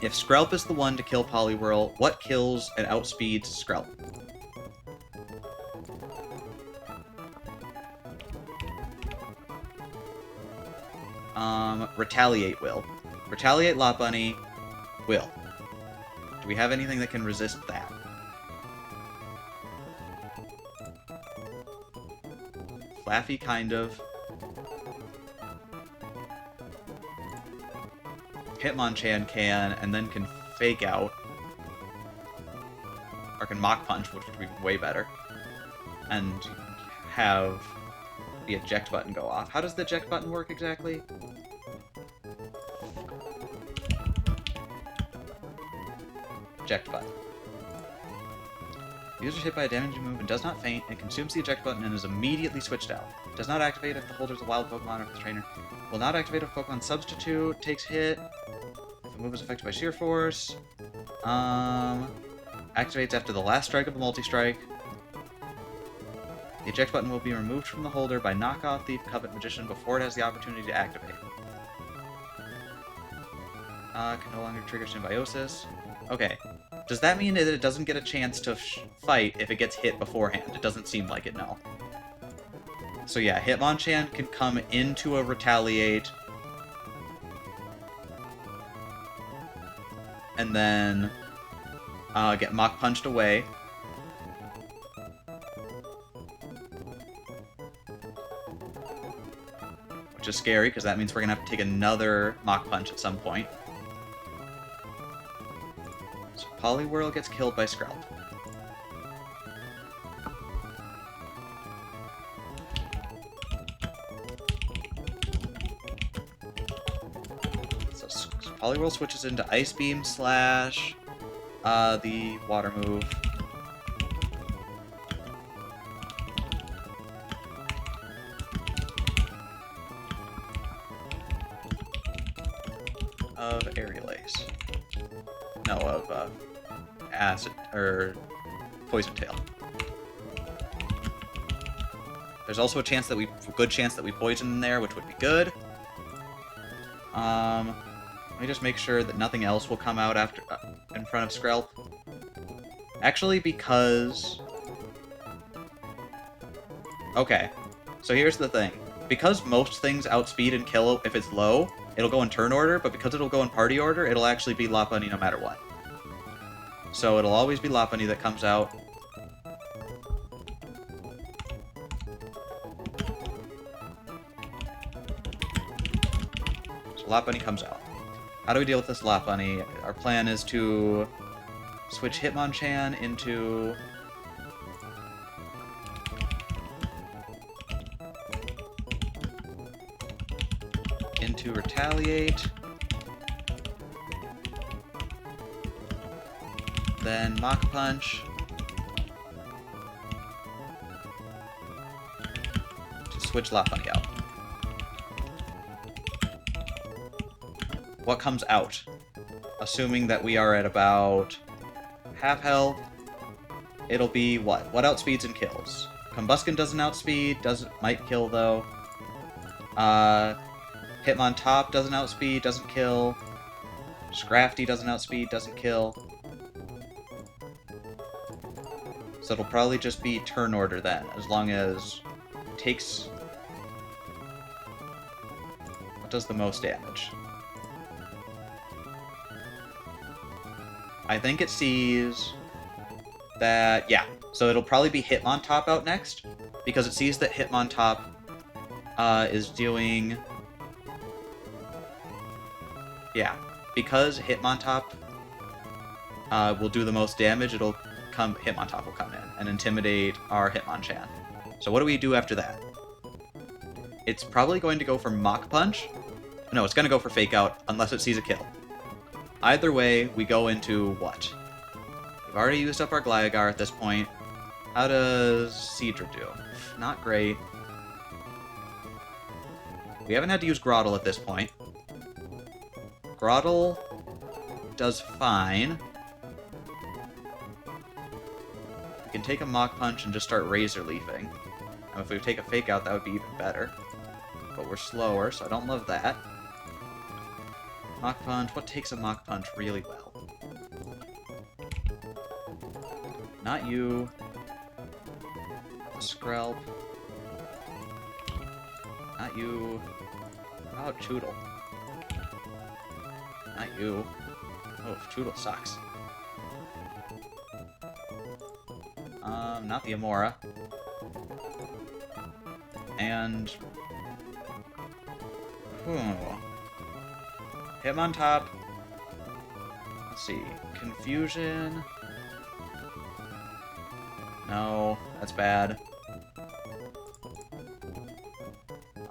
S1: If Skrelp is the one to kill Poliwhirl, what kills and outspeeds Skrelp? Retaliate will. Retaliate Lopunny will. Do we have anything that can resist that? Flaffy, kind of. Hitmonchan can, and then can Fake Out. Or can Mach Punch, which would be way better. And have the eject button go off. How does the eject button work exactly? Eject button. The user is hit by a damaging move and does not faint, and consumes the eject button and is immediately switched out. Does not activate if the holder is a wild Pokemon or if the trainer. Will not activate if Pokemon substitute takes hit. If the move is affected by Sheer Force. Activates after the last strike of the multi-strike. The eject button will be removed from the holder by Knockoff Thief, Covet Magician before it has the opportunity to activate. Can no longer trigger Symbiosis. Okay. Does that mean that it doesn't get a chance to fight if it gets hit beforehand? It doesn't seem like it, no. So yeah, Hitmonchan can come into a Retaliate. And then get Mach Punched away. Which is scary, because that means we're going to have to take another Mach Punch at some point. So Poliwhirl gets killed by Skrelp. So Poliwhirl switches into Ice Beam / the water move. Of Aerial Ace. No, of Acid or Poison Tail. There's also a good chance that we poison in there, which would be good. Let me just make sure that nothing else will come out after in front of Skrelp. Actually, because... Okay, so here's the thing. Because most things outspeed and kill if it's low, it'll go in turn order, but because it'll go in party order, it'll actually be Lopunny no matter what. So it'll always be Lopunny that comes out. So Lopunny comes out. How do we deal with this Lopunny? Our plan is to switch Hitmonchan into... Retaliate. Then Mach Punch. To switch Lopunny out. What comes out? Assuming that we are at about half health, it'll be what? What outspeeds and kills? Combuskin doesn't outspeed, might kill though. Hitmontop doesn't outspeed, doesn't kill. Scrafty doesn't outspeed, doesn't kill. So it'll probably just be turn order then, as long as it takes... What does the most damage? I think it sees that... Yeah, so it'll probably be Hitmontop out next, because it sees that Hitmontop is doing... Yeah, because Hitmontop will do the most damage, Hitmontop will come in and intimidate our Hitmonchan. So what do we do after that? It's probably going to go for Mach Punch. No, it's going to go for Fake Out, unless it sees a kill. Either way, we go into what? We've already used up our Gliagar at this point. How does Seadra do? Not great. We haven't had to use Grotle at this point. Grotle does fine. We can take a Mach Punch and just start Razor Leafing. And if we take a Fake Out, that would be even better. But we're slower, so I don't love that. Mach Punch. What takes a Mach Punch really well? Not you. Skrelp. Not you. How about Choodle? Not you. Oh, Choodle sucks. Not the Amora. And... Hitmontop. Let's see. Confusion. No, that's bad.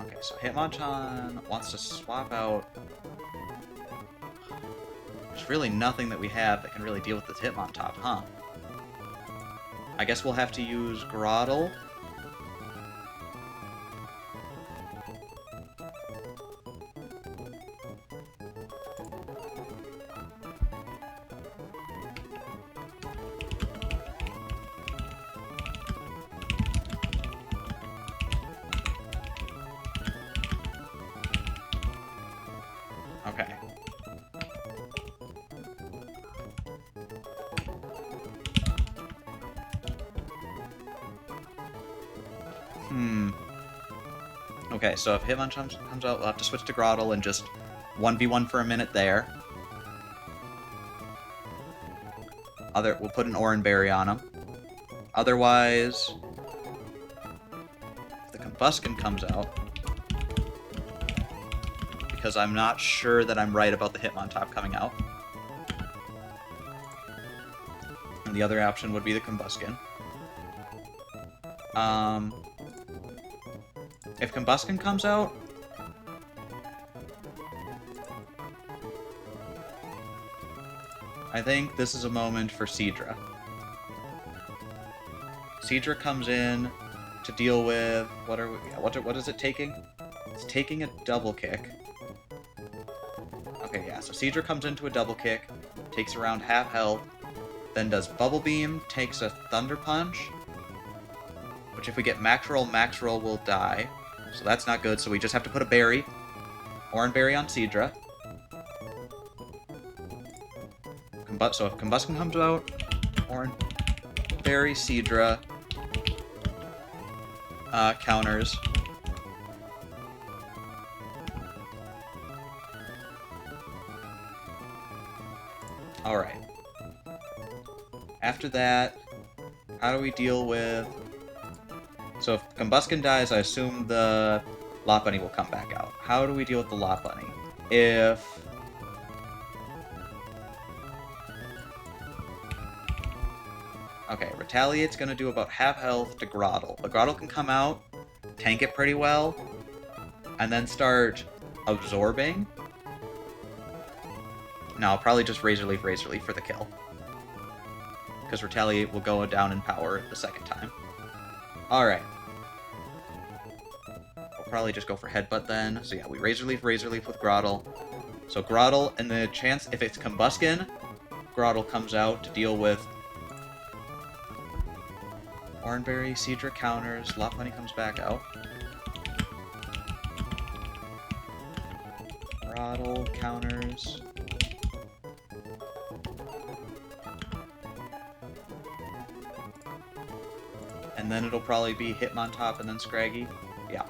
S1: Okay, so Hitmonchan wants to swap out. There's really nothing that we have that can really deal with this Hitmontop, huh? I guess we'll have to use Groddle. Okay. Okay, so if Hitmonchan comes out, we'll have to switch to Groddle and just 1v1 for a minute there. We'll put an Oran Berry on him. Otherwise, if the Combuskin comes out, because I'm not sure that I'm right about the Hitmontop coming out. And the other option would be the Combuskin. If Combuskin comes out, I think this is a moment for Seadra. Seadra comes in to deal with what is it taking? It's taking a double kick. Okay, yeah. So Seadra comes into a double kick, takes around half health, then does Bubble Beam, takes a Thunder Punch. Which if we get Max Roll will die. So that's not good, so we just have to put a berry. Oran Berry on Seadra. So if Combuskin comes out, Oran Berry, Seadra, counters. Alright. After that, how do we deal with... So if Combuskin dies, I assume the Lopunny will come back out. How do we deal with the Lopunny? If... Okay, Retaliate's gonna do about half health to Groddle. The Groddle can come out, tank it pretty well, and then start absorbing. No, I'll probably just Razor Leaf for the kill. Because Retaliate will go down in power the second time. Alright. I'll probably just go for Headbutt then. So yeah, we Razor Leaf with Groddle. So Groddle, and the chance, if it's Combuskin, Groddle comes out to deal with Oran Berry, Seadra counters, Lopunny comes back out. Groddle counters. And then it'll probably be Hitmontop and then Scraggy. Yeah.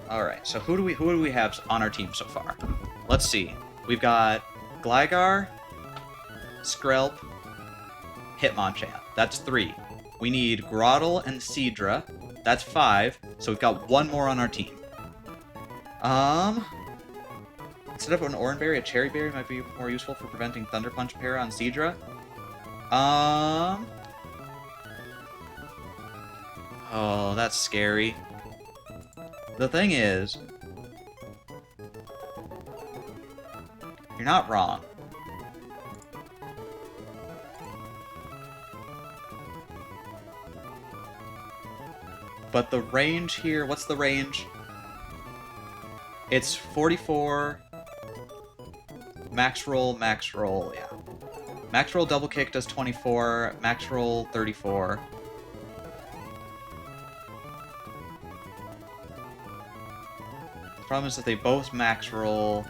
S1: Alright, so who do we have on our team so far? Let's see. We've got Gligar, Skrelp, Hitmonchan. That's 3. We need Groddle and Seadra. That's 5. So we've got 1 more on our team. Instead of an Oran Berry, a Cherry Berry might be more useful for preventing Thunder Punch Para on Seadra. Oh, that's scary. The thing is, you're not wrong. But the range here, what's the range? It's 44, max roll, yeah. Max roll double kick does 24, max roll 34. The problem is that they both max roll.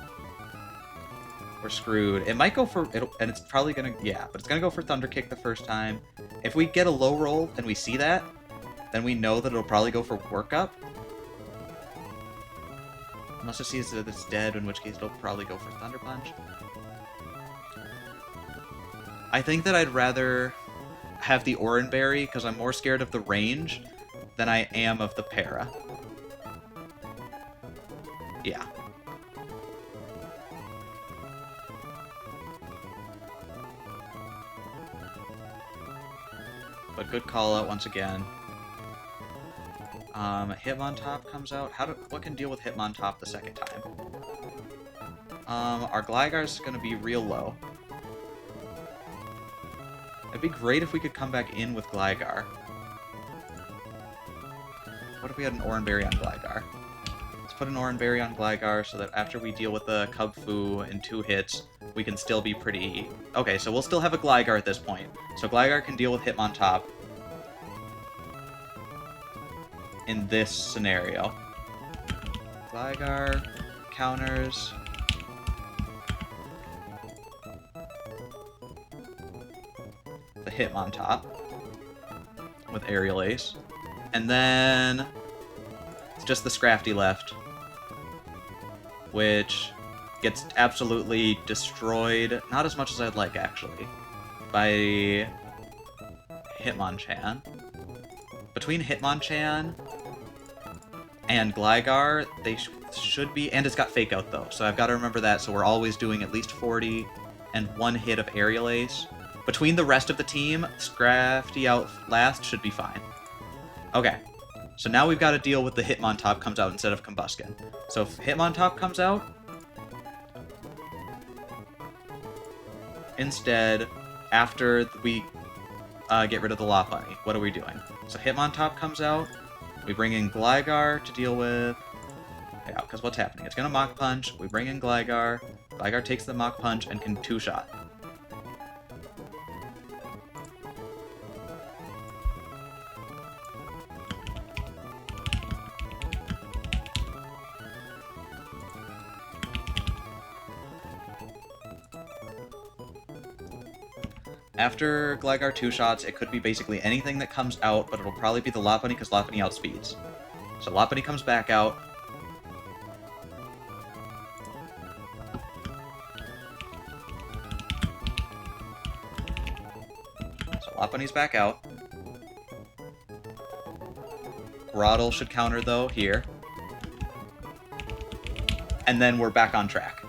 S1: We're screwed. It might go for, and it's probably gonna, yeah, but it's gonna go for Thunder Kick the first time. If we get a low roll and we see that, then we know that it'll probably go for Workup. Unless it sees that it's dead, in which case it'll probably go for Thunder Punch. I think that I'd rather have the Oranberry because I'm more scared of the range than I am of the para. Yeah. But good call out once again. Hitmontop comes out. What can deal with Hitmontop the second time? Our Gligar's gonna be real low. It'd be great if we could come back in with Gligar. What if we had an Oranberry on Gligar? Let's put an Oranberry on Gligar so that after we deal with the Cubfu in 2 hits, we can still be pretty... Okay, so we'll still have a Gligar at this point. So Gligar can deal with Hitmontop in this scenario. Gligar counters... the Hitmontop with Aerial Ace. And then it's just the Scrafty left, which gets absolutely destroyed, not as much as I'd like actually, by Hitmonchan. Between Hitmonchan and Gligar, they should be, and it's got Fake Out though, so I've got to remember that, so we're always doing at least 40 and 1 hit of Aerial Ace. Between the rest of the team, Scrafty out last should be fine. Okay, so now we've got to deal with the Hitmontop comes out instead of Combusken. So if Hitmontop comes out, instead, after we get rid of the Lopunny, what are we doing? So Hitmontop comes out, we bring in Gligar to deal with... Yeah, because what's happening? It's going to Mach Punch, we bring in Gligar, Gligar takes the Mach Punch and can 2-shot. After Gligar 2-shots, it could be basically anything that comes out, but it'll probably be the Lopunny because Lopunny outspeeds. So Lopunny comes back out. So Lopunny's back out. Grotle should counter, though, here. And then we're back on track.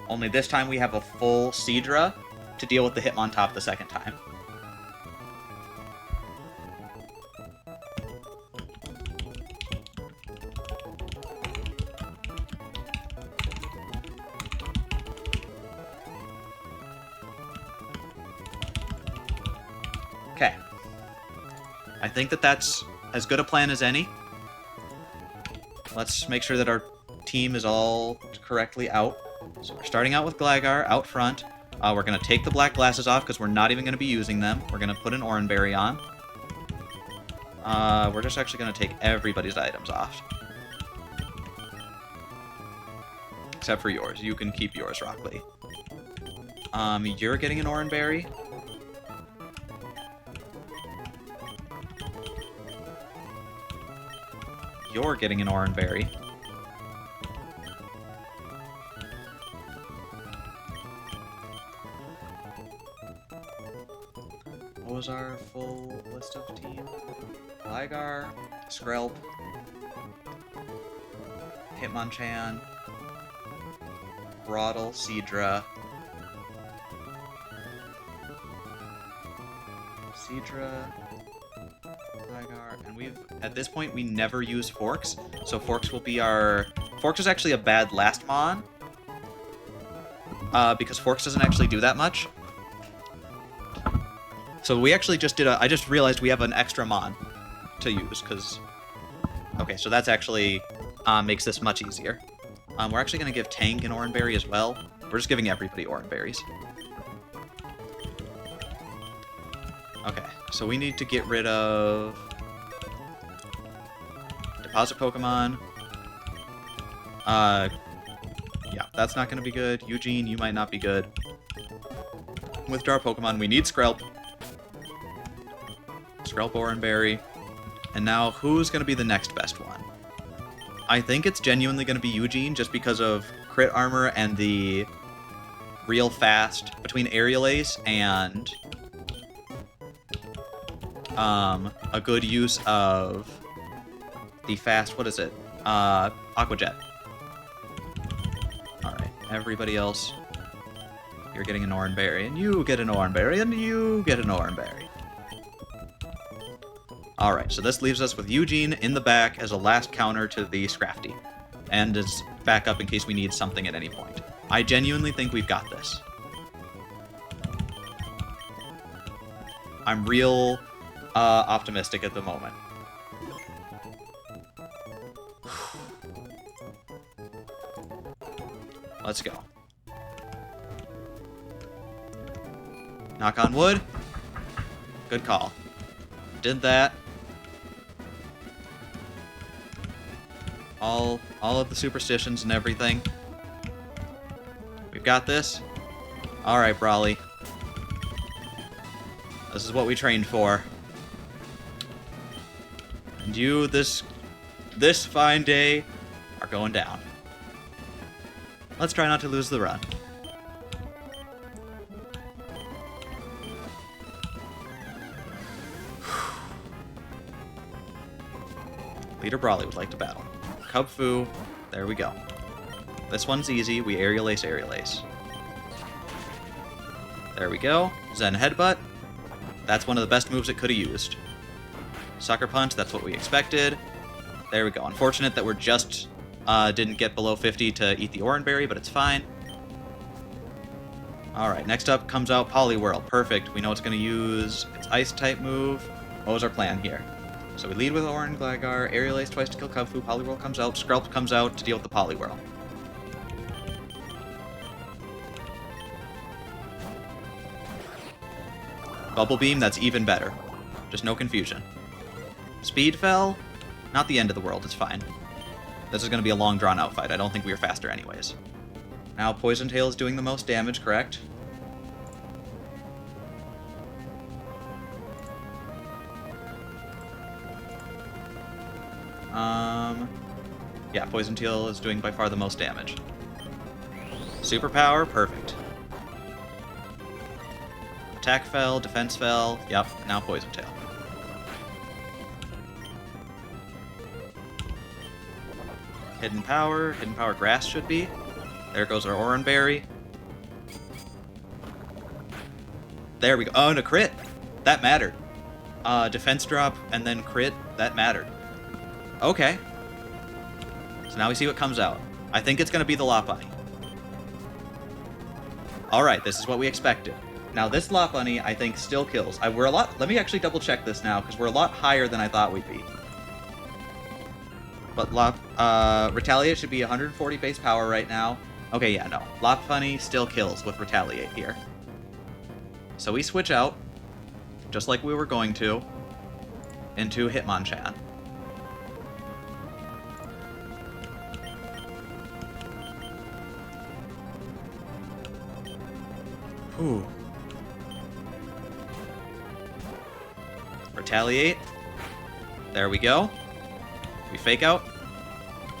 S1: Only this time we have a full Seadra to deal with the Hitmontop the second time. Okay. I think that that's as good a plan as any. Let's make sure that our team is all correctly out. So we're starting out with Gligar out front. We're going to take the black glasses off because we're not even going to be using them. We're going to put an Oranberry on. We're just actually going to take everybody's items off. Except for yours. You can keep yours, Rockley. You're getting an Oranberry. You're getting an Oranberry. What was our full list of team? Gligar, Skrelp, Hitmonchan, Grotle, Seadra, Gligar, and at this point, we never use Forks, so Forks will be Forks is actually a bad last Mon, because Forks doesn't actually do that much. So we actually just I just realized we have an extra Mon to use, because... Okay, so that's actually makes this much easier. We're actually going to give Tank an Oranberry as well. We're just giving everybody Oranberries. Okay, so we need to get rid of... Deposit Pokemon. Yeah, that's not going to be good. Eugene, you might not be good. Withdraw Pokemon. We need Skrelp. Skrelp, Oranberry. And now, who's going to be the next best one? I think it's genuinely going to be Eugene, just because of crit armor and the real fast between Aerial Ace and a good use of the fast, what is it? Aqua Jet. Alright, everybody else, you're getting an Oran Berry, and you get an Oran Berry, and you get an Oran Berry. Alright, so this leaves us with Eugene in the back as a last counter to the Scrafty, and as backup in case we need something at any point. I genuinely think we've got this. I'm real optimistic at the moment. Let's go. Knock on wood. Good call. Did that. All of the superstitions and everything. We've got this. Alright, Brawly. This is what we trained for. And you, this fine day, are going down. Let's try not to lose the run. Leader Brawly would like to battle. Cub Fu, there we go. This one's easy, we Aerial Ace, Aerial Ace. There we go. Zen Headbutt. That's one of the best moves it could have used. Sucker Punch, that's what we expected. There we go. Unfortunate that we're just didn't get below 50 to eat the Oran Berry, but it's fine. Alright, next up comes out Poliwhirl. Perfect. We know it's going to use its Ice-type move. What was our plan here? So we lead with Oran Gligar, Aerial Ace twice to kill Cubfu, Poliwhirl comes out, Skrelp comes out to deal with the Poliwhirl. Bubble Beam, that's even better. Just no confusion. Speed Fell, not the end of the world, it's fine. This is going to be a long drawn-out fight. I don't think we are faster anyways. Now Poison Tail is doing the most damage, correct? Yeah, Poison Tail is doing by far the most damage. Superpower, perfect. Attack fell, defense fell, yep, now Poison Tail. Hidden Power Grass should be. There goes our Oran Berry. There we go. Oh, and a crit! That mattered. Defense drop and then crit, that mattered. Okay. So now we see what comes out. I think it's going to be the Lopunny. Alright, this is what we expected. Now this Lopunny, I think, still kills. We're a lot... Let me actually double check this now, because we're a lot higher than I thought we'd be. But Retaliate should be 140 base power right now. Okay, yeah, no. Lopunny still kills with Retaliate here. So we switch out, just like we were going to, into Hitmonchan. Ooh. Retaliate. There we go. We fake out.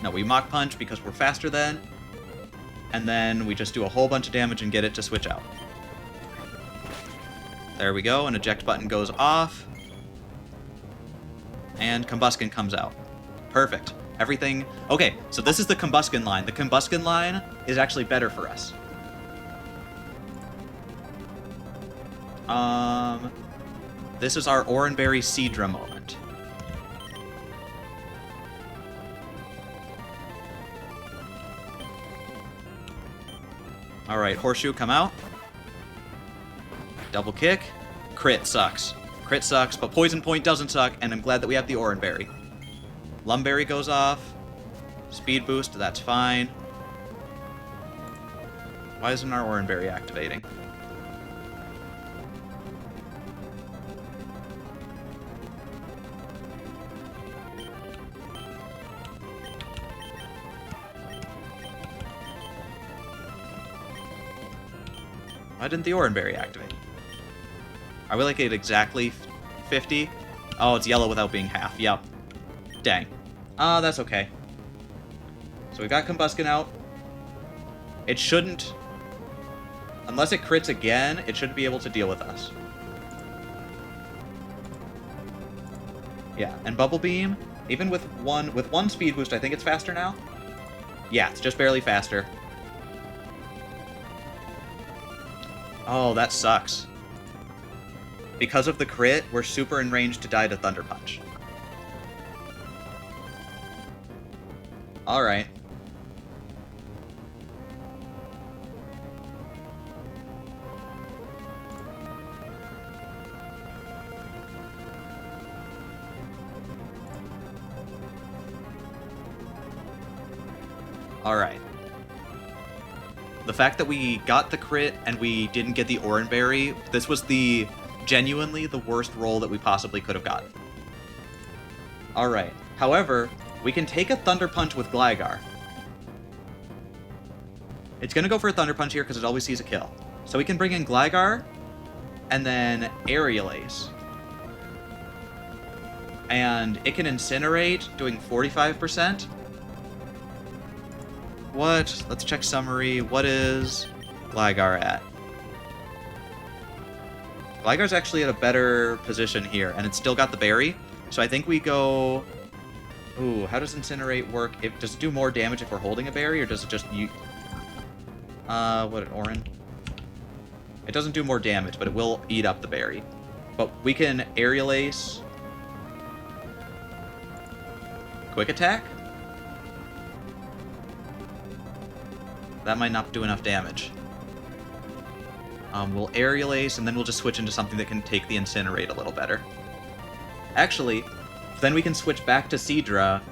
S1: No, we Mach Punch because we're faster then. And then we just do a whole bunch of damage and get it to switch out. There we go, an eject button goes off. And Combuskin comes out. Perfect. Everything... Okay, so this is the Combuskin line. The Combuskin line is actually better for us. This is our Oran Berry Seadra moment. Alright, Horseshoe, come out. Double kick. Crit sucks. Crit sucks, but Poison Point doesn't suck, and I'm glad that we have the Oran Berry. Lumberry goes off. Speed boost, that's fine. Why isn't our Oran Berry activating? Why didn't the Oran Berry activate? Are we like at exactly 50? Oh, it's yellow without being half. Yep. Dang. That's okay. So we got Combuskin out. It shouldn't... Unless it crits again, it should be able to deal with us. Yeah, and Bubble Beam, even with one speed boost, I think it's faster now? Yeah, it's just barely faster. Oh, that sucks. Because of the crit, we're super in range to die to Thunder Punch. Alright. Alright. The fact that we got the crit and we didn't get the Oran Berry, this was genuinely the worst roll that we possibly could have gotten. Alright. However, we can take a Thunder Punch with Gligar. It's going to go for a Thunder Punch here because it always sees a kill. So we can bring in Gligar and then Aerial Ace. And it can Incinerate, doing 45%. What? Let's check summary. What is Gligar at? Gligar's actually at a better position here, and it's still got the berry. So I think we go... Ooh, how does Incinerate work? Does it do more damage if we're holding a berry, or does it just... what, an Oran? It doesn't do more damage, but it will eat up the berry. But we can Aerial Ace... Quick Attack? That might not do enough damage. We'll Aerial Ace, and then we'll just switch into something that can take the Incinerate a little better. Actually, then we can switch back to Seadra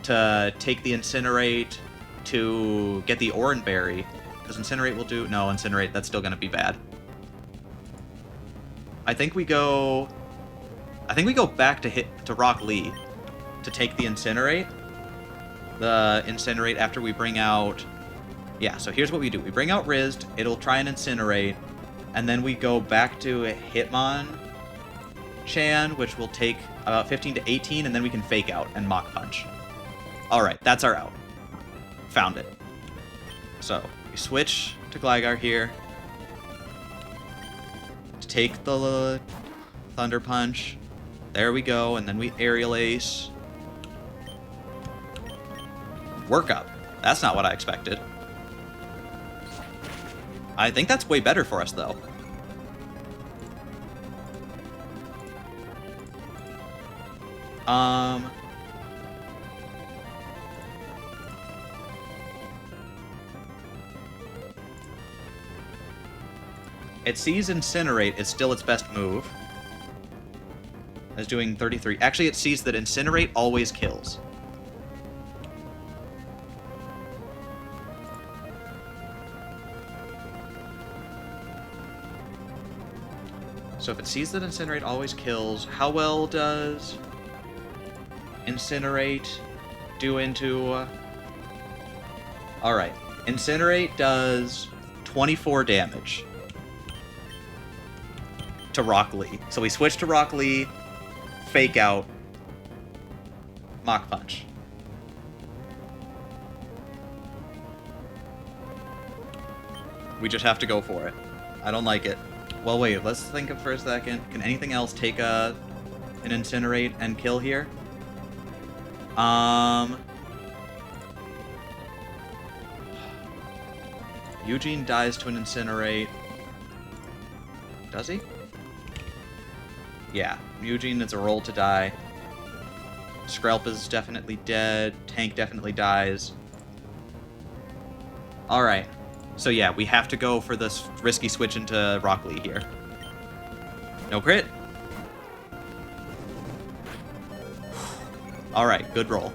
S1: to take the Incinerate to get the Oran Berry. Because Incinerate will do... No, Incinerate, that's still going to be bad. I think we go back to Rock Lee to take the Incinerate. The Incinerate after we bring out... Yeah, so here's what we do. We bring out Rizzed, it'll try and Incinerate, and then we go back to Hitmonchan, which will take about 15 to 18, and then we can Fake Out and Mach Punch. Alright, that's our out. Found it. So, we switch to Gligar here to take the Thunder Punch. There we go, and then we Aerial Ace. Work Up. That's not what I expected. I think that's way better for us, though. It sees Incinerate is still its best move. As doing 33. Actually, it sees that Incinerate always kills. So if it sees that Incinerate always kills, how well does Incinerate do into... Alright, Incinerate does 24 damage to Rock Lee. So we switch to Rock Lee, Fake Out, Mach Punch. We just have to go for it. I don't like it. Well, wait, let's think of for a second. Can anything else take an Incinerate and kill here? Eugene dies to an Incinerate. Does he? Yeah, Eugene is a roll to die. Skrelp is definitely dead. Tank definitely dies. Alright. So yeah, we have to go for this risky switch into Rock Lee here. No crit. Alright, good roll.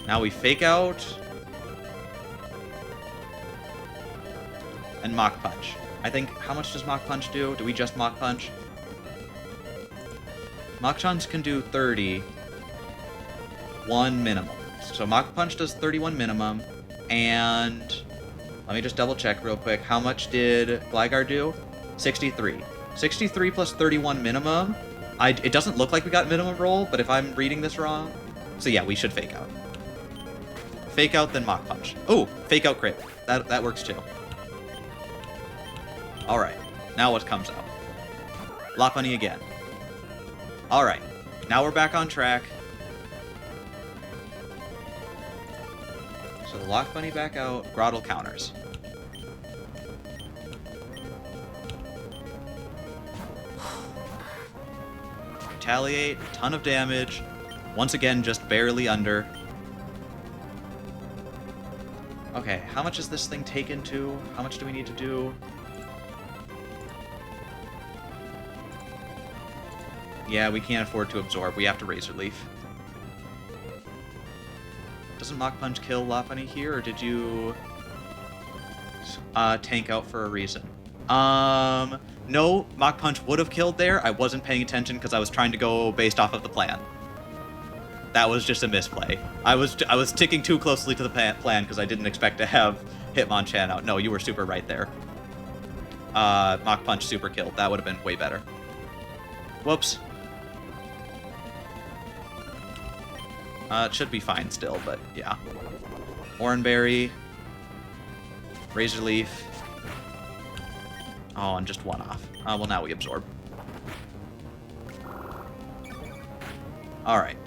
S1: Now we Fake Out. And Mach Punch. I think, how much does Mach Punch do? Do we just Mach Punch? Mach Punch can do 30. 1 minimum. So Mach Punch does 31 minimum. And... let me just double check real quick. How much did Gligar do? 63. 63 plus 31 minimum. It doesn't look like we got minimum roll, but if I'm reading this wrong... So yeah, we should Fake Out. Fake Out, then Mach Punch. Oh, Fake Out crit. That works too. Alright, now what comes out? Lopunny again. Alright, now we're back on track. So the Lock Bunny back out, Groddle counters. Retaliate, ton of damage. Once again, just barely under. Okay, how much is this thing taken to? How much do we need to do? Yeah, we can't afford to absorb. We have to Razor Leaf. Doesn't Mach Punch kill Lopunny here, or did you tank out for a reason? No, Mach Punch would have killed there. I wasn't paying attention because I was trying to go based off of the plan. That was just a misplay. I was sticking too closely to the plan because I didn't expect to have Hitmonchan out. No, you were super right there. Mach Punch super killed. That would have been way better. Whoops. It should be fine still, but yeah. Oranberry. Razor Leaf. Oh, and just one off. Well, now we absorb. Alright.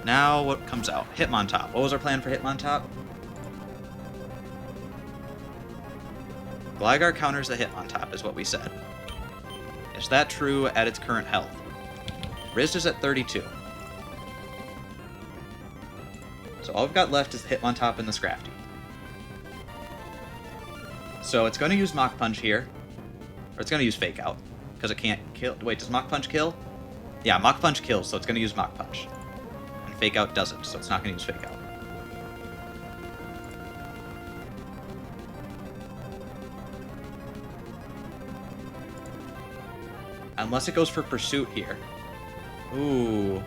S1: Now, what comes out? Hitmontop. What was our plan for Hitmontop? Gligar counters the Hitmontop, is what we said. Is that true at its current health? Riz is at 32. So all we've got left is the Hitmontop and the Scrafty. So it's going to use Mach Punch here. Or it's going to use Fake Out. Because it can't kill. Wait, does Mach Punch kill? Yeah, Mach Punch kills, so it's going to use Mach Punch. And Fake Out doesn't, so it's not going to use Fake Out. Unless it goes for Pursuit here. Ooh.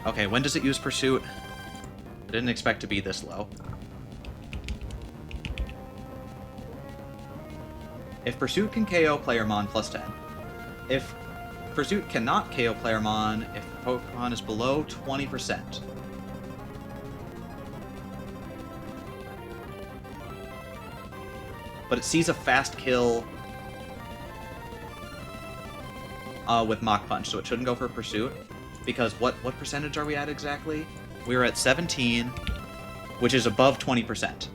S1: Okay, when does it use Pursuit? I didn't expect to be this low. If Pursuit can KO Playermon, plus 10. If Pursuit cannot KO Playermon, if the Pokemon is below 20%. But it sees a fast kill with Mach Punch, so it shouldn't go for Pursuit. Because what percentage are we at exactly? We were at 17, which is above 20%.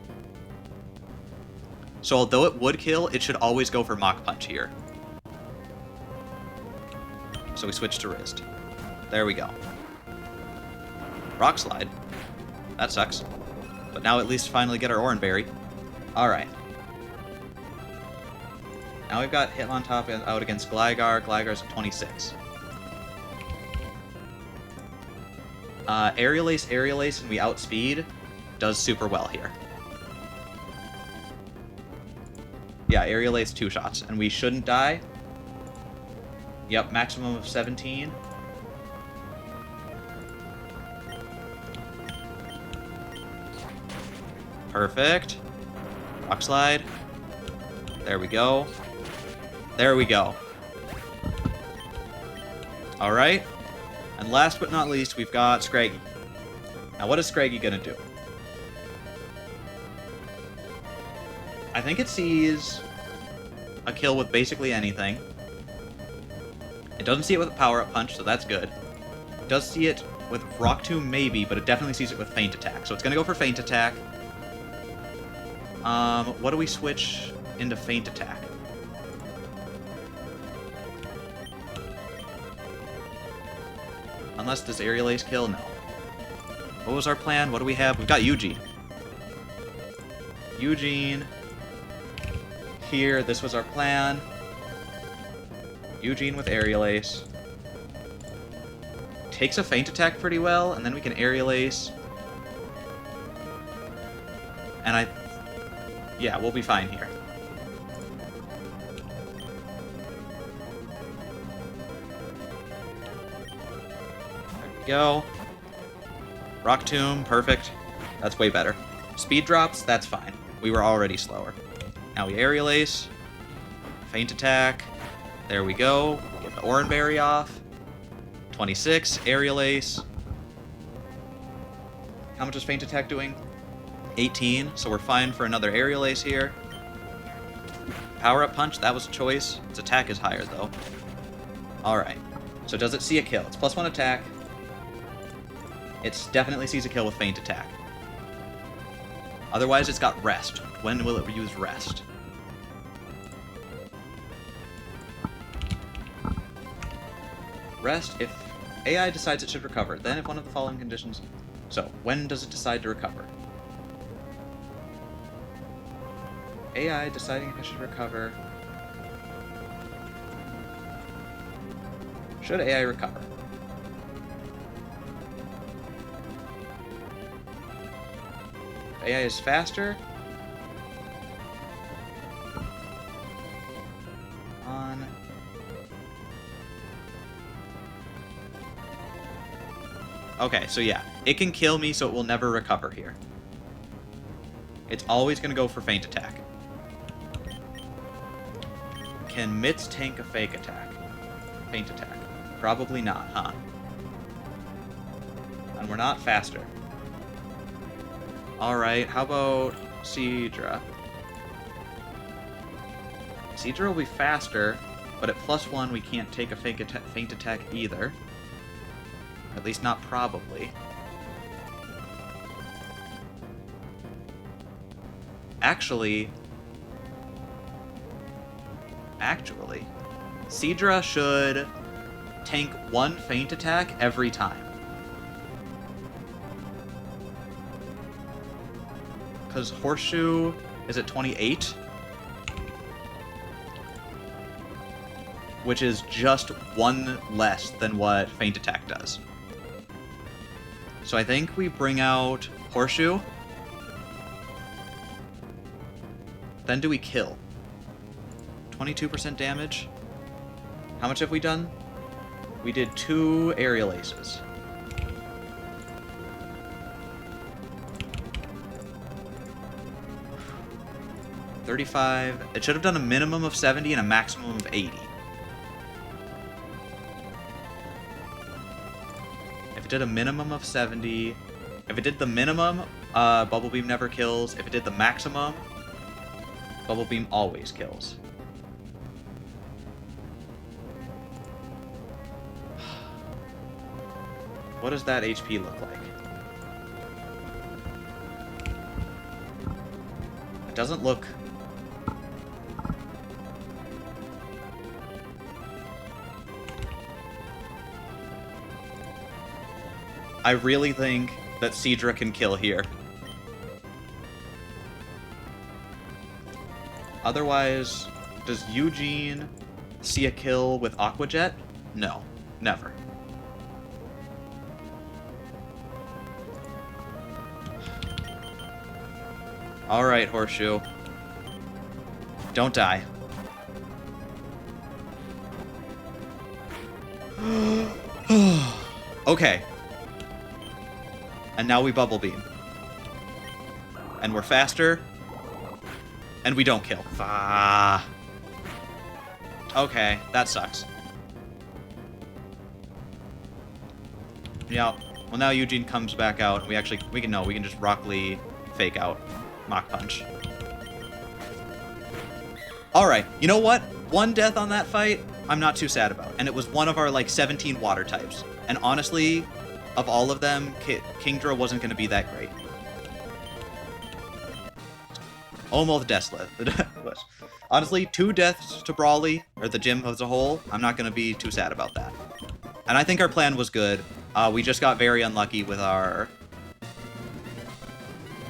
S1: So although it would kill, it should always go for Mach Punch here. So we switch to Wrist. There we go. Rock Slide. That sucks. But now at least finally get our Oranberry. Alright. Now we've got Hitmontop out against Gligar. Gligar's at 26. Aerial Ace, and we outspeed does super well here. Yeah, Aerial Ace 2 shots, and we shouldn't die. Yep, maximum of 17. Perfect. Rock Slide. There we go. There we go. Alright. And last but not least, we've got Scraggy. Now, what is Scraggy gonna do? I think it sees a kill with basically anything. It doesn't see it with a power-up punch, so that's good. It does see it with Rock Tomb, maybe, but it definitely sees it with Feint Attack. So it's gonna go for Feint Attack. What do we switch into Feint Attack? Unless this Aerial Ace kill? No. What was our plan? What do we have? We've got Eugene. Eugene. Here, this was our plan. Eugene with Aerial Ace. Takes a Feint Attack pretty well, and then we can Aerial Ace. And yeah, we'll be fine here. Go. Rock Tomb, perfect. That's way better. Speed drops, that's fine. We were already slower. Now we Aerial Ace. Feint Attack. There we go. Get the Oranberry off. 26. Aerial Ace. How much is Feint Attack doing? 18. So we're fine for another Aerial Ace here. Power Up Punch, that was a choice. Its attack is higher, though. Alright. So does it see a kill? It's +1 attack. It definitely sees a kill with Feint Attack. Otherwise, it's got Rest. When will it use Rest? Rest if AI decides it should recover. Then if one of the following conditions... So, when does it decide to recover? AI deciding if it should recover. Should AI recover? AI is faster. On. Okay, so yeah. It can kill me, so it will never recover here. It's always going to go for Feint Attack. Can Mitts tank a Fake Attack? Feint Attack. Probably not, huh? And we're not faster. Alright, how about Seadra? Seadra will be faster, but at +1 we can't take a Feint Attack either. At least not probably. Actually, Seadra should tank 1 Feint Attack every time. Because Horseshoe is at 28. Which is just 1 less than what Feint Attack does. So I think we bring out Horseshoe. Then do we kill? 22% damage. How much have we done? We did 2 Aerial Aces. $35. It should have done a minimum of 70 and a maximum of 80. If it did a minimum of 70... If it did the minimum, Bubble Beam never kills. If it did the maximum, Bubble Beam always kills. What does that HP look like? It doesn't look... I really think that Seadra can kill here. Otherwise, does Eugene see a kill with Aqua Jet? No, never. Alright, Horseshoe. Don't die. Okay. And now we Bubble Beam. And we're faster. And we don't kill. Okay, that sucks. Yeah. Well, now Eugene comes back out. We can just Rock Lee fake out Mach Punch. Alright, you know what? 1 death on that fight, I'm not too sad about. And it was one of our, 17 water types. And honestly, of all of them, Kingdra wasn't going to be that great. Almost deathless. Honestly, 2 deaths to Brawly, or the gym as a whole, I'm not going to be too sad about that. And I think our plan was good. We just got very unlucky with our...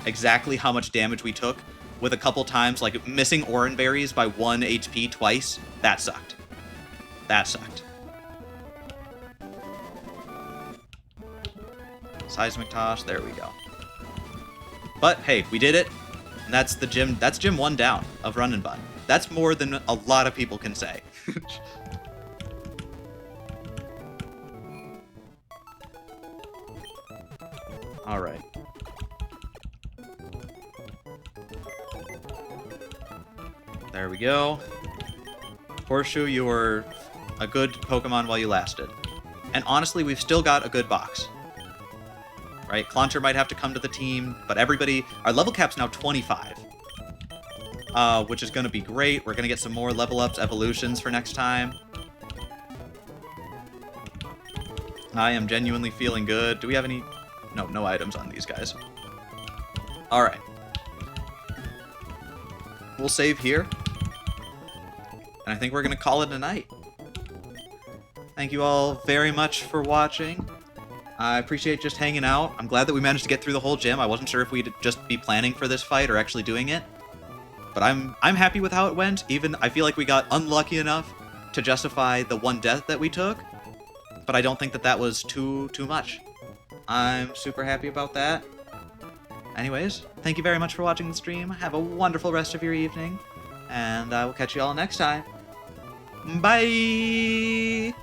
S1: exactly how much damage we took, with a couple times, missing Oran Berries by 1 HP twice. That sucked. That sucked. Seismic Toss, there we go. But, hey, we did it. And that's the gym, that's gym 1 down of Run and Bun. That's more than a lot of people can say. Alright. There we go. Horseshoe, you were a good Pokemon while you lasted. And honestly, we've still got a good box. Right? Clauncher might have to come to the team, but everybody... Our level cap's now 25. Which is going to be great. We're going to get some more level ups, evolutions for next time. I am genuinely feeling good. Do we have any... No items on these guys. Alright. We'll save here. And I think we're going to call it a night. Thank you all very much for watching. I appreciate just hanging out. I'm glad that we managed to get through the whole gym. I wasn't sure if we'd just be planning for this fight or actually doing it. But I'm happy with how it went. Even I feel like we got unlucky enough to justify the one death that we took. But I don't think that that was too much. I'm super happy about that. Anyways, thank you very much for watching the stream. Have a wonderful rest of your evening. And I will catch you all next time. Bye!